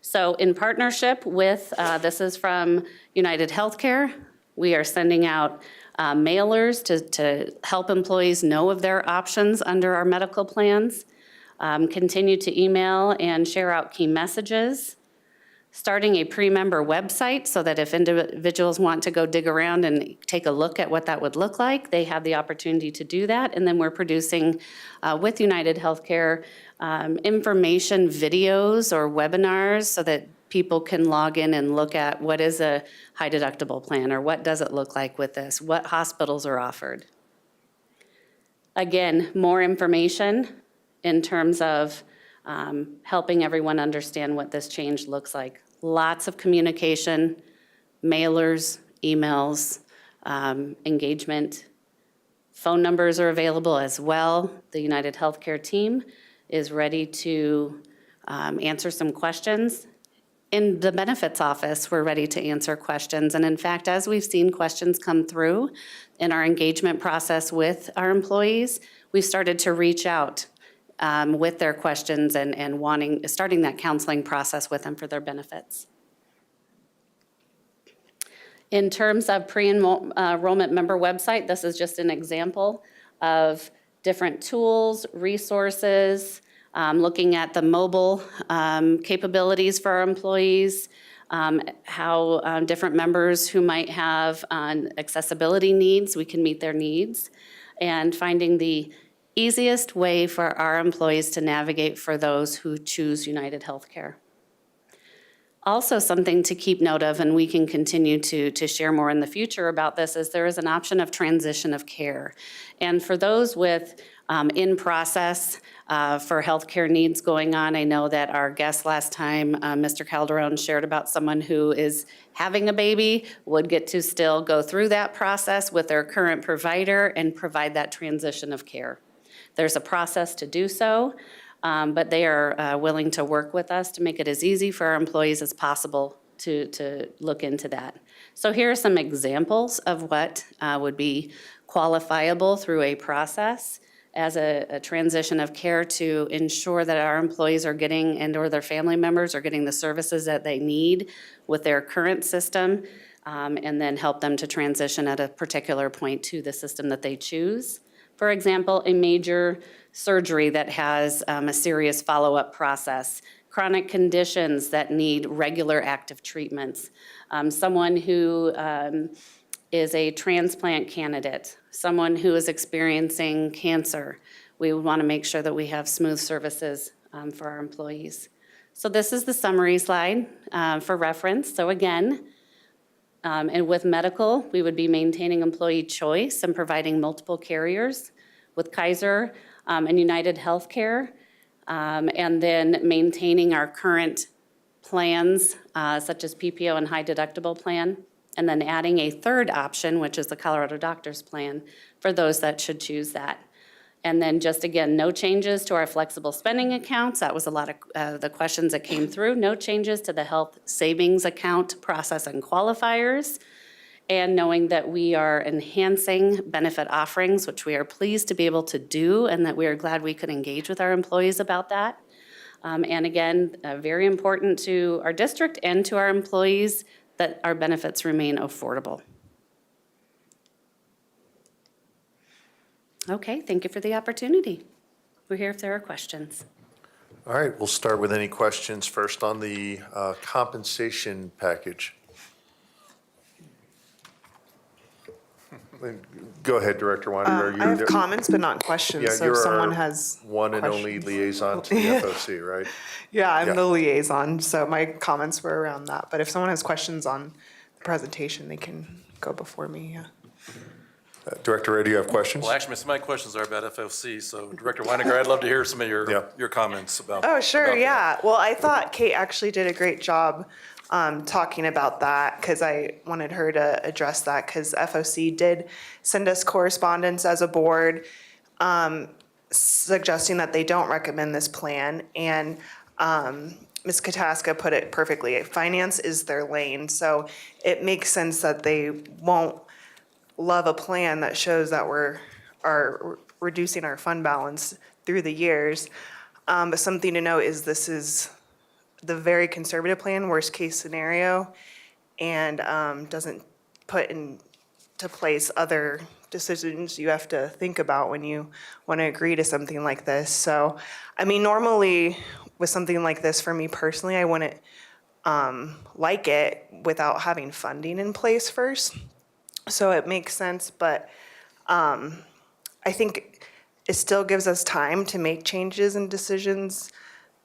So in partnership with, this is from United Healthcare, we are sending out mailers to help employees know of their options under our medical plans, continue to email and share out key messages, starting a pre-member website so that if individuals want to go dig around and take a look at what that would look like, they have the opportunity to do that. And then we're producing with United Healthcare information videos or webinars so that people can log in and look at what is a high deductible plan or what does it look like with this, what hospitals are offered. Again, more information in terms of helping everyone understand what this change looks like. Lots of communication, mailers, emails, engagement. Phone numbers are available as well. The United Healthcare team is ready to answer some questions. In the benefits office, we're ready to answer questions. And in fact, as we've seen questions come through in our engagement process with our employees, we've started to reach out with their questions and starting that counseling process with them for their benefits. In terms of pre-enrollment member website, this is just an example of different tools, resources, looking at the mobile capabilities for our employees, how different members who might have accessibility needs, we can meet their needs, and finding the easiest way for our employees to navigate for those who choose United Healthcare. Also, something to keep note of, and we can continue to share more in the future about this, is there is an option of transition of care. And for those with in process for healthcare needs going on, I know that our guest last time, Mr. Calderon, shared about someone who is having a baby, would get to still go through that process with their current provider and provide that transition of care. There's a process to do so. But they are willing to work with us to make it as easy for our employees as possible to look into that. So here are some examples of what would be qualifiable through a process as a transition of care to ensure that our employees are getting and/or their family members are getting the services that they need with their current system, and then help them to transition at a particular point to the system that they choose. For example, a major surgery that has a serious follow-up process, chronic conditions that need regular active treatments, someone who is a transplant candidate, someone who is experiencing cancer. We would want to make sure that we have smooth services for our employees. So this is the summary slide for reference. So again, and with medical, we would be maintaining employee choice and providing multiple carriers. With Kaiser and United Healthcare, and then maintaining our current plans, such as PPO and high deductible plan, and then adding a third option, which is the Colorado Doctors Plan, for those that should choose that. And then just again, no changes to our flexible spending accounts. That was a lot of the questions that came through. No changes to the health savings account process and qualifiers. And knowing that we are enhancing benefit offerings, which we are pleased to be able to do, and that we are glad we could engage with our employees about that. And again, very important to our district and to our employees that our benefits remain affordable. Okay, thank you for the opportunity. We're here if there are questions.
All right, we'll start with any questions first on the compensation package. Go ahead, Director Weiner.
I have comments, but not questions.
Yeah,
so if someone has
one and only liaison to the FOC, right?
Yeah, I'm the liaison, so my comments were around that. But if someone has questions on the presentation, they can go before me. Yeah.
Director Ray, do you have questions?
Well, actually, some of my questions are about FOC. So, Director Weiniger, I'd love to hear some of your comments about.
Oh, sure.
About
yeah. Well, I thought Kate actually did a great job talking about that, because I wanted her to address that, because FOC did send us correspondence as a board suggesting that they don't recommend this plan. And Ms. Kataska put it perfectly. Finance is their lane. So it makes sense that they won't love a plan that shows that we're reducing our fund balance through the years. But something to note is this is the very conservative plan, worst case scenario, and doesn't put into place other decisions you have to think about when you want to agree to something like this. So, I mean, normally with something like this, for me personally, I wouldn't like it without having funding in place first. So it makes sense, but I think it still gives us time to make changes and decisions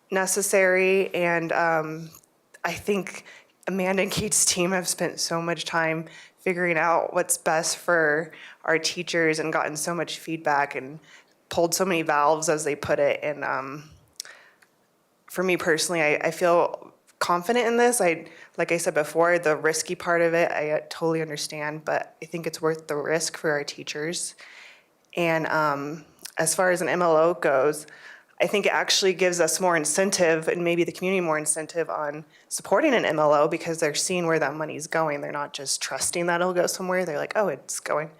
necessary. And I think Amanda and Kate's team have spent so much time figuring out what's best for our teachers and gotten so much feedback and pulled so many valves, as they put it. And for me personally, I feel confident in this. Like I said before, the risky part of it, I totally understand, but I think it's worth the risk for our teachers. And as far as an MLO goes, I think it actually gives us more incentive and maybe the community more incentive on supporting an MLO because they're seeing where that money's going. They're not just trusting that it'll go somewhere. They're like, oh, it's going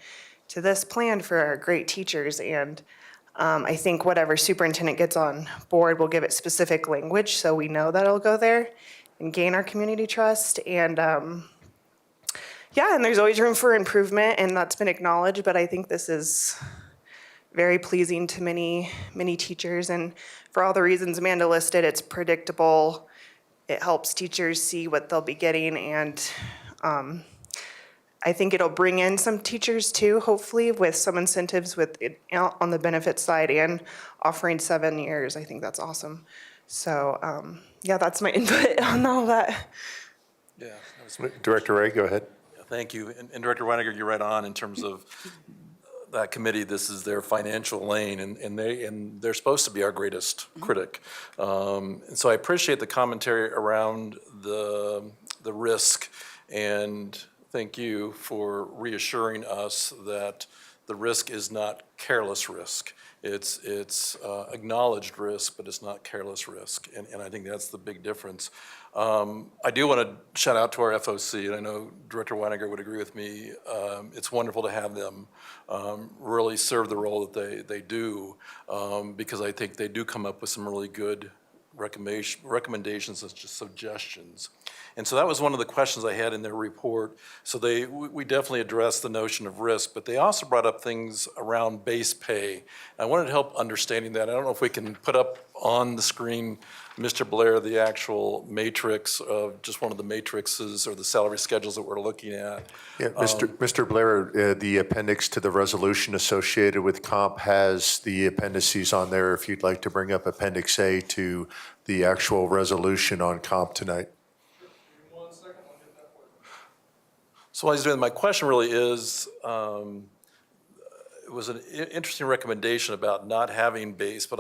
to this plan for our great teachers. And I think whatever superintendent gets on board will give it specific language so we know that it'll go there and gain our community trust. And yeah, and there's always room for improvement, and that's been acknowledged, but I think this is very pleasing to many, many teachers. And for all the reasons Amanda listed, it's predictable. It helps teachers see what they'll be getting, and I think it'll bring in some teachers too, hopefully, with some incentives with it on the benefit side and offering 7 years. I think that's awesome. So yeah, that's my input on all that.
Yeah.
Director Ray, go ahead.
Thank you. And Director Weiniger, you're right on in terms of that committee. This is their financial lane, and they're supposed to be our greatest critic. And so I appreciate the commentary around the risk, and thank you for reassuring us that the risk is not careless risk. It's acknowledged risk, but it's not careless risk, and I think that's the big difference. I do want to shout out to our FOC, and I know Director Weiniger would agree with me. It's wonderful to have them really serve the role that they do, because I think they do come up with some really good recommendations and suggestions. And so that was one of the questions I had in their report. So we definitely addressed the notion of risk, but they also brought up things around base pay. I wanted help understanding that. I don't know if we can put up on the screen, Mr. Blair, the actual matrix of just one of the matrices or the salary schedules that we're looking at.
Yeah, Mr. Blair, the appendix to the resolution associated with comp has the appendices on there if you'd like to bring up Appendix A to the actual resolution on comp tonight.
So while he's doing, my question really is, it was an interesting recommendation about not having base, but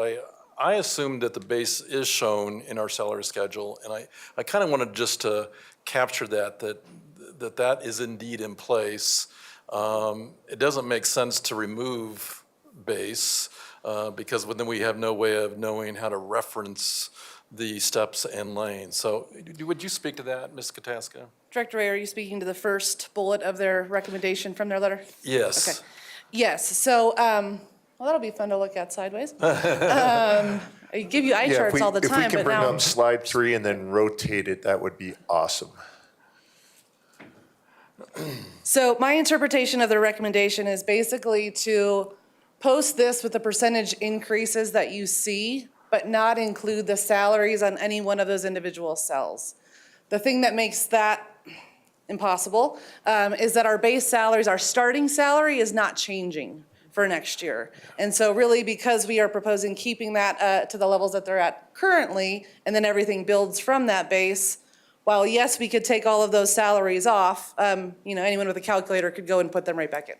I assumed that the base is shown in our salary schedule, and I kind of wanted just to capture that is indeed in place. It doesn't make sense to remove base because then we have no way of knowing how to reference the steps and lanes. So would you speak to that, Ms. Kataska?
Director Ray, are you speaking to the first bullet of their recommendation from their letter?
Yes.
Okay. Yes. So, well, that'll be fun to look at sideways. I give you eye charts all the time,
if we can bring up slide 3 and then rotate it, that would be awesome.
So my interpretation of the recommendation is basically to post this with the percentage increases that you see, but not include the salaries on any one of those individual cells. The thing that makes that impossible is that our base salaries, our starting salary is not changing for next year. And so really, because we are proposing keeping that to the levels that they're at currently, and then everything builds from that base, while yes, we could take all of those salaries off, anyone with a calculator could go and put them right back in.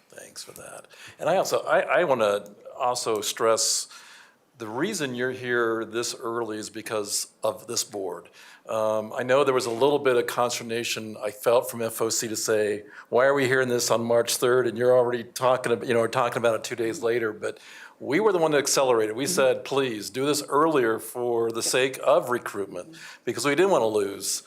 Thanks for that. And I want to also stress the reason you're here this early is because of this board. I know there was a little bit of consternation I felt from FOC to say, why are we hearing this on March 3rd and you're already talking about it 2 days later? But we were the one that accelerated. We said, please do this earlier for the sake of recruitment, because we didn't want to lose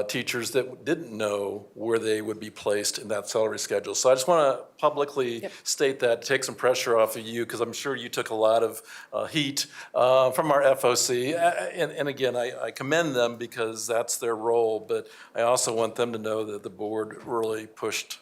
teachers that didn't know where they would be placed in that salary schedule. So I just want to publicly state that, take some pressure off of you, because I'm sure you took a lot of heat from our FOC. And again, I commend them because that's their role, but I also want them to know that the board really pushed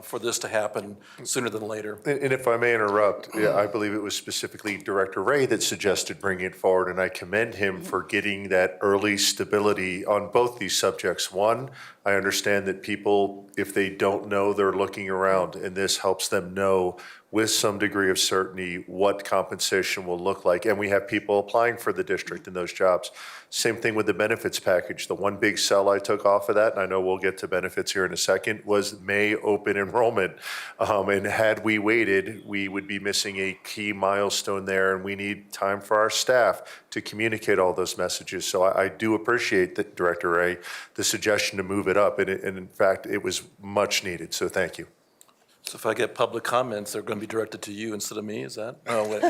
for this to happen sooner than later.
And if I may interrupt, I believe it was specifically Director Ray that suggested bringing it forward, and I commend him for getting that early stability on both these subjects. One, I understand that people, if they don't know, they're looking around, and this helps them know with some degree of certainty what compensation will look like. And we have people applying for the district in those jobs. Same thing with the benefits package. The one big cell I took off of that, and I know we'll get to benefits here in a second, was May open enrollment. And had we waited, we would be missing a key milestone there, and we need time for our staff to communicate all those messages. So I do appreciate that, Director Ray, the suggestion to move it up, and in fact, it was much needed, so thank you.
So if I get public comments, they're going to be directed to you instead of me, is that? Oh, wait.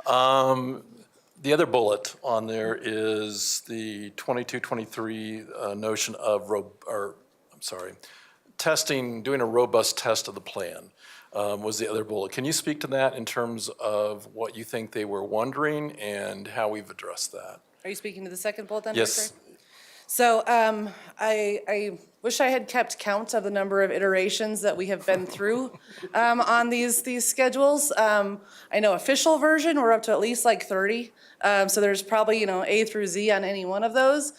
The other bullet on there is the 22-23 notion of, testing, doing a robust test of the plan was the other bullet. Can you speak to that in terms of what you think they were wondering and how we've addressed that?
Are you speaking to the second bullet then?
Yes.
Director? So I wish I had kept count of the number of iterations that we have been through on these schedules. I know official version, we're up to at least like 30. So there's probably, A through Z on any one of those.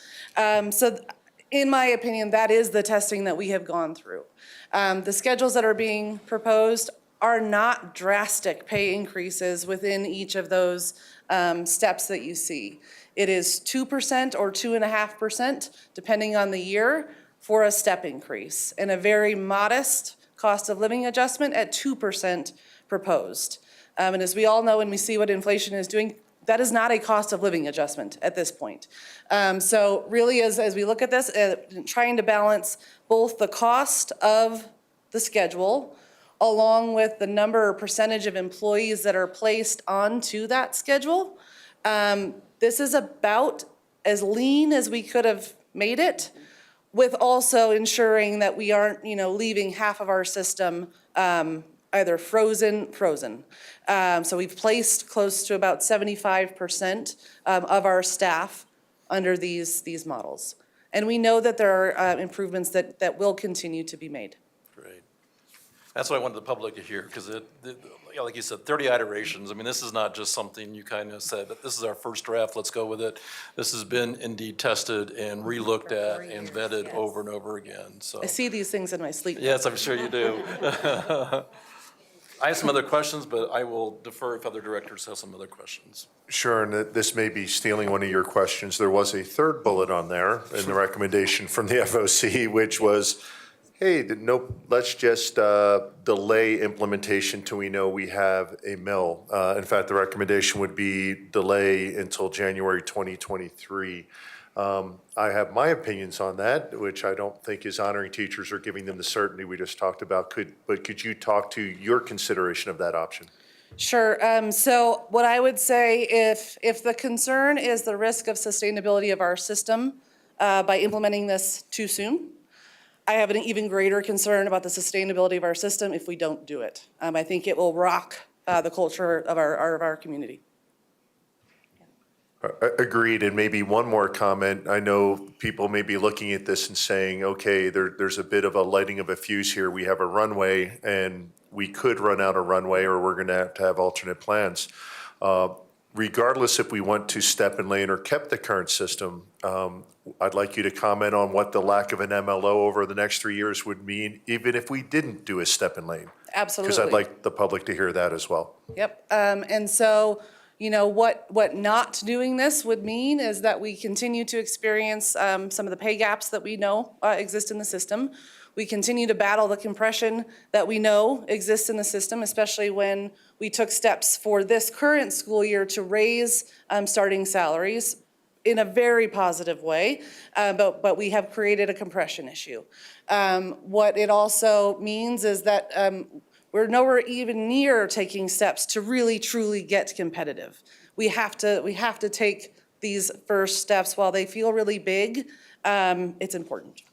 In my opinion, that is the testing that we have gone through. The schedules that are being proposed are not drastic pay increases within each of those steps that you see. It is 2% or 2.5%, depending on the year, for a step increase, and a very modest cost of living adjustment at 2% proposed. And as we all know, when we see what inflation is doing, that is not a cost of living adjustment at this point. So really, as we look at this, trying to balance both the cost of the schedule along with the number or percentage of employees that are placed onto that schedule. This is about as lean as we could have made it, with also ensuring that we aren't, leaving half of our system either frozen. So we've placed close to about 75% of our staff under these models. And we know that there are improvements that will continue to be made.
Great. That's what I wanted the public to hear, because like you said, 30 iterations. I mean, this is not just something you kind of said, this is our first draft, let's go with it. This has been indeed tested and relooked at and vetted over and over again. So
I see these things in my sleep.
Yes, I'm sure you do. I have some other questions, but I will defer if other directors have some other questions.
Sure, and this may be stealing one of your questions. There was a third bullet on there in the recommendation from the FOC, which was, hey, let's just delay implementation till we know we have a mill. In fact, the recommendation would be delay until January 2023. I have my opinions on that, which I don't think is honoring teachers or giving them the certainty we just talked about. Could you talk to your consideration of that option?
Sure. So what I would say, if the concern is the risk of sustainability of our system by implementing this too soon, I have an even greater concern about the sustainability of our system if we don't do it. I think it will rock the culture of our community.
Agreed, and maybe one more comment. I know people may be looking at this and saying, okay, there's a bit of a lighting of a fuse here. We have a runway and we could run out of runway, or we're gonna have alternate plans. Regardless if we went to step and lane or kept the current system, I'd like you to comment on what the lack of an MLO over the next 3 years would mean, even if we didn't do a step and lane.
Absolutely.
Because I'd like the public to hear that as well.
Yep. And so, what not doing this would mean is that we continue to experience some of the pay gaps that we know exist in the system. We continue to battle the compression that we know exists in the system, especially when we took steps for this current school year to raise starting salaries in a very positive way, but we have created a compression issue. What it also means is that we're nowhere even near taking steps to really truly get competitive. We have to take these first steps. While they feel really big, it's important.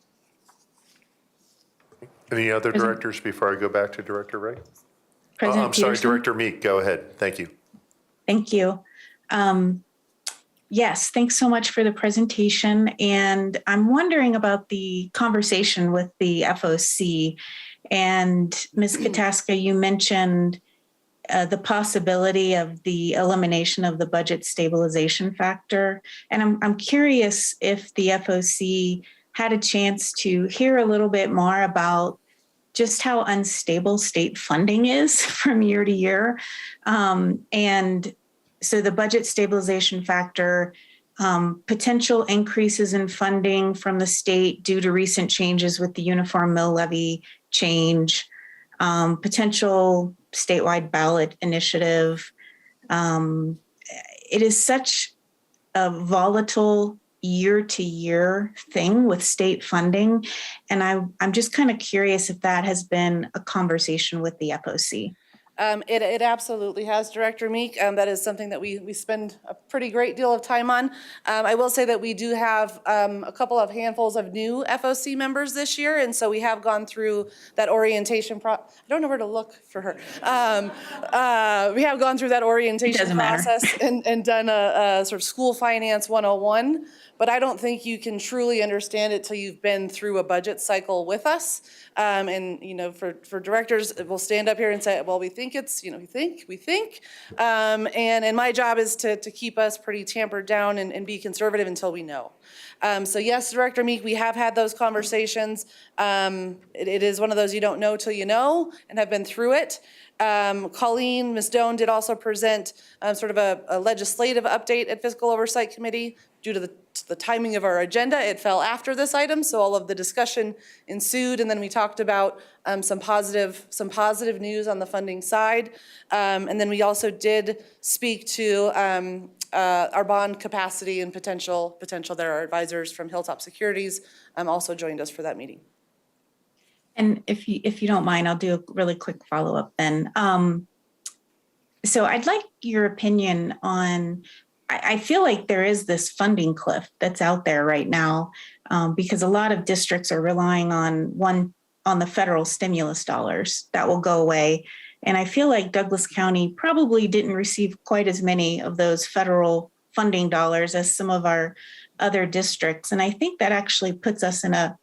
Any other directors before I go back to Director Ray? I'm sorry, Director Meek, go ahead. Thank you.
Thank you. Yes, thanks so much for the presentation. And I'm wondering about the conversation with the FOC. And Ms. Kataska, you mentioned the possibility of the elimination of the budget stabilization factor. And I'm curious if the FOC had a chance to hear a little bit more about just how unstable state funding is from year to year. And so the budget stabilization factor, potential increases in funding from the state due to recent changes with the uniform mill levy change, potential statewide ballot initiative. It is such a volatile year-to-year thing with state funding. And I'm just kind of curious if that has been a conversation with the FOC.
It absolutely has, Director Meek. That is something that we spend a pretty great deal of time on. I will say that we do have a couple of handfuls of new FOC members this year, and so we have gone through that orientation I don't know where to look for her. We have gone through that orientation process and done a sort of school finance 101, but I don't think you can truly understand it till you've been through a budget cycle with us. And, you know, for directors, we'll stand up here and say, well, we think it's, you know, we think. And my job is to keep us pretty tampered down and be conservative until we know. So yes, Director Meek, we have had those conversations. It is one of those you don't know till you know and have been through it. Colleen, Ms. Doan did also present sort of a legislative update at Fiscal Oversight Committee. Due to the timing of our agenda, it fell after this item, so all of the discussion ensued, and then we talked about some positive news on the funding side, and then we also did speak to our bond capacity and potential there. Our advisors from Hilltop Securities also joined us for that meeting.
And if you don't mind, I'll do a really quick follow-up then. So I'd like your opinion on, I feel like there is this funding cliff that's out there right now because a lot of districts are relying on the federal stimulus dollars that will go away. And I feel like Douglas County probably didn't receive quite as many of those federal funding dollars as some of our other districts. And I think that actually puts us in a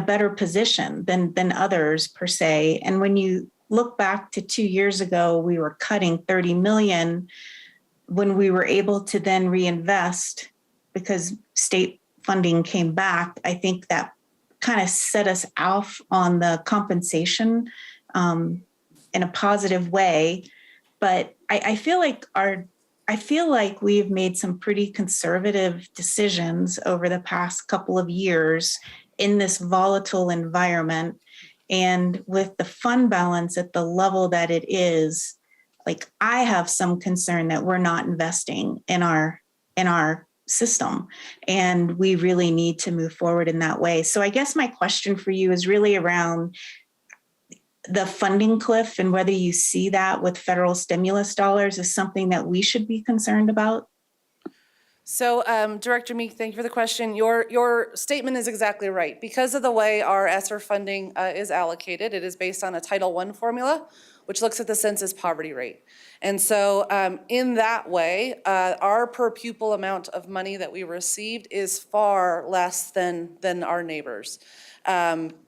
better position than others per se. And when you look back to 2 years ago, we were cutting $30 million when we were able to then reinvest because state funding came back. I think that kind of set us off on the compensation in a positive way. But I feel like we've made some pretty conservative decisions over the past couple of years in this volatile environment. And with the fund balance at the level that it is, like I have some concern that we're not investing in our system, and we really need to move forward in that way. So I guess my question for you is really around the funding cliff and whether you see that with federal stimulus dollars is something that we should be concerned about.
So, Director Meek, thank you for the question. Your statement is exactly right. Because of the way our ESSER funding is allocated, it is based on a Title I formula, which looks at the census poverty rate. And so in that way, our per pupil amount of money that we received is far less than our neighbors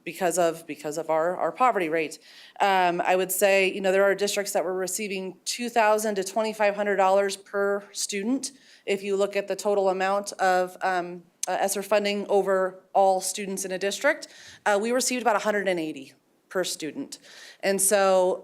because of our poverty rate. I would say, you know, there are districts that were receiving $2,000 to $2,500 per student. If you look at the total amount of ESSER funding over all students in a district, we received about $180 per student. And so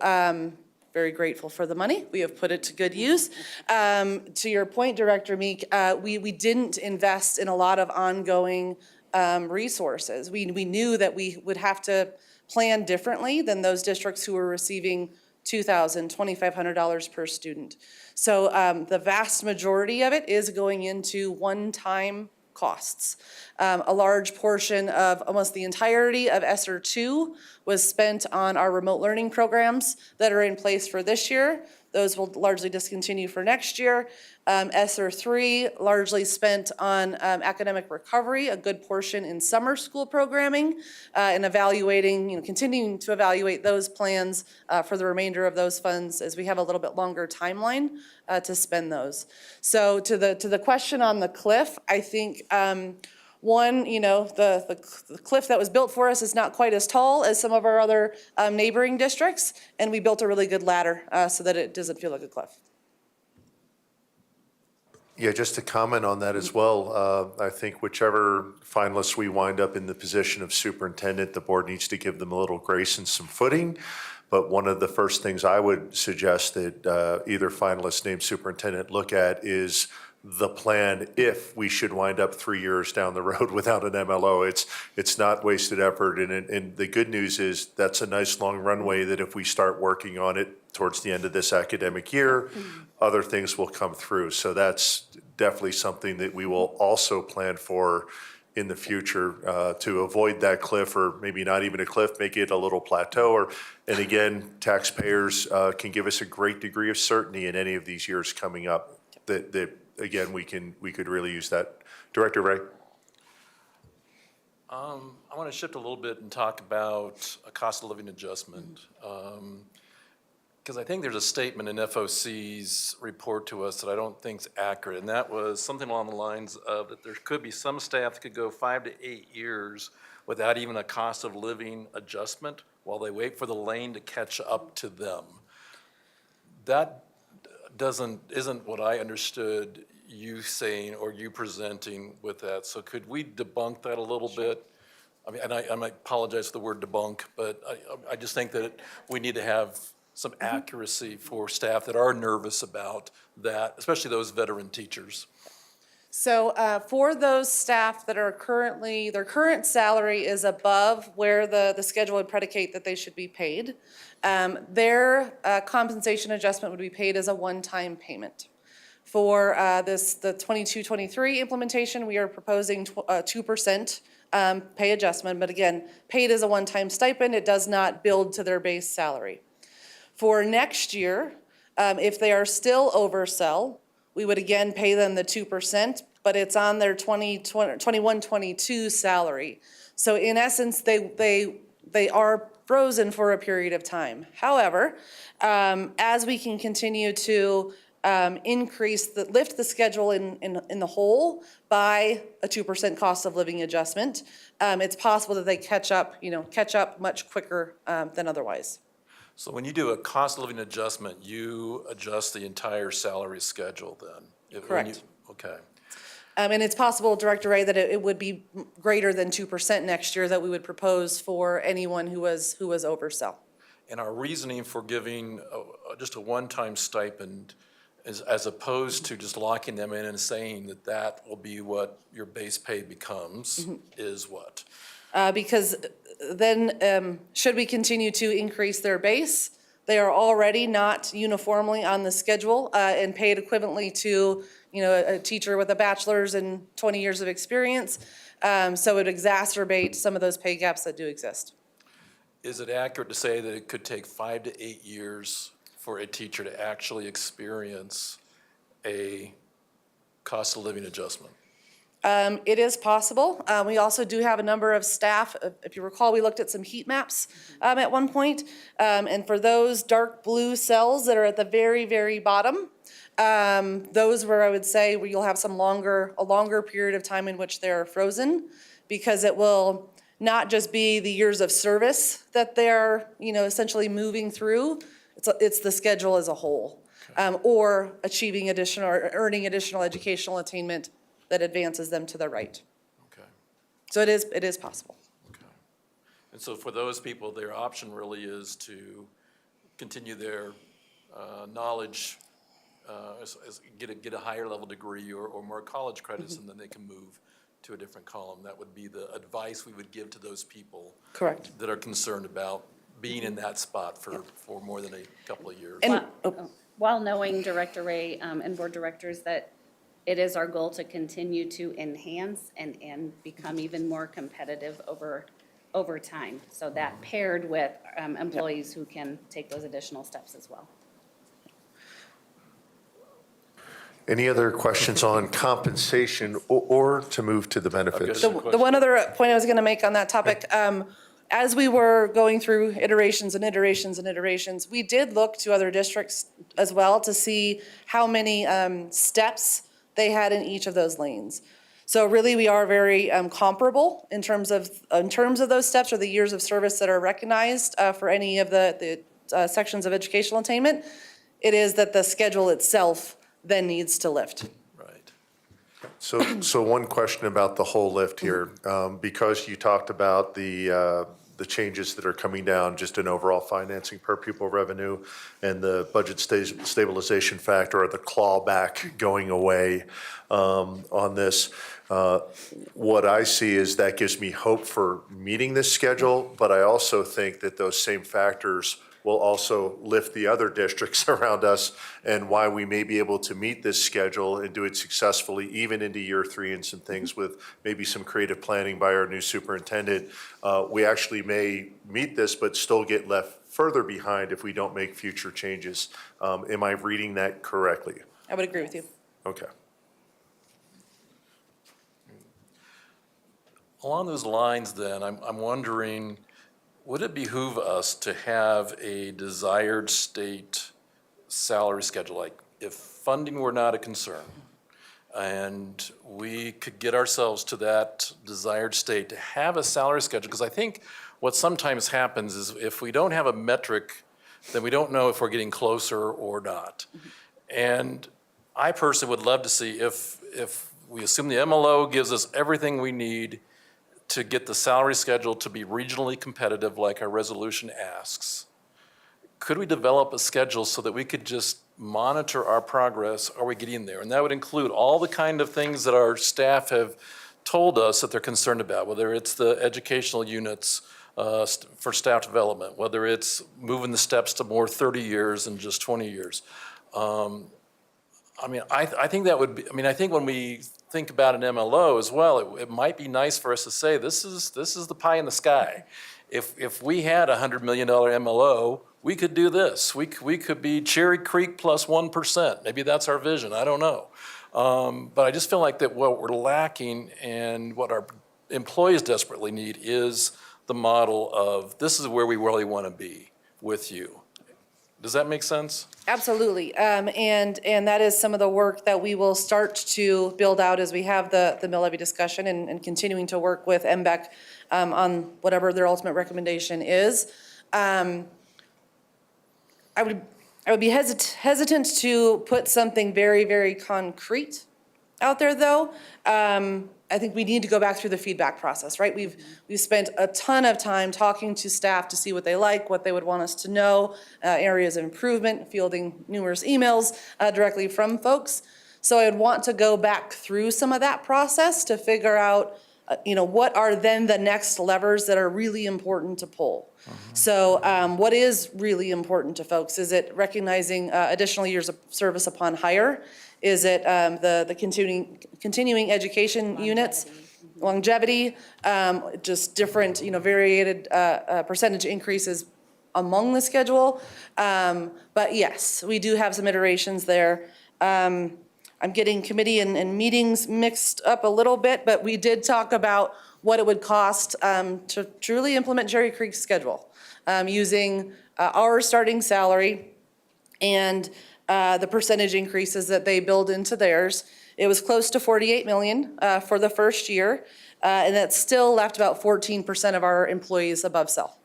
very grateful for the money. We have put it to good use. To your point, Director Meek, we didn't invest in a lot of ongoing resources. We knew that we would have to plan differently than those districts who were receiving $2,000, $2,500 per student. So the vast majority of it is going into one-time costs. A large portion of almost the entirety of ESSER 2 was spent on our remote learning programs that are in place for this year. Those will largely discontinue for next year. ESSER 3 largely spent on academic recovery, a good portion in summer school programming, and evaluating, you know, continuing to evaluate those plans for the remainder of those funds as we have a little bit longer timeline to spend those. So to the question on the cliff, I think one, you know, the cliff that was built for us is not quite as tall as some of our other neighboring districts, and we built a really good ladder so that it doesn't feel like a cliff.
Yeah, just to comment on that as well, I think whichever finalists we wind up in the position of superintendent, the board needs to give them a little grace and some footing. But one of the first things I would suggest that either finalist named superintendent look at is the plan if we should wind up 3 years down the road without an MLO. It's not wasted effort, and the good news is that's a nice long runway that if we start working on it towards the end of this academic year, other things will come through. So that's definitely something that we will also plan for in the future to avoid that cliff, or maybe not even a cliff, make it a little plateau. And again, taxpayers can give us a great degree of certainty in any of these years coming up that again, we could really use that. Director Ray?
I want to shift a little bit and talk about a cost of living adjustment. Because I think there's a statement in FOC's report to us that I don't think is accurate, and that was something along the lines of that there could be some staff that could go 5 to 8 years without even a cost of living adjustment while they wait for the lane to catch up to them. That isn't what I understood you saying or you presenting with that. So could we debunk that a little bit? I mean, and I might apologize for the word debunk, but I just think that we need to have some accuracy for staff that are nervous about that, especially those veteran teachers.
So for those staff that are currently, their current salary is above where the schedule would predicate that they should be paid, their compensation adjustment would be paid as a one-time payment. For the 22-23 implementation, we are proposing 2% pay adjustment, but again, paid as a one-time stipend. It does not build to their base salary. For next year, if they are still oversell, we would again pay them the 2%, but it's on their 21-22 salary. So in essence, they are frozen for a period of time. However, as we can continue to lift the schedule in the whole by a 2% cost of living adjustment, it's possible that they catch up much quicker than otherwise.
So when you do a cost of living adjustment, you adjust the entire salary schedule then?
Correct.
Okay.
And it's possible, Director Ray, that it would be greater than 2% next year that we would propose for anyone who was oversell.
And our reasoning for giving just a one-time stipend is, as opposed to just locking them in and saying that will be what your base pay becomes, is what?
Because then should we continue to increase their base, they are already not uniformly on the schedule and paid equivalently to a teacher with a bachelor's and 20 years of experience. So it would exacerbate some of those pay gaps that do exist.
Is it accurate to say that it could take 5 to 8 years for a teacher to actually experience a cost of living adjustment?
It is possible. We also do have a number of staff. If you recall, we looked at some heat maps at one point. And for those dark blue cells that are at the very, very bottom, those where I would say where you'll have a longer period of time in which they're frozen, because it will not just be the years of service that they're essentially moving through. It's the schedule as a whole, or achieving additional or earning additional educational attainment that advances them to the right.
Okay.
So it is possible.
Okay. And so for those people, their option really is to continue their knowledge, get a higher level degree or more college credits, and then they can move to a different column. That would be the advice we would give to those people.
Correct.
That are concerned about being in that spot for more than a couple of years.
And,
while knowing, Director Ray and board directors, that it is our goal to continue to enhance and become even more competitive over time. So that paired with employees who can take those additional steps as well.
Any other questions on compensation or to move to the benefits?
The one other point I was going to make on that topic, as we were going through iterations and iterations and iterations, we did look to other districts as well to see how many steps they had in each of those lanes. So really, we are very comparable in terms of those steps or the years of service that are recognized for any of the sections of educational attainment. It is that the schedule itself then needs to lift.
Right.
So one question about the whole lift here, because you talked about the changes that are coming down just in overall financing per pupil revenue and the budget stabilization factor or the clawback going away on this. What I see is that gives me hope for meeting this schedule, but I also think that those same factors will also lift the other districts around us and why we may be able to meet this schedule and do it successfully even into year 3 and some things with maybe some creative planning by our new superintendent. We actually may meet this but still get left further behind if we don't make future changes. Am I reading that correctly?
I would agree with you.
Okay.
Along those lines then, I'm wondering, would it behoove us to have a desired state salary schedule? Like if funding were not a concern and we could get ourselves to that desired state to have a salary schedule, because I think what sometimes happens is if we don't have a metric, then we don't know if we're getting closer or not. And I personally would love to see if we assume the MLO gives us everything we need to get the salary schedule to be regionally competitive like our resolution asks. Could we develop a schedule so that we could just monitor our progress? Are we getting there? And that would include all the kind of things that our staff have told us that they're concerned about, whether it's the educational units for staff development, whether it's moving the steps to more 30 years than just 20 years. I think that would be, I think when we think about an MLO as well, it might be nice for us to say, this is the pie in the sky. If we had a $100 million MLO, we could do this. We could be Cherry Creek plus 1%. Maybe that's our vision, I don't know. But I just feel like that what we're lacking and what our employees desperately need is the model of this is where we really want to be with you. Does that make sense?
Absolutely, and that is some of the work that we will start to build out as we have the mill levy discussion and continuing to work with MBEC on whatever their ultimate recommendation is. I would be hesitant to put something very, very concrete out there, though. I think we need to go back through the feedback process, right? We've spent a ton of time talking to staff to see what they like, what they would want us to know, areas of improvement, fielding numerous emails directly from folks. So I'd want to go back through some of that process to figure out, what are then the next levers that are really important to pull. So what is really important to folks? Is it recognizing additional years of service upon hire? Is it the continuing education units, longevity, just different, variated percentage increases among the schedule? But yes, we do have some iterations there. I'm getting committee and meetings mixed up a little bit, but we did talk about what it would cost to truly implement Cherry Creek's schedule using our starting salary and the percentage increases that they build into theirs. It was close to 48 million for the first year, and that still left about 14% of our employees above self.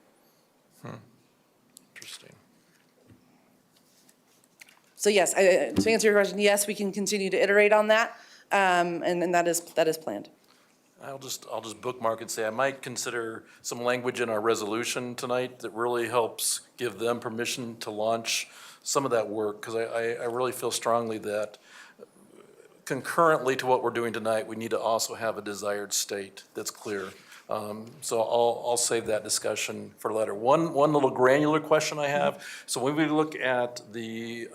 Interesting.
So yes, to answer your question, yes, we can continue to iterate on that, and that is planned.
I'll just bookmark and say I might consider some language in our resolution tonight that really helps give them permission to launch some of that work, because I really feel strongly that concurrently to what we're doing tonight, we need to also have a desired state that's clear. So I'll save that discussion for later. One little granular question I have. So when we look at the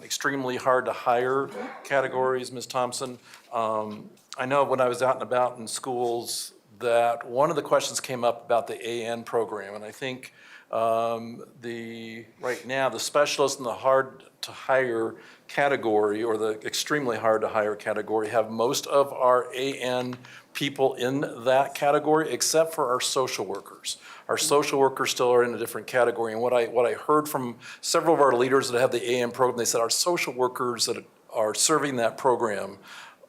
extremely hard to hire categories, Ms. Thompson, I know when I was out and about in schools that one of the questions came up about the AN program, and I think right now the specialists in the hard to hire category or the extremely hard to hire category have most of our AN people in that category except for our social workers. Our social workers still are in a different category, and what I heard from several of our leaders that have the AN program, they said our social workers that are serving that program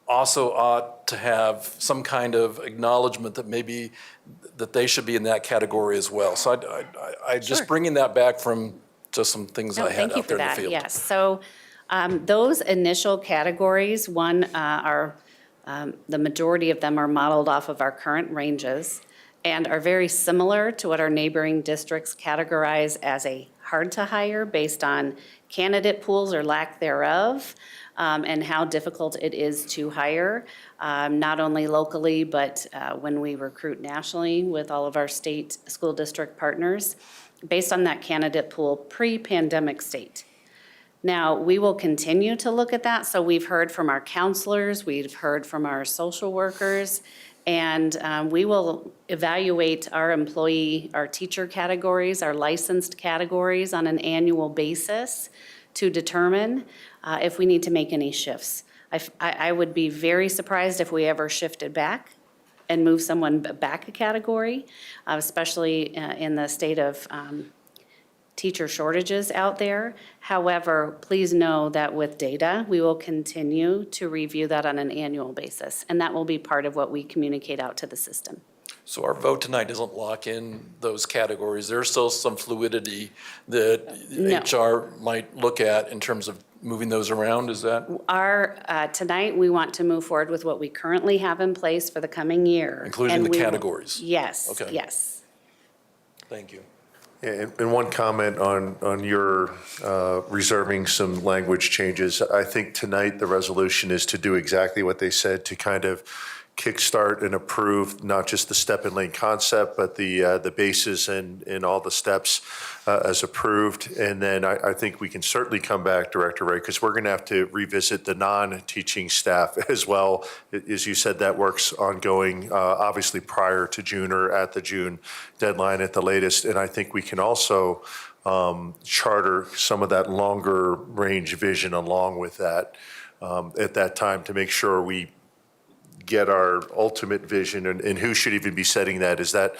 also ought to have some kind of acknowledgement that maybe that they should be in that category as well. So I just bringing that back from just some things I had out there in the field.
Yes, so those initial categories, are the majority of them are modeled off of our current ranges and are very similar to what our neighboring districts categorize as a hard to hire based on candidate pools or lack thereof. And how difficult it is to hire, not only locally, but when we recruit nationally with all of our state school district partners. based on that candidate pool pre-pandemic state. Now, we will continue to look at that. So we've heard from our counselors, we've heard from our social workers, and we will evaluate our employee, our teacher categories, our licensed categories on an annual basis to determine if we need to make any shifts. I would be very surprised if we ever shifted back and moved someone back a category, especially in the state of teacher shortages out there. However, please know that with data, we will continue to review that on an annual basis, and that will be part of what we communicate out to the system.
So our vote tonight doesn't lock in those categories. There's still some fluidity that HR might look at in terms of moving those around, is that?
Tonight, we want to move forward with what we currently have in place for the coming year.
Including the categories?
Yes,
okay.
Yes.
Thank you.
And one comment on your reserving some language changes. I think tonight the resolution is to do exactly what they said, to kind of kickstart and approve not just the step and lane concept, but the bases and all the steps as approved. And then I think we can certainly come back, Director Ray, because we're going to have to revisit the non-teaching staff as well. As you said, that work's ongoing, obviously prior to June or at the June deadline at the latest. And I think we can also charter some of that longer range vision along with that at that time to make sure we get our ultimate vision. And who should even be setting that? Is that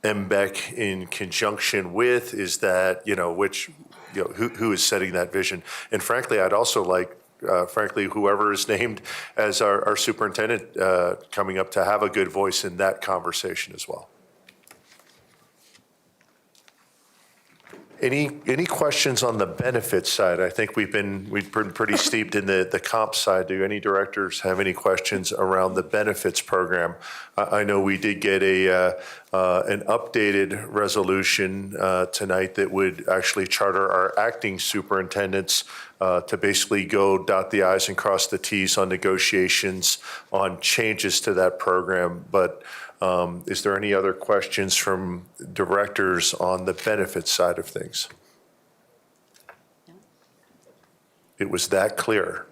MBEC in conjunction with? Is that, who is setting that vision? And frankly, I'd also like, whoever is named as our superintendent coming up to have a good voice in that conversation as well. Any questions on the benefits side? I think we've been pretty steeped in the comp side. Do any directors have any questions around the benefits program? I know we did get an updated resolution tonight that would actually charter our acting superintendents to basically go dot the I's and cross the T's on negotiations on changes to that program. But is there any other questions from directors on the benefits side of things? It was that clear.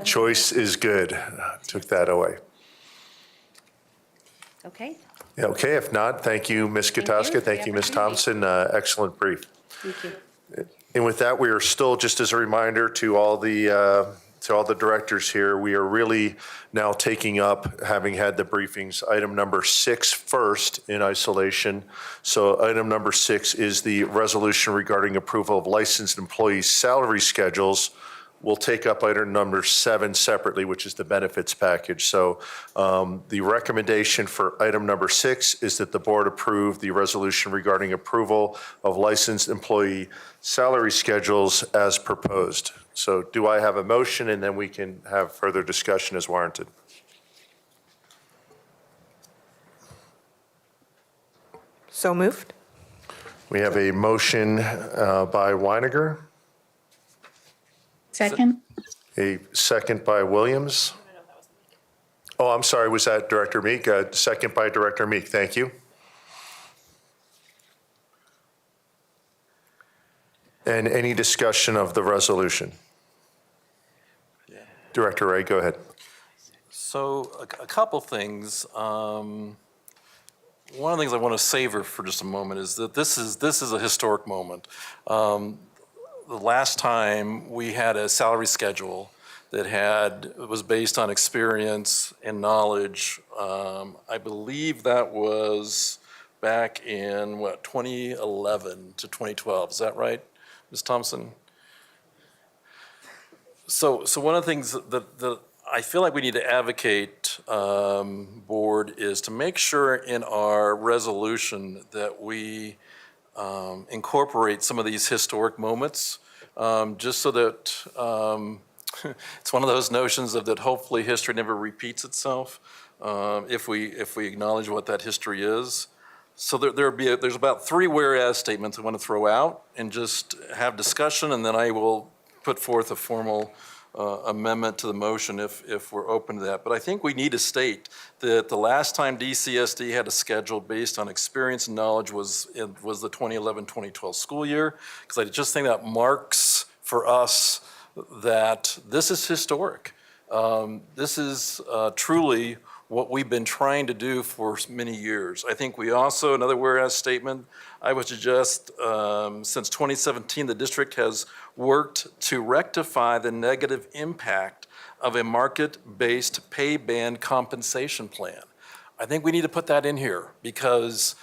Choice is good. Took that away.
Okay.
Okay, if not, thank you, Ms. Kataska. Thank you, Ms. Thompson. Excellent brief.
Thank you.
And with that, we are still, just as a reminder to all the directors here, we are really now taking up, having had the briefings, item number 6 first in isolation. So item number 6 is the resolution regarding approval of licensed employees' salary schedules. We'll take up item number 7 separately, which is the benefits package. So the recommendation for item number 6 is that the board approve the resolution regarding approval of licensed employee salary schedules as proposed. So do I have a motion, and then we can have further discussion as warranted?
So moved.
We have a motion by Weiniger.
Second.
A second by Williams. Oh, I'm sorry, was that Director Meek? Second by Director Meek, thank you. And any discussion of the resolution? Director Ray, go ahead.
So a couple things. One of the things I want to savor for just a moment is that this is a historic moment. The last time we had a salary schedule that was based on experience and knowledge, I believe that was back in 2011 to 2012. Is that right, Ms. Thompson? So one of the things that I feel like we need to advocate, board, is to make sure in our resolution that we incorporate some of these historic moments, just so that it's one of those notions of that hopefully history never repeats itself if we acknowledge what that history is. So there's about 3 whereas statements I want to throw out and just have discussion, and then I will put forth a formal amendment to the motion if we're open to that. But I think we need to state that the last time DCSD had a schedule based on experience and knowledge was the 2011-2012 school year, because I just think that marks for us that this is historic. This is truly what we've been trying to do for many years. I think we also, another whereas statement, I would suggest since 2017, the district has worked to rectify the negative impact of a market-based pay band compensation plan. I think we need to put that in here because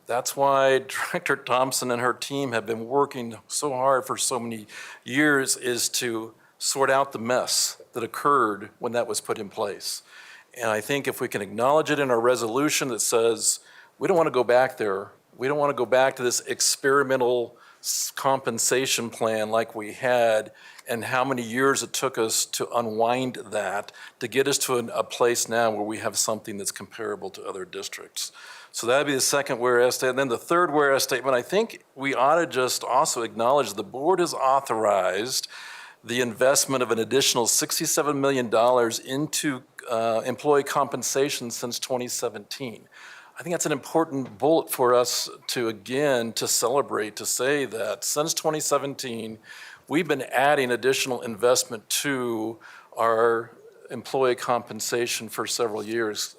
that's why Director Thompson and her team have been working so hard for so many years, is to sort out the mess that occurred when that was put in place. And I think if we can acknowledge it in our resolution that says, we don't want to go back there. We don't want to go back to this experimental compensation plan like we had, and how many years it took us to unwind that to get us to a place now where we have something that's comparable to other districts. So that'd be the second whereas statement. And then the third whereas statement, I think we ought to just also acknowledge the board has authorized the investment of an additional $67 million into employee compensation since 2017. I think that's an important bullet for us to celebrate, to say that since 2017, we've been adding additional investment to our employee compensation for several years.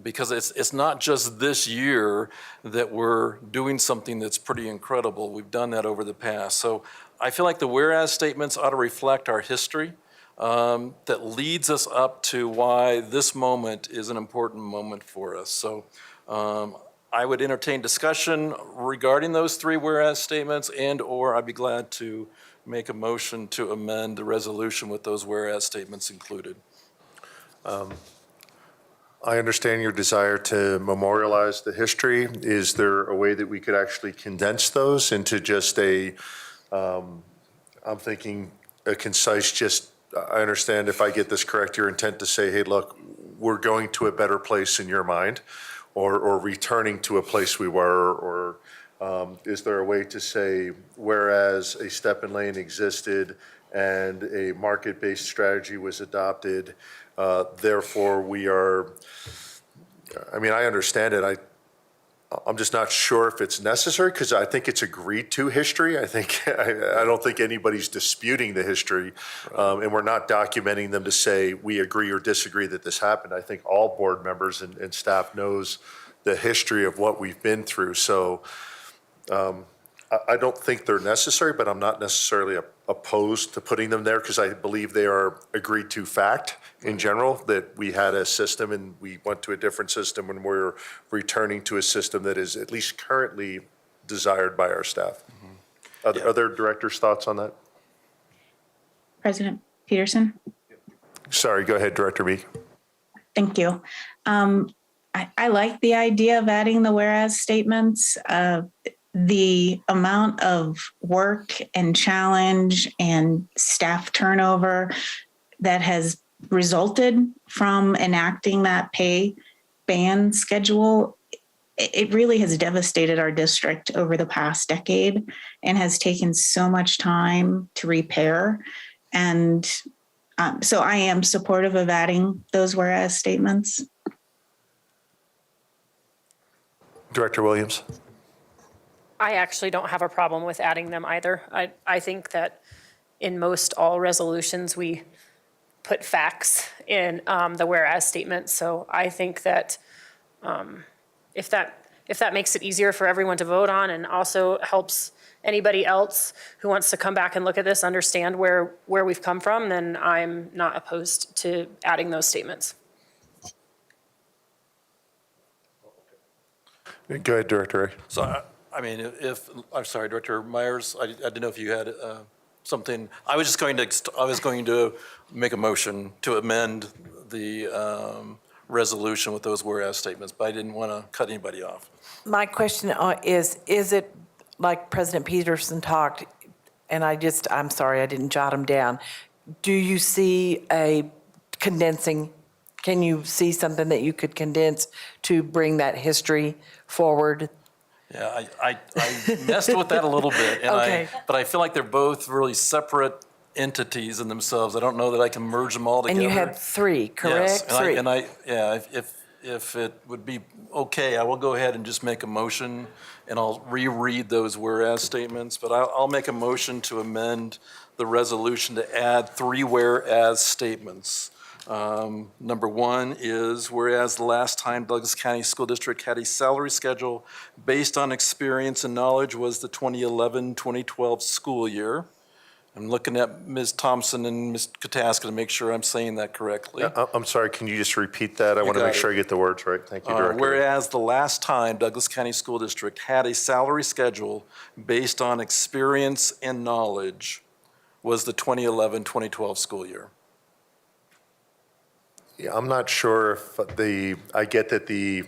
Because it's not just this year that we're doing something that's pretty incredible. We've done that over the past. So I feel like the whereas statements ought to reflect our history that leads us up to why this moment is an important moment for us. So I would entertain discussion regarding those three whereas statements, and/or I'd be glad to make a motion to amend the resolution with those whereas statements included.
I understand your desire to memorialize the history. Is there a way that we could actually condense those into just I'm thinking a concise, I understand if I get this correct, your intent to say, hey, look, we're going to a better place in your mind, or returning to a place we were, or is there a way to say, whereas a step and lane existed and a market-based strategy was adopted, therefore we are, I understand it. I'm just not sure if it's necessary, because I think it's agreed to history. I don't think anybody's disputing the history, and we're not documenting them to say we agree or disagree that this happened. I think all board members and staff knows the history of what we've been through. So I don't think they're necessary, but I'm not necessarily opposed to putting them there, because I believe they are agreed to fact in general, that we had a system and we went to a different system, and we're returning to a system that is at least currently desired by our staff. Mm-hmm. Other directors' thoughts on that?
President Peterson?
Sorry, go ahead, Director Meek.
Thank you. I like the idea of adding the whereas statements. The amount of work and challenge and staff turnover that has resulted from enacting that pay band schedule, it really has devastated our district over the past decade and has taken so much time to repair. And so I am supportive of adding those whereas statements.
Director Williams.
I actually don't have a problem with adding them either. I think that in most all resolutions, we put facts in the whereas statement. So I think that if that makes it easier for everyone to vote on, and also helps anybody else who wants to come back and look at this understand where we've come from, then I'm not opposed to adding those statements.
Go ahead, Director Ray.
So, I'm sorry, Director Myers, I didn't know if you had something. I was going to make a motion to amend the resolution with those whereas statements, but I didn't want to cut anybody off.
My question is it like President Peterson talked, and I'm sorry, I didn't jot them down. Do you see a condensing? Can you see something that you could condense to bring that history forward?
Yeah, I messed with that a little bit, and
okay.
but I feel like they're both really separate entities in themselves. I don't know that I can merge them all together.
And you had three, correct?
Yes,
Three.
If it would be okay, I will go ahead and just make a motion, and I'll reread those whereas statements, but I'll make a motion to amend the resolution to add 3 whereas statements. Number 1 is, whereas the last time Douglas County School District had a salary schedule based on experience and knowledge was the 2011-2012 school year. I'm looking at Ms. Thompson and Ms. Kataska to make sure I'm saying that correctly.
I'm sorry, can you just repeat that? I want to make sure I get the words right. Thank you, Director.
Whereas the last time Douglas County School District had a salary schedule based on experience and knowledge was the 2011-2012 school year.
Yeah, I'm not sure if I get that the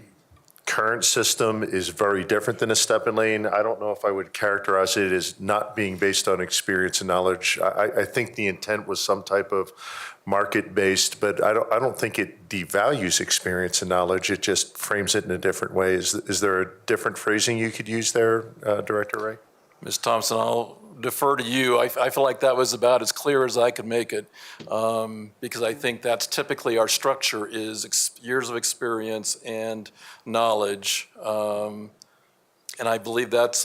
current system is very different than a step and lane. I don't know if I would characterize it as not being based on experience and knowledge. I think the intent was some type of market-based, but I don't think it devalues experience and knowledge. It just frames it in a different way. Is there a different phrasing you could use there, Director Ray?
Ms. Thompson, I'll defer to you. I feel like that was about as clear as I could make it, because I think that's typically our structure is years of experience and knowledge. And I believe that's,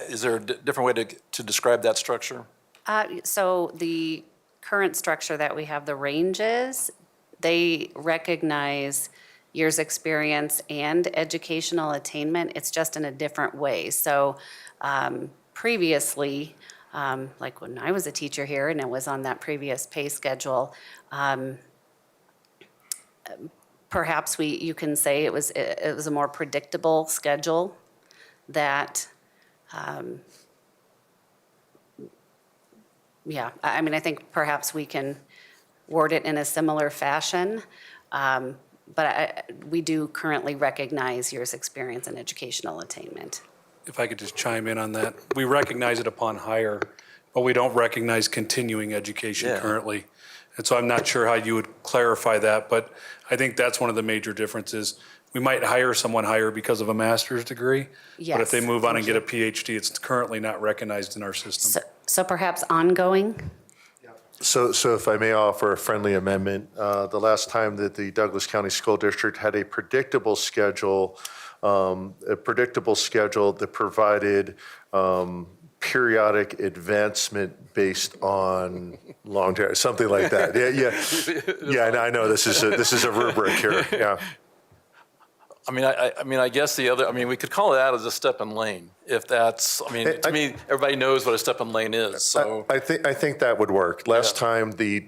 is there a different way to describe that structure?
So the current structure that we have, the ranges, they recognize years experience and educational attainment. It's just in a different way. So previously, like when I was a teacher here and it was on that previous pay schedule, perhaps you can say it was a more predictable schedule that, yeah, I mean, I think perhaps we can word it in a similar fashion, but we do currently recognize years experience and educational attainment.
If I could just chime in on that. We recognize it upon hire, but we don't recognize continuing education currently. And so I'm not sure how you would clarify that, but I think that's one of the major differences. We might hire someone higher because of a master's degree, but if they move on and get a PhD, it's currently not recognized in our system.
So perhaps ongoing?
So if I may offer a friendly amendment, the last time that the Douglas County School District had a predictable schedule that provided periodic advancement based on long term, something like that. Yeah. I know this is a rubric here. Yeah.
I mean, I guess we could call it out as a step and lane, if that's, to me, everybody knows what a step and lane is, so.
I think that would work. Last time, the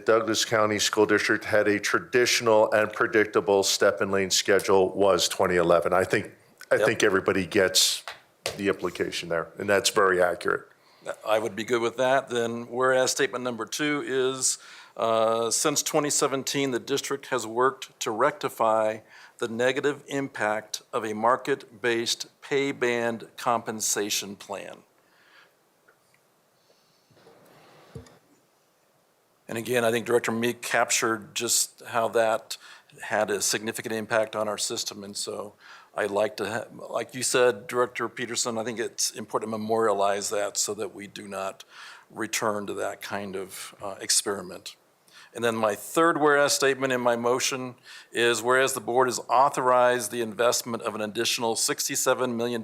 Douglas County School District had a traditional and predictable step and lane schedule was 2011. I think everybody gets the implication there, and that's very accurate.
I would be good with that. Then whereas statement number 2 is, since 2017, the district has worked to rectify the negative impact of a market-based pay band compensation plan. And again, I think Director Meek captured just how that had a significant impact on our system. And so I'd like to, like you said, Director Peterson, I think it's important to memorialize that so that we do not return to that kind of experiment. And then my third whereas statement in my motion is, whereas the board has authorized the investment of an additional $67 million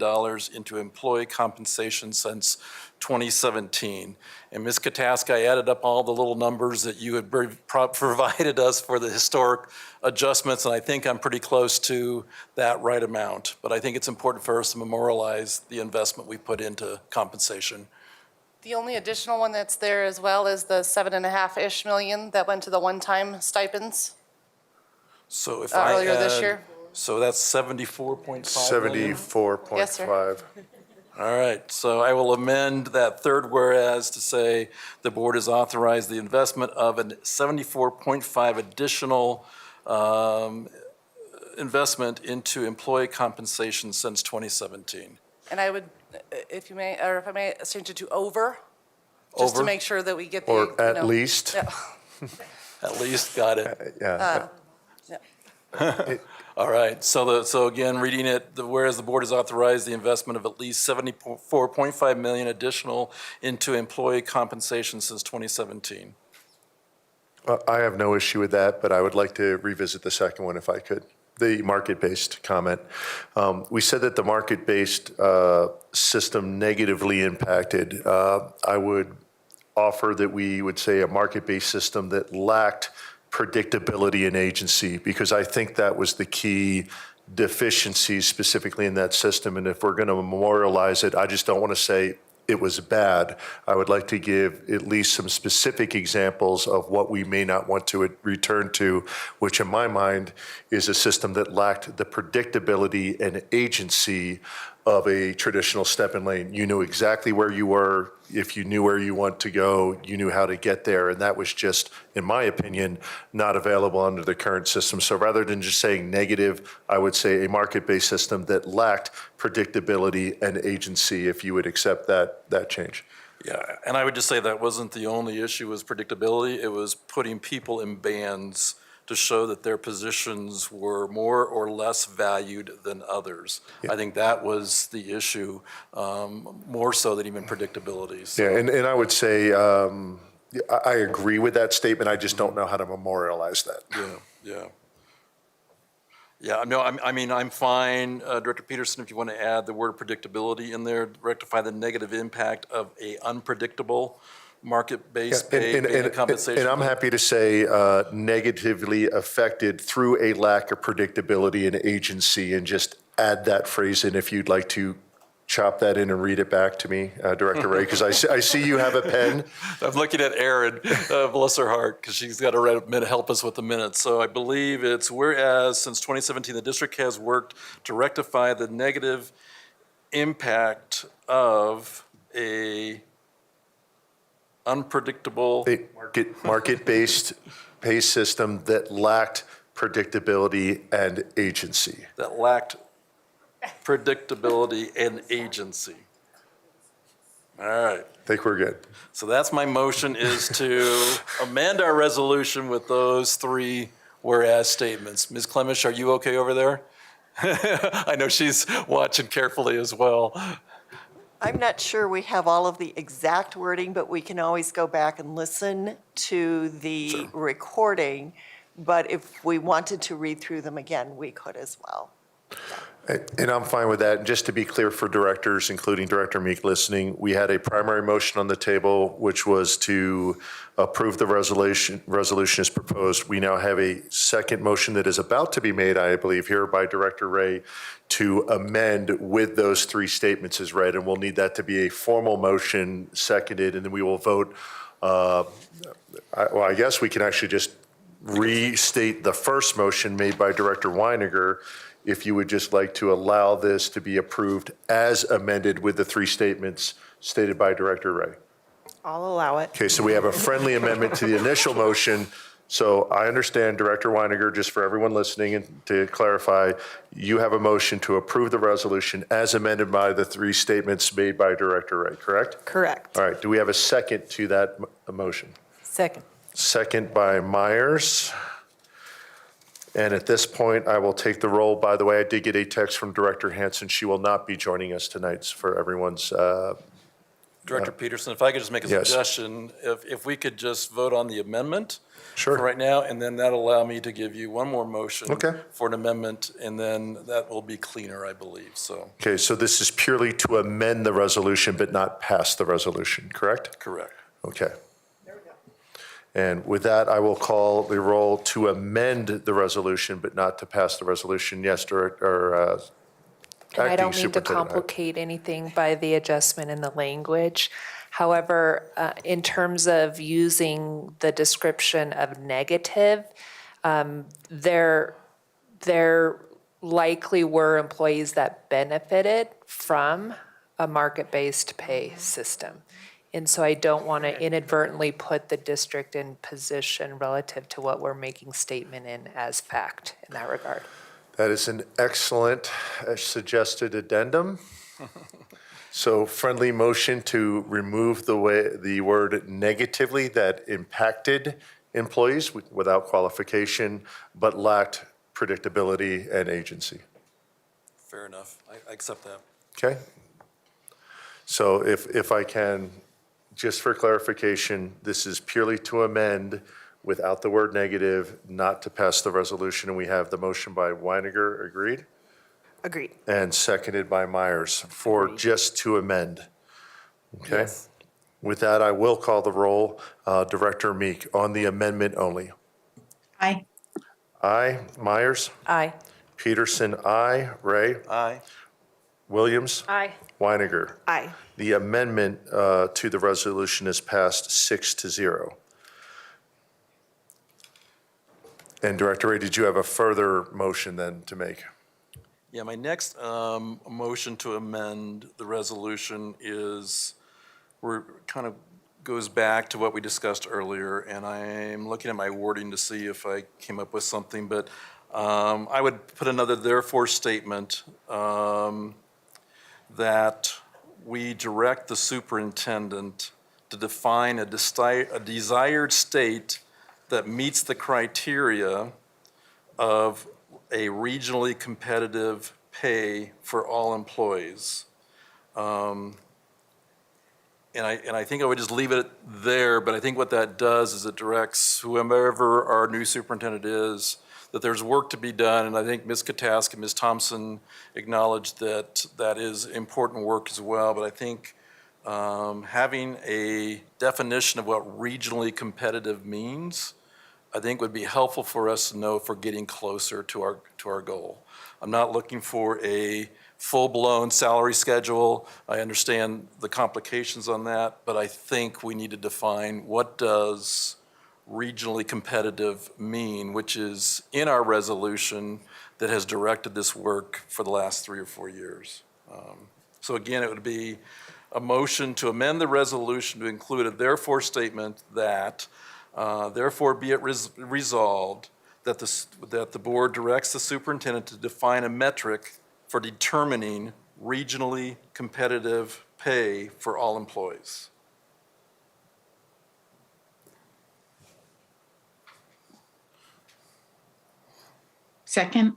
into employee compensation since 2017. And Ms. Kataska, I added up all the little numbers that you had provided us for the historic adjustments, and I think I'm pretty close to that right amount. But I think it's important for us to memorialize the investment we put into compensation.
The only additional one that's there as well is the 7.5-ish million that went to the one-time stipends.
So if
earlier this year.
So that's 74.5
74.5.
Yes, sir.
All right, so I will amend that third whereas to say the board has authorized the investment of a 74.5 additional investment into employee compensation since 2017.
And I would, if you may, or if I may, change it to over, just to make sure that we get the,
or at least.
Yeah.
At least, got it.
Yeah.
All right, so again, reading it, whereas the board has authorized the investment of at least $74.5 million additional into employee compensation since 2017.
I have no issue with that, but I would like to revisit the second one if I could. The market-based comment. We said that the market-based system negatively impacted. I would offer that we would say a market-based system that lacked predictability and agency, because I think that was the key deficiency specifically in that system. And if we're going to memorialize it, I just don't want to say it was bad. I would like to give at least some specific examples of what we may not want to return to, which in my mind is a system that lacked the predictability and agency of a traditional step-in lane. You knew exactly where you were. If you knew where you want to go, you knew how to get there. And that was just, in my opinion, not available under the current system. So rather than just saying negative, I would say a market-based system that lacked predictability and agency, if you would accept that change.
Yeah, and I would just say that wasn't the only issue was predictability. It was putting people in bands to show that their positions were more or less valued than others. Yeah. I think that was the issue, more so than even predictability. So.
Yeah, and I would say I agree with that statement. I just don't know how to memorialize that.
Yeah, no, I mean, I'm fine. Director Peterson, if you want to add the word predictability in there, rectify the negative impact of a unpredictable market-based pay compensation.
And I'm happy to say negatively affected through a lack of predictability and agency, and just add that phrase in if you'd like to chop that in and read it back to me, Director Ray, because I see you have a pen.
I'm looking at Erin, bless her heart, because she's got to help us with the minutes. So I believe it's, whereas since 2017, the district has worked to rectify the negative impact of a unpredictable
market-based pay system that lacked predictability and agency.
That lacked predictability and agency. All right.
I think we're good.
So that's my motion, is to amend our resolution with those three whereas statements. Ms. Clemish, are you okay over there? I know she's watching carefully as well.
I'm not sure we have all of the exact wording, but we can always go back and listen to the recording. But if we wanted to read through them again, we could as well.
And I'm fine with that. Just to be clear for directors, including Director Meek listening, we had a primary motion on the table, which was to approve the resolution as proposed. We now have a second motion that is about to be made, I believe, here by Director Ray, to amend with those three statements as read. And we'll need that to be a formal motion, seconded, and then we will vote. I guess we can actually just restate the first motion made by Director Weiniger, if you would just like to allow this to be approved as amended with the three statements stated by Director Ray.
I'll allow it.
Okay, so we have a friendly amendment to the initial motion. So I understand, Director Weiniger, just for everyone listening and to clarify, you have a motion to approve the resolution as amended by the three statements made by Director Ray, correct?
Correct.
All right, do we have a second to that motion?
Second.
Second by Myers. And at this point, I will take the roll. By the way, I did get a text from Director Hansen. She will not be joining us tonight for everyone's.
Director Peterson, if I could just make a suggestion, if we could just vote on the amendment
for
right now, and then that'll allow me to give you one more motion for an amendment, and then that will be cleaner, I believe. So.
Okay, so this is purely to amend the resolution, but not pass the resolution, correct?
Correct.
Okay. And with that, I will call the roll to amend the resolution, but not to pass the resolution. Yes, Director.
And I don't mean to complicate anything by the adjustment in the language. However, in terms of using the description of negative, there likely were employees that benefited from a market-based pay system. And so I don't want to inadvertently put the district in position relative to what we're making statement in as fact in that regard.
That is an excellent suggested addendum. So friendly motion to remove the word negatively that impacted employees without qualification, but lacked predictability, and agency.
Fair enough. I accept that.
Okay? So if I can, just for clarification, this is purely to amend without the word negative, not to pass the resolution, and we have the motion by Weiniger, agreed?
Agreed.
And seconded by Myers for just to amend. Okay?
Yes.
With that, I will call the roll. Director Meek, on the amendment only.
Aye.
Aye. Myers?
Aye.
Peterson, aye. Ray?
Aye.
Williams?
Aye.
Weiniger?
Aye.
The amendment to the resolution is passed 6-0. And Director Ray, did you have a further motion then to make?
Yeah, my next motion to amend the resolution is, kind of goes back to what we discussed earlier, and I'm looking at my wording to see if I came up with something, but I would put another therefore statement that we direct the superintendent to define a desired state that meets the criteria of a regionally competitive pay for all employees. And I think I would just leave it there, but I think what that does is it directs whomever our new superintendent is, that there's work to be done, and I think Ms. Katask and Ms. Thompson acknowledged that that is important work as well, but I think having a definition of what regionally competitive means, I think would be helpful for us to know if we're getting closer to our goal. I'm not looking for a full-blown salary schedule. I understand the complications on that, but I think we need to define what does regionally competitive mean, which is in our resolution that has directed this work for the last 3 or 4 years. So again, it would be a motion to amend the resolution to include a therefore statement that therefore be it resolved that the board directs the superintendent to define a metric for determining regionally competitive pay for all employees.
Second.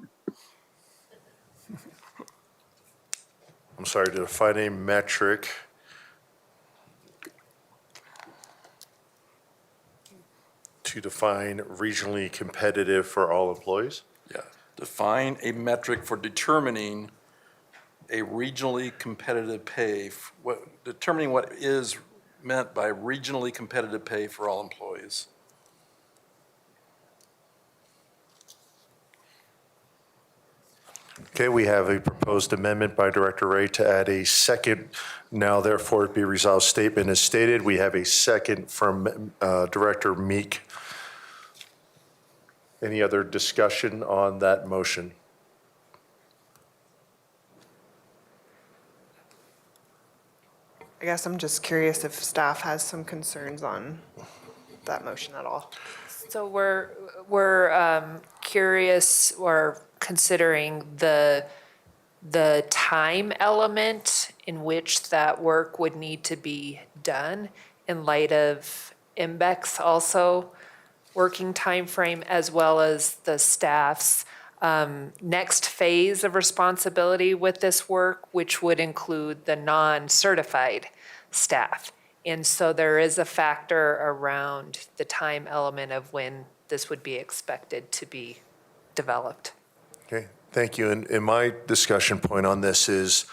I'm sorry, to define a metric to define regionally competitive for all employees?
Yeah, define a metric for determining a regionally competitive pay, determining what is meant by regionally competitive pay for all employees.
Okay, we have a proposed amendment by Director Ray to add a second, now therefore it be resolved statement as stated. We have a second from Director Meek. Any other discussion on that motion?
I guess I'm just curious if staff has some concerns on that motion at all.
So we're curious or considering the time element in which that work would need to be done in light of MBEC's also working time frame, as well as the staff's next phase of responsibility with this work, which would include the non-certified staff. And so there is a factor around the time element of when this would be expected to be developed.
Okay, thank you. And my discussion point on this is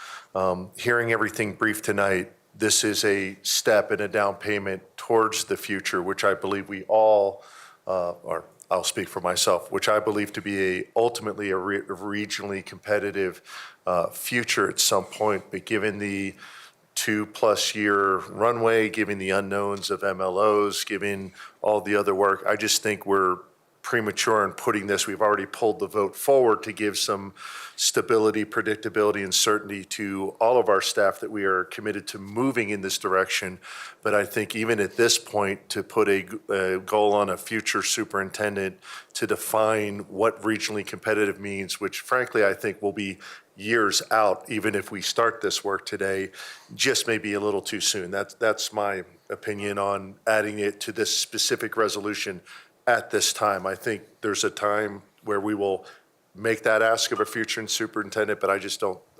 hearing everything brief tonight, this is a step and a down payment towards the future, which I believe we all, or I'll speak for myself, which I believe to be ultimately a regionally competitive future at some point, but given the 2+ year runway, given the unknowns of MLOs, given all the other work, I just think we're premature in putting this. We've already pulled the vote forward to give some stability, predictability, and certainty to all of our staff that we are committed to moving in this direction. But I think even at this point, to put a goal on a future superintendent to define what regionally competitive means, which frankly I think will be years out, even if we start this work today, just may be a little too soon. That's my opinion on adding it to this specific resolution at this time. I think there's a time where we will make that ask of a future superintendent, but I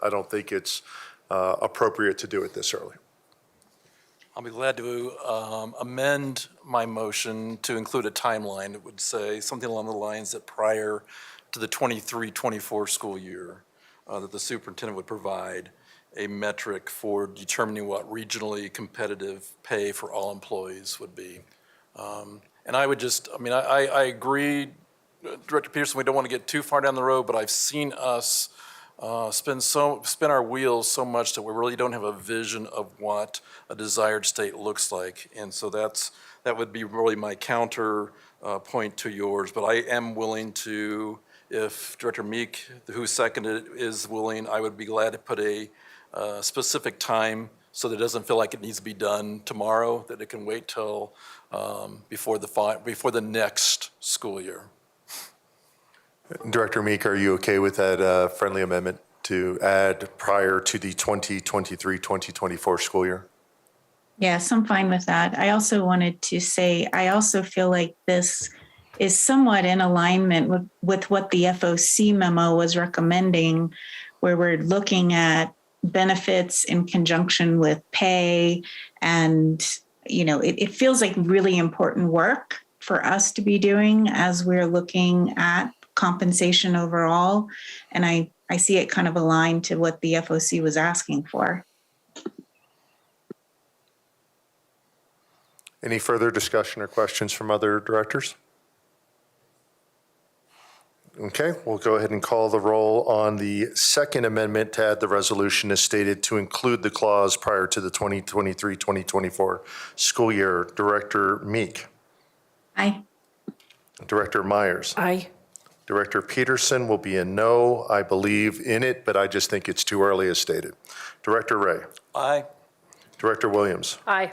don't think it's appropriate to do it this early.
I'll be glad to amend my motion to include a timeline. It would say something along the lines that prior to the 23-24 school year, that the superintendent would provide a metric for determining what regionally competitive pay for all employees would be. And I would just, I agree, Director Peterson, we don't want to get too far down the road, but I've seen us spin our wheels so much that we really don't have a vision of what a desired state looks like. And so that would be really my counter point to yours. But I am willing to, if Director Meek, who seconded it, is willing, I would be glad to put a specific time so that it doesn't feel like it needs to be done tomorrow, that it can wait till before the next school year.
Director Meek, are you okay with that friendly amendment to add prior to the 2023-2024 school year?
Yes, I'm fine with that. I also wanted to say, I also feel like this is somewhat in alignment with what the FOC memo was recommending, where we're looking at benefits in conjunction with pay. And, it feels like really important work for us to be doing as we're looking at compensation overall. And I see it kind of aligned to what the FOC was asking for.
Any further discussion or questions from other directors? Okay, we'll go ahead and call the roll on the second amendment to add the resolution as stated to include the clause prior to the 2023-2024 school year. Director Meek.
Aye.
Director Myers.
Aye.
Director Peterson will be a no. I believe in it, but I just think it's too early as stated. Director Ray.
Aye.
Director Williams.
Aye.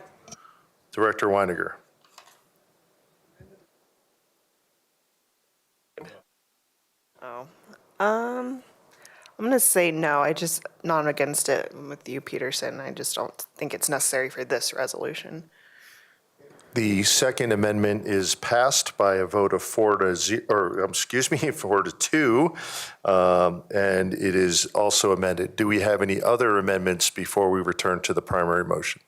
Director Weiniger.
I'm going to say no. Not against it with you, Peterson. I just don't think it's necessary for this resolution.
The second amendment is passed by a vote of 4 to 2, and it is also amended. Do we have any other amendments before we return to the primary motion?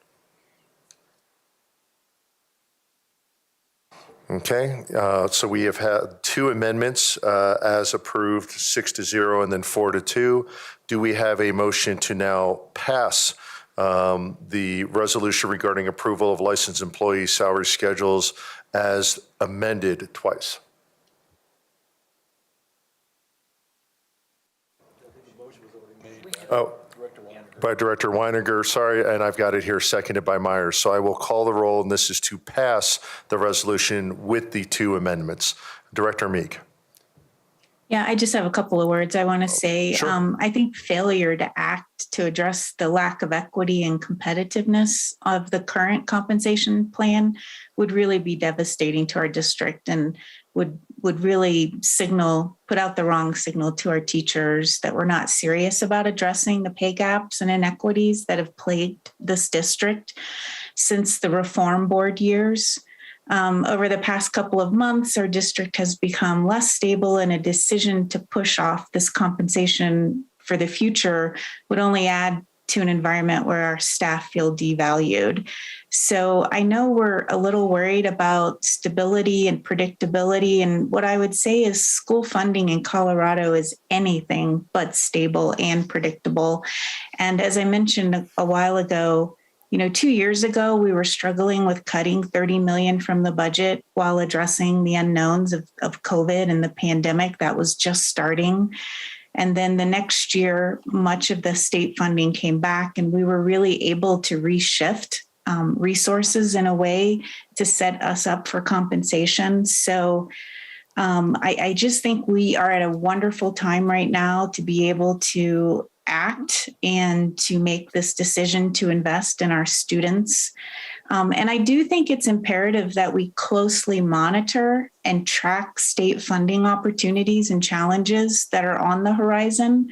Okay, so we have had 2 amendments as approved, 6 to 0 and then 4 to 2. Do we have a motion to now pass the resolution regarding approval of licensed employee salary schedules as amended twice? Oh, by Director Weiniger, sorry, and I've got it here seconded by Myers. So I will call the roll, and this is to pass the resolution with the 2 amendments. Director Meek.
Yeah, I just have a couple of words I want to say.
Sure.
I think failure to act to address the lack of equity and competitiveness of the current compensation plan would really be devastating to our district and would really put out the wrong signal to our teachers that we're not serious about addressing the pay gaps and inequities that have plagued this district since the reform board years. Over the past couple of months, our district has become less stable, and a decision to push off this compensation for the future would only add to an environment where our staff feel devalued. So I know we're a little worried about stability and predictability. And what I would say is school funding in Colorado is anything but stable and predictable. And as I mentioned a while ago, 2 years ago, we were struggling with cutting $30 million from the budget while addressing the unknowns of COVID and the pandemic that was just starting. And then the next year, much of the state funding came back, and we were really able to reshift resources in a way to set us up for compensation. So I just think we are at a wonderful time right now to be able to act and to make this decision to invest in our students. And I do think it's imperative that we closely monitor and track state funding opportunities and challenges that are on the horizon.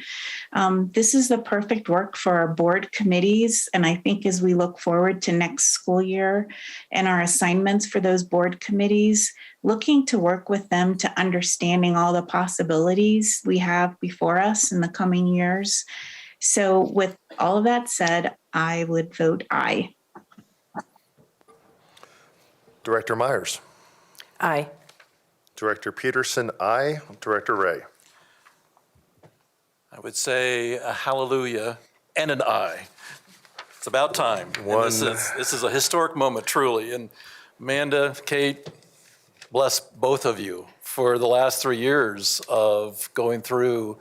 This is the perfect work for our board committees. And I think as we look forward to next school year and our assignments for those board committees, looking to work with them to understanding all the possibilities we have before us in the coming years. So with all of that said, I would vote aye.
Director Myers.
Aye.
Director Peterson, aye. Director Ray.
I would say a hallelujah and an aye. It's about time. And this is a historic moment, truly. And Amanda, Kate, bless both of you for the last 3 years of going through,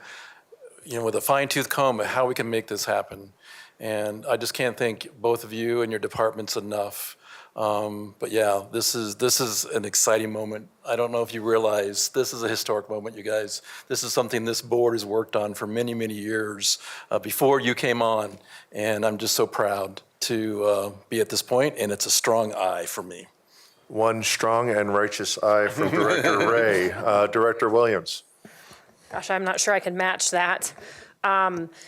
with a fine-tooth comb how we can make this happen. And I just can't thank both of you and your departments enough. But yeah, this is an exciting moment. I don't know if you realize this is a historic moment, you guys. This is something this board has worked on for many, many years before you came on. And I'm just so proud to be at this point, and it's a strong aye for me.
One strong and righteous aye from Director Ray. Director Williams.
Gosh, I'm not sure I can match that.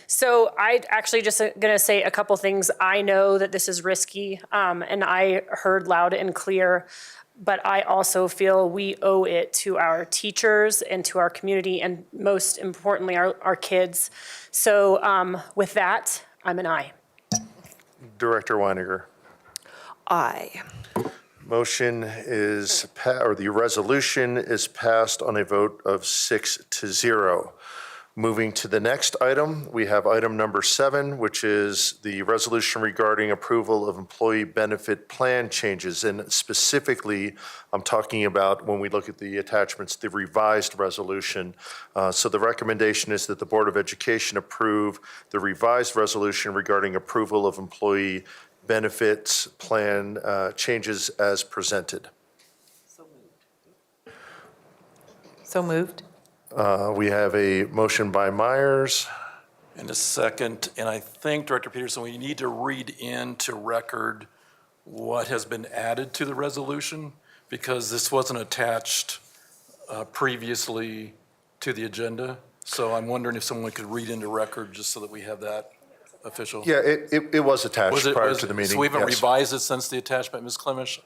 So I actually just going to say a couple things. I know that this is risky, and I heard loud and clear, but I also feel we owe it to our teachers and to our community, and most importantly, our kids. So with that, I'm an aye.
Director Weiniger.
Aye.
Motion is, or the resolution is passed on a vote of 6-0. Moving to the next item, we have item number 7, which is the resolution regarding approval of employee benefit plan changes. And specifically, I'm talking about, when we look at the attachments, the revised resolution. So the recommendation is that the Board of Education approve the revised resolution regarding approval of employee benefits plan changes as presented.
So moved.
We have a motion by Myers.
And a second, and I think, Director Peterson, we need to read into record what has been added to the resolution, because this wasn't attached previously to the agenda. So I'm wondering if someone could read into record just so that we have that official.
Yeah, it was attached prior to the meeting.
So we haven't
yes.
revised it since the attachment, Ms. Clemish?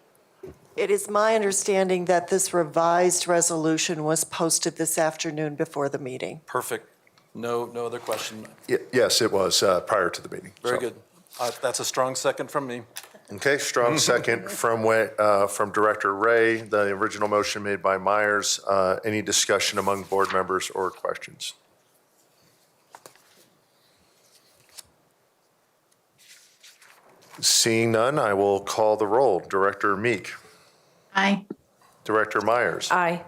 It is my understanding that this revised resolution was posted this afternoon before the meeting.
Perfect. No other question.
Yes, it was prior to the meeting.
Very good. That's a strong second from me.
Okay, strong second from Director Ray. The original motion made by Myers. Any discussion among board members or questions? Seeing none, I will call the roll. Director Meek.
Aye.
Director Myers.
Aye.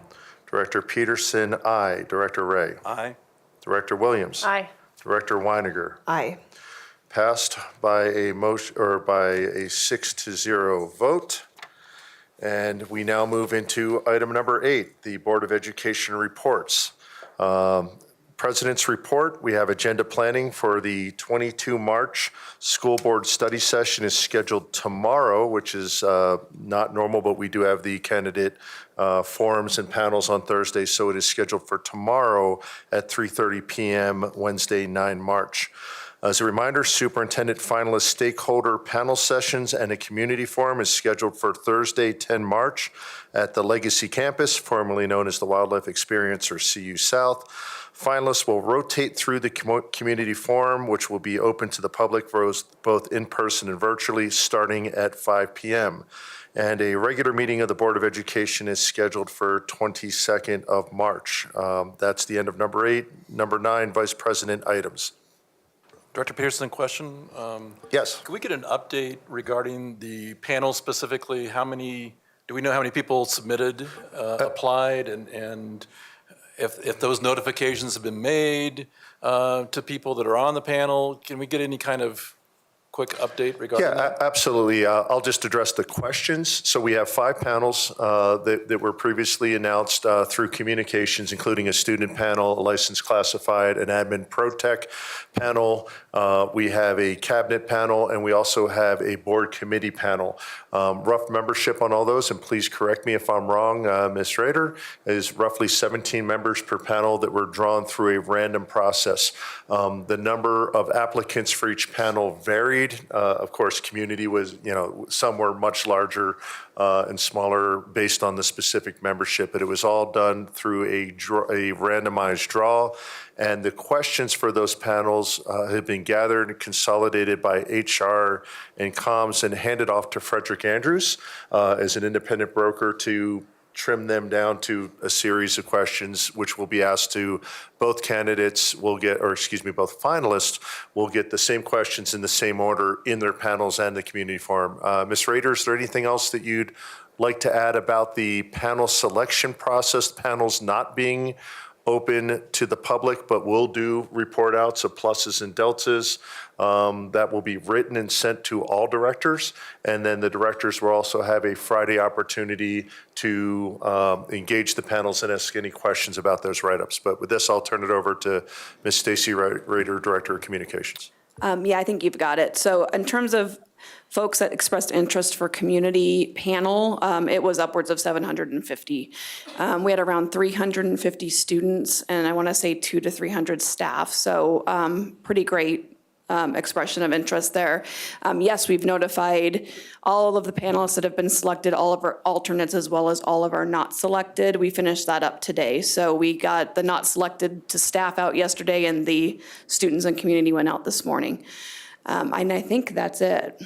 Director Peterson, aye. Director Ray.
Aye.
Director Williams.
Aye.
Director Weiniger.
Aye.
Passed by a motion, or by a 6-0 vote. And we now move into item number 8, the Board of Education reports. President's report, we have agenda planning for the 22 March school board study session is scheduled tomorrow, which is not normal, but we do have the candidate forums and panels on Thursday, so it is scheduled for tomorrow at 3:30 p.m. Wednesday, 9 March. As a reminder, superintendent finalist stakeholder panel sessions and a community forum is scheduled for Thursday, 10 March at the Legacy Campus, formerly known as the Wildlife Experience or CU South. Finalists will rotate through the community forum, which will be open to the public both in person and virtually, starting at 5 p.m. And a regular meeting of the Board of Education is scheduled for 22nd of March. That's the end of number 8. Number 9, Vice President items.
Director Peterson, question?
Yes.
Can we get an update regarding the panel specifically? Do we know how many people submitted, applied, and if those notifications have been made to people that are on the panel? Can we get any kind of quick update regarding that?
Yeah, absolutely. I'll just address the questions. So we have 5 panels that were previously announced through communications, including a student panel, a licensed classified, an admin pro tech panel. We have a cabinet panel, and we also have a board committee panel. Rough membership on all those, and please correct me if I'm wrong, Ms. Rader, is roughly 17 members per panel that were drawn through a random process. The number of applicants for each panel varied. varied. Of course, community was, some were much larger and smaller based on the specific membership, but it was all done through a randomized draw. And the questions for those panels have been gathered and consolidated by HR and comms and handed off to Frederick Andrews as an independent broker to trim them down to a series of questions, which will be asked to both candidates both finalists will get the same questions in the same order in their panels and the community forum. Ms. Rader, is there anything else that you'd like to add about the panel selection process, panels not being open to the public, but will do report outs of pluses and deltas that will be written and sent to all directors. And then the directors will also have a Friday opportunity to engage the panels and ask any questions about those write-ups. But with this, I'll turn it over to Ms. Stacy Rader, Director of Communications.
Yeah, I think you've got it. So in terms of folks that expressed interest for community panel, it was upwards of 750. We had around 350 students, and I want to say 200 to 300 staff. So pretty great expression of interest there. Yes, we've notified all of the panelists that have been selected, all of our alternates, as well as all of our not selected. We finished that up today. So we got the not selected to staff out yesterday, and the students and community went out this morning. And I think that's it.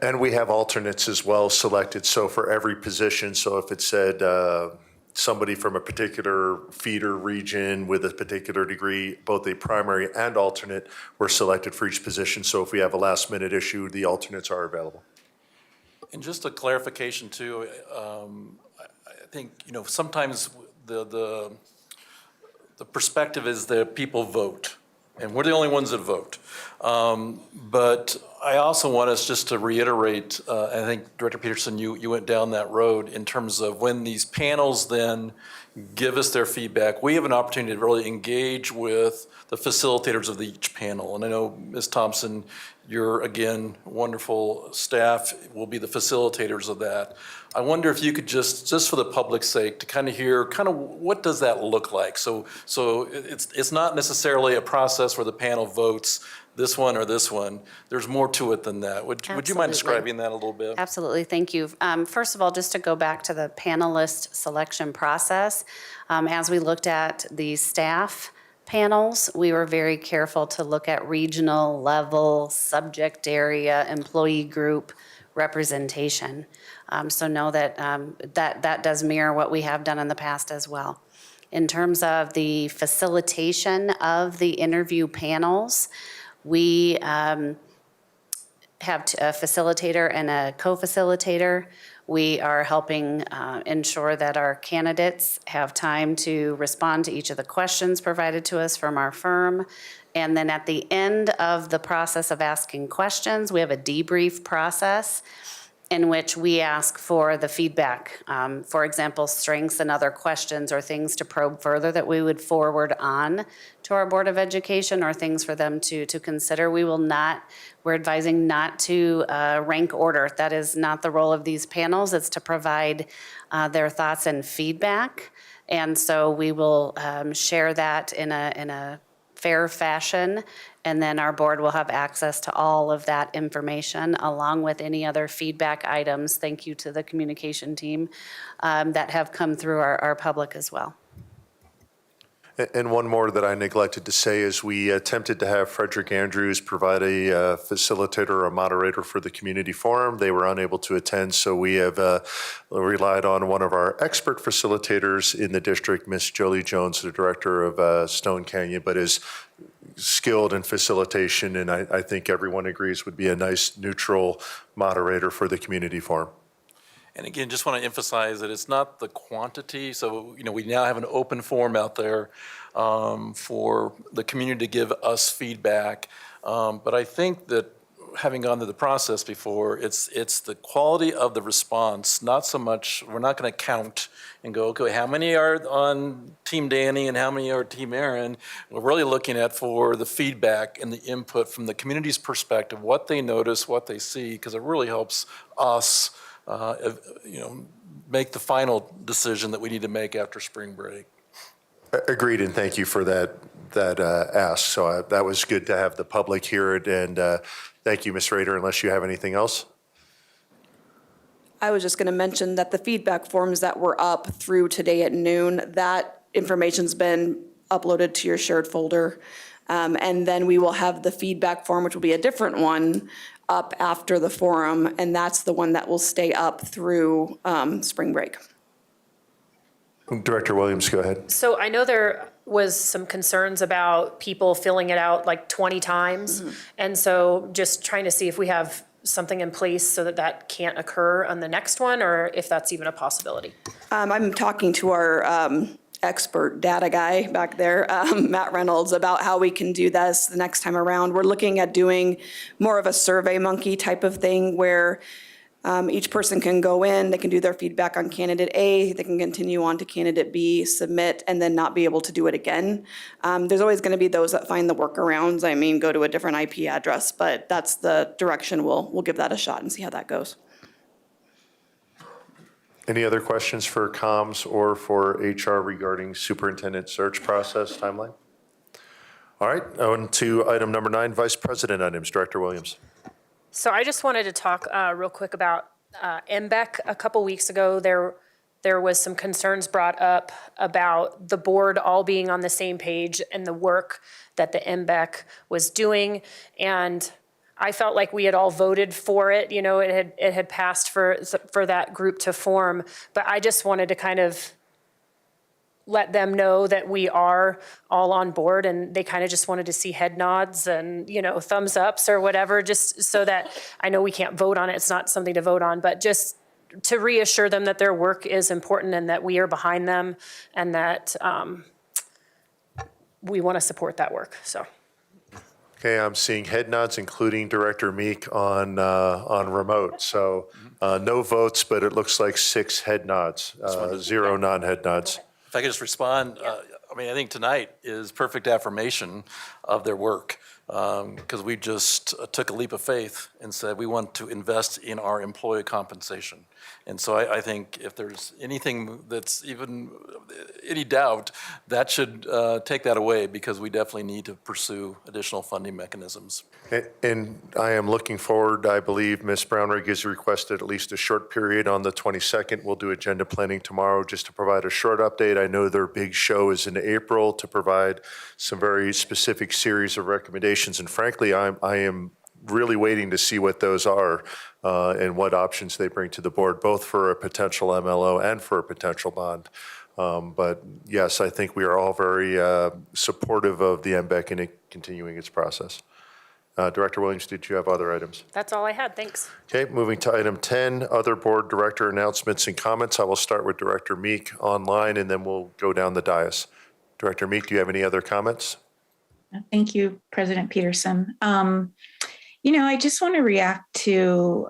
And we have alternates as well selected. So for every position, so if it said somebody from a particular feeder region with a particular degree, both a primary and alternate were selected for each position. So if we have a last minute issue, the alternates are available.
And just a clarification too, I think, sometimes the perspective is that people vote. And we're the only ones that vote. But I also want us just to reiterate, I think Director Peterson, you went down that road in terms of when these panels then give us their feedback, we have an opportunity to really engage with the facilitators of each panel. And I know, Ms. Thompson, your, again, wonderful staff will be the facilitators of that. I wonder if you could just for the public's sake, to kind of hear what does that look like? So it's not necessarily a process where the panel votes this one or this one. There's more to it than that. Would you mind describing that a little bit?
Absolutely, thank you. First of all, just to go back to the panelist selection process, as we looked at the staff panels, we were very careful to look at regional level, subject area, employee group representation. So know that that does mirror what we have done in the past as well. In terms of the facilitation of the interview panels, we have a facilitator and a co-facilitator. We are helping ensure that our candidates have time to respond to each of the questions provided to us from our firm. And then at the end of the process of asking questions, we have a debrief process in which we ask for the feedback. For example, strengths and other questions or things to probe further that we would forward on to our Board of Education or things for them to consider. We're advising not to rank order. That is not the role of these panels. It's to provide their thoughts and feedback. And so we will share that in a fair fashion, and then our board will have access to all of that information along with any other feedback items, thank you to the communication team, that have come through our public as well.
And one more that I neglected to say is we attempted to have Frederick Andrews provide a facilitator or a moderator for the community forum. They were unable to attend, so we have relied on one of our expert facilitators in the district, Ms. Jolie Jones, the director of Stone Canyon, but is skilled in facilitation, and I think everyone agrees would be a nice neutral moderator for the community forum.
And again, just want to emphasize that it's not the quantity. So, we now have an open forum out there for the community to give us feedback. But I think that having gone through the process before, it's the quality of the response, not so much, we're not going to count and go, okay, how many are on Team Danny and how many are Team Aaron? We're really looking at for the feedback and the input from the community's perspective, what they notice, what they see, because it really helps us make the final decision that we need to make after spring break.
Agreed, and thank you for that ask. So that was good to have the public hear it, and Thank you, Ms. Rader, unless you have anything else.
I was just going to mention that the feedback forms that were up through today at noon, that information's been uploaded to your shared folder. And then we will have the feedback form, which will be a different one, up after the forum, and that's the one that will stay up through spring break.
Director Williams, go ahead.
So I know there was some concerns about people filling it out like 20 times. And so just trying to see if we have something in place so that that can't occur on the next one, or if that's even a possibility.
I'm talking to our expert data guy back there, Matt Reynolds, about how we can do this the next time around. We're looking at doing more of a Survey Monkey type of thing where each person can go in, they can do their feedback on candidate A, they can continue on to candidate B, submit, and then not be able to do it again. There's always going to be those that find the workarounds. I mean, go to a different IP address, but that's the direction. We'll give that a shot and see how that goes.
Any other questions for comms or for HR regarding superintendent search process timeline? All right, on to item number 9, Vice President items. Director Williams.
So I just wanted to talk real quick about MBEC. A couple weeks ago, there was some concerns brought up about the board all being on the same page and the work that the MBEC was doing. And I felt like we had all voted for it. You know, it had passed for that group to form. But I just wanted to kind of let them know that we are all on board, and they kind of just wanted to see head nods and, you know, thumbs ups or whatever, just so that I know we can't vote on it. It's not something to vote on, but just to reassure them that their work is important and that we are behind them and that we want to support that work. So.
Okay, I'm seeing head nods, including Director Meek on remote. So no votes, but it looks like 6 head nods, 0 non-head nods.
If I could just respond, I mean, I think tonight is perfect affirmation of their work, because we just took a leap of faith and said we want to invest in our employee compensation. And so I think if there's anything that's even any doubt, that should take that away, because we definitely need to pursue additional funding mechanisms.
And I am looking forward, I believe Ms. Brownrigg has requested at least a short period on the 22nd. We'll do agenda planning tomorrow just to provide a short update. I know their big show is in April to provide some very specific series of recommendations. And frankly, I am really waiting to see what those are and what options they bring to the board, both for a potential MLO and for a potential bond. But yes, I think we are all very supportive of the MBEC and it continuing its process. Director Williams, did you have other items?
That's all I had. Thanks.
Okay, moving to item 10, other board director announcements and comments. I will start with Director Meek online and then we'll go down the dais. Director Meek, do you have any other comments?
Thank you, President Peterson. You know, I just want to react to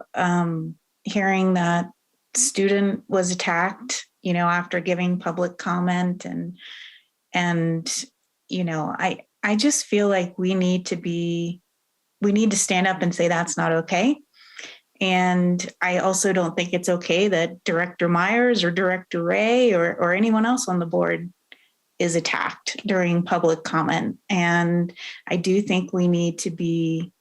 hearing that student was attacked, you know, after giving public comment and you know, I just feel like we need to stand up and say that's not okay. And I also don't think it's okay that Director Myers or Director Ray or anyone else on the board is attacked during public comment. And I do think we need to be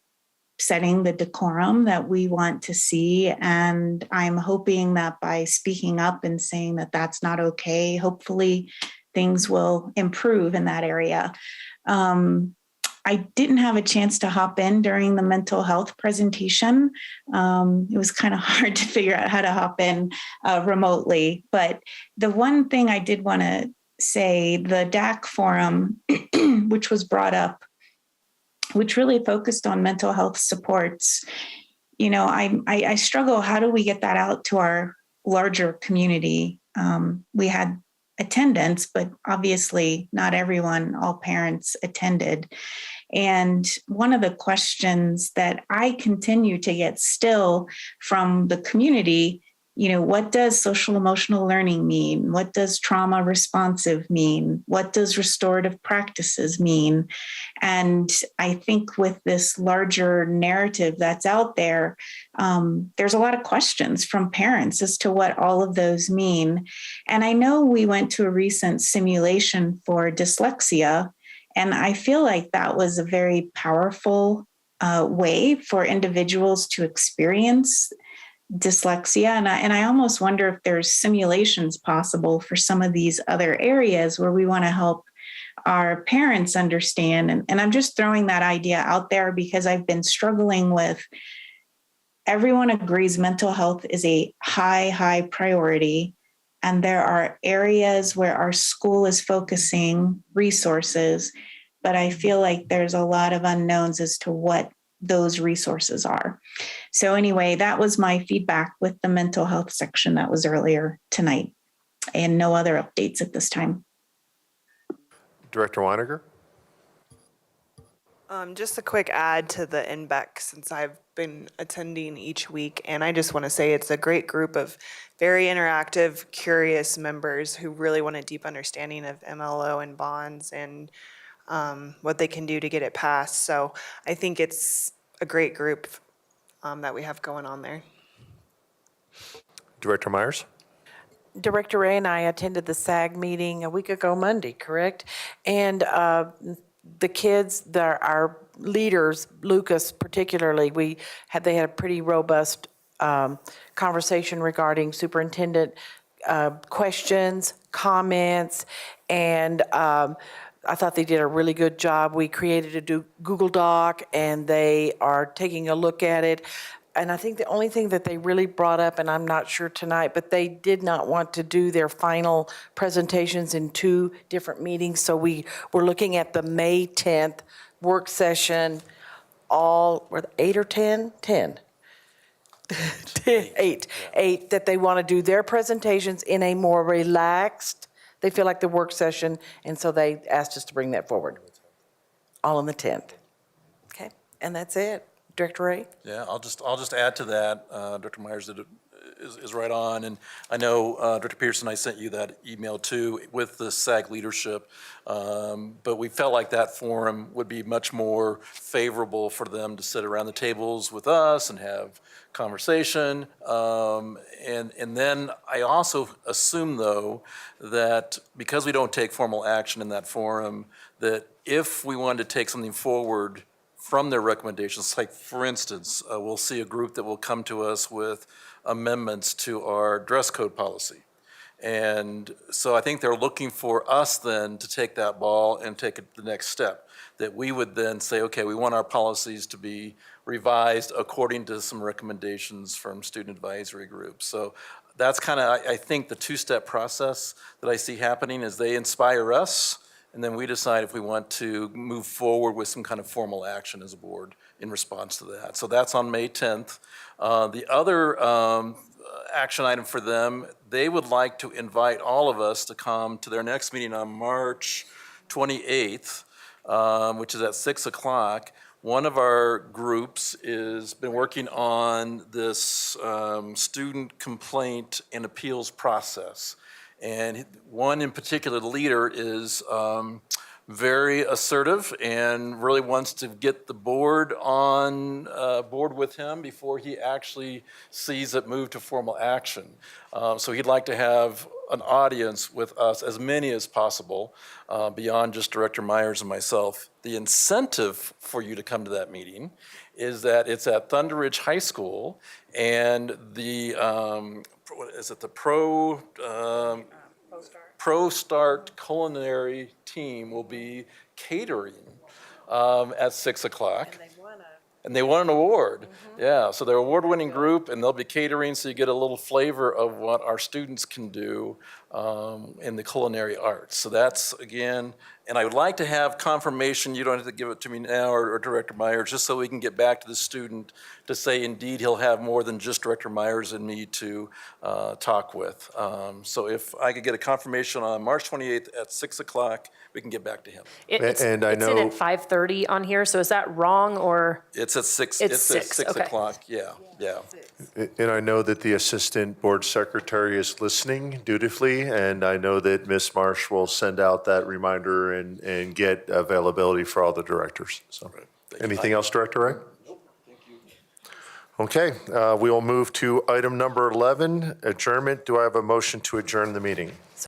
setting the decorum that we want to see. And I'm hoping that by speaking up and saying that that's not okay, hopefully things will improve in that area. I didn't have a chance to hop in during the mental health presentation. It was kind of hard to figure out how to hop in remotely. But the one thing I did want to say, the DAC forum, which was brought up, which really focused on mental health supports, you know, I struggle. How do we get that out to our larger community? We had attendance, but obviously not everyone, all parents attended. And one of the questions that I continue to get still from the community, you know, what does social emotional learning mean? What does trauma responsive mean? What does restorative practices mean? And I think with this larger narrative that's out there, there's a lot of questions from parents as to what all of those mean. And I know we went to a recent simulation for dyslexia, and I feel like that was a very powerful way for individuals to experience dyslexia. And I almost wonder if there's simulations possible for some of these other areas where we want to help our parents understand. And I'm just throwing that idea out there because I've been struggling with, everyone agrees mental health is a high priority. And there are areas where our school is focusing resources, but I feel like there's a lot of unknowns as to what those resources are. So anyway, that was my feedback with the mental health section that was earlier tonight, and no other updates at this time.
Director Weiniger?
Just a quick add to the NBEC, since I've been attending each week, and I just want to say it's a great group of very interactive, curious members who really want a deep understanding of MLO and bonds and what they can do to get it passed. So I think it's a great group that we have going on there.
Director Myers?
Director Ray and I attended the SAG meeting a week ago Monday, correct? And the kids, our leaders, Lucas particularly, they had a pretty robust conversation regarding superintendent questions, comments, and I thought they did a really good job. We created a Google Doc, and they are taking a look at it. And I think the only thing that they really brought up, and I'm not sure tonight, but they did not want to do their final presentations in 2 different meetings. So we were looking at the May 10th work session, were 8 or 10? 10. 8, that they want to do their presentations in a more relaxed, they feel like the work session, and so they asked us to bring that forward. All on the 10th. Okay, and that's it. Director Ray?
Yeah, I'll just add to that. Dr. Myers is right on, and I know Dr. Peterson, I sent you that email too with the SAG leadership, but we felt like that forum would be much more favorable for them to sit around the tables with us and have conversation. And then I also assume, though, that because we don't take formal action in that forum, that if we wanted to take something forward from their recommendations, like for instance, we'll see a group that will come to us with amendments to our dress code policy. And so I think they're looking for us then to take that ball and take it the next step, that we would then say, okay, we want our policies to be revised according to some recommendations from student advisory groups. So that's kind of, I think, the 2-step process that I see happening is they inspire us, and then we decide if we want to move forward with some kind of formal action as a board in response to that. So that's on May 10th. The other action item for them, they would like to invite all of us to come to their next meeting on March 28th, which is at 6 o'clock. One of our groups has been working on this student complaint and appeals process. And one in particular, the leader, is very assertive and really wants to get the board on board with him before he actually sees it move to formal action. So he'd like to have an audience with us, as many as possible, beyond just Director Myers and myself. The incentive for you to come to that meeting is that it's at Thunder Ridge High School, and the what is it, the Pro Start culinary team will be catering at 6 o'clock. And they won an award. Yeah, so they're an award-winning group, and they'll be catering, so you get a little flavor of what our students can do in the culinary arts. So that's, again, and I would like to have confirmation, you don't have to give it to me now, or Director Myers, just so we can get back to the student to say, indeed, he'll have more than just Director Myers and me to talk with. So if I could get a confirmation on March 28th at 6 o'clock, we can get back to him.
It's in at 5:30 on here, so is that wrong, or?
It's at 6.
It's
at
6,
6
okay.
o'clock, yeah.
And I know that the Assistant Board Secretary is listening dutifully, and I know that Ms. Marsh will send out that reminder and get availability for all the directors. So, anything else, Director Ray? Nope, thank you. Okay, we will move to item number 11, adjournment. Do I have a motion to adjourn the meeting?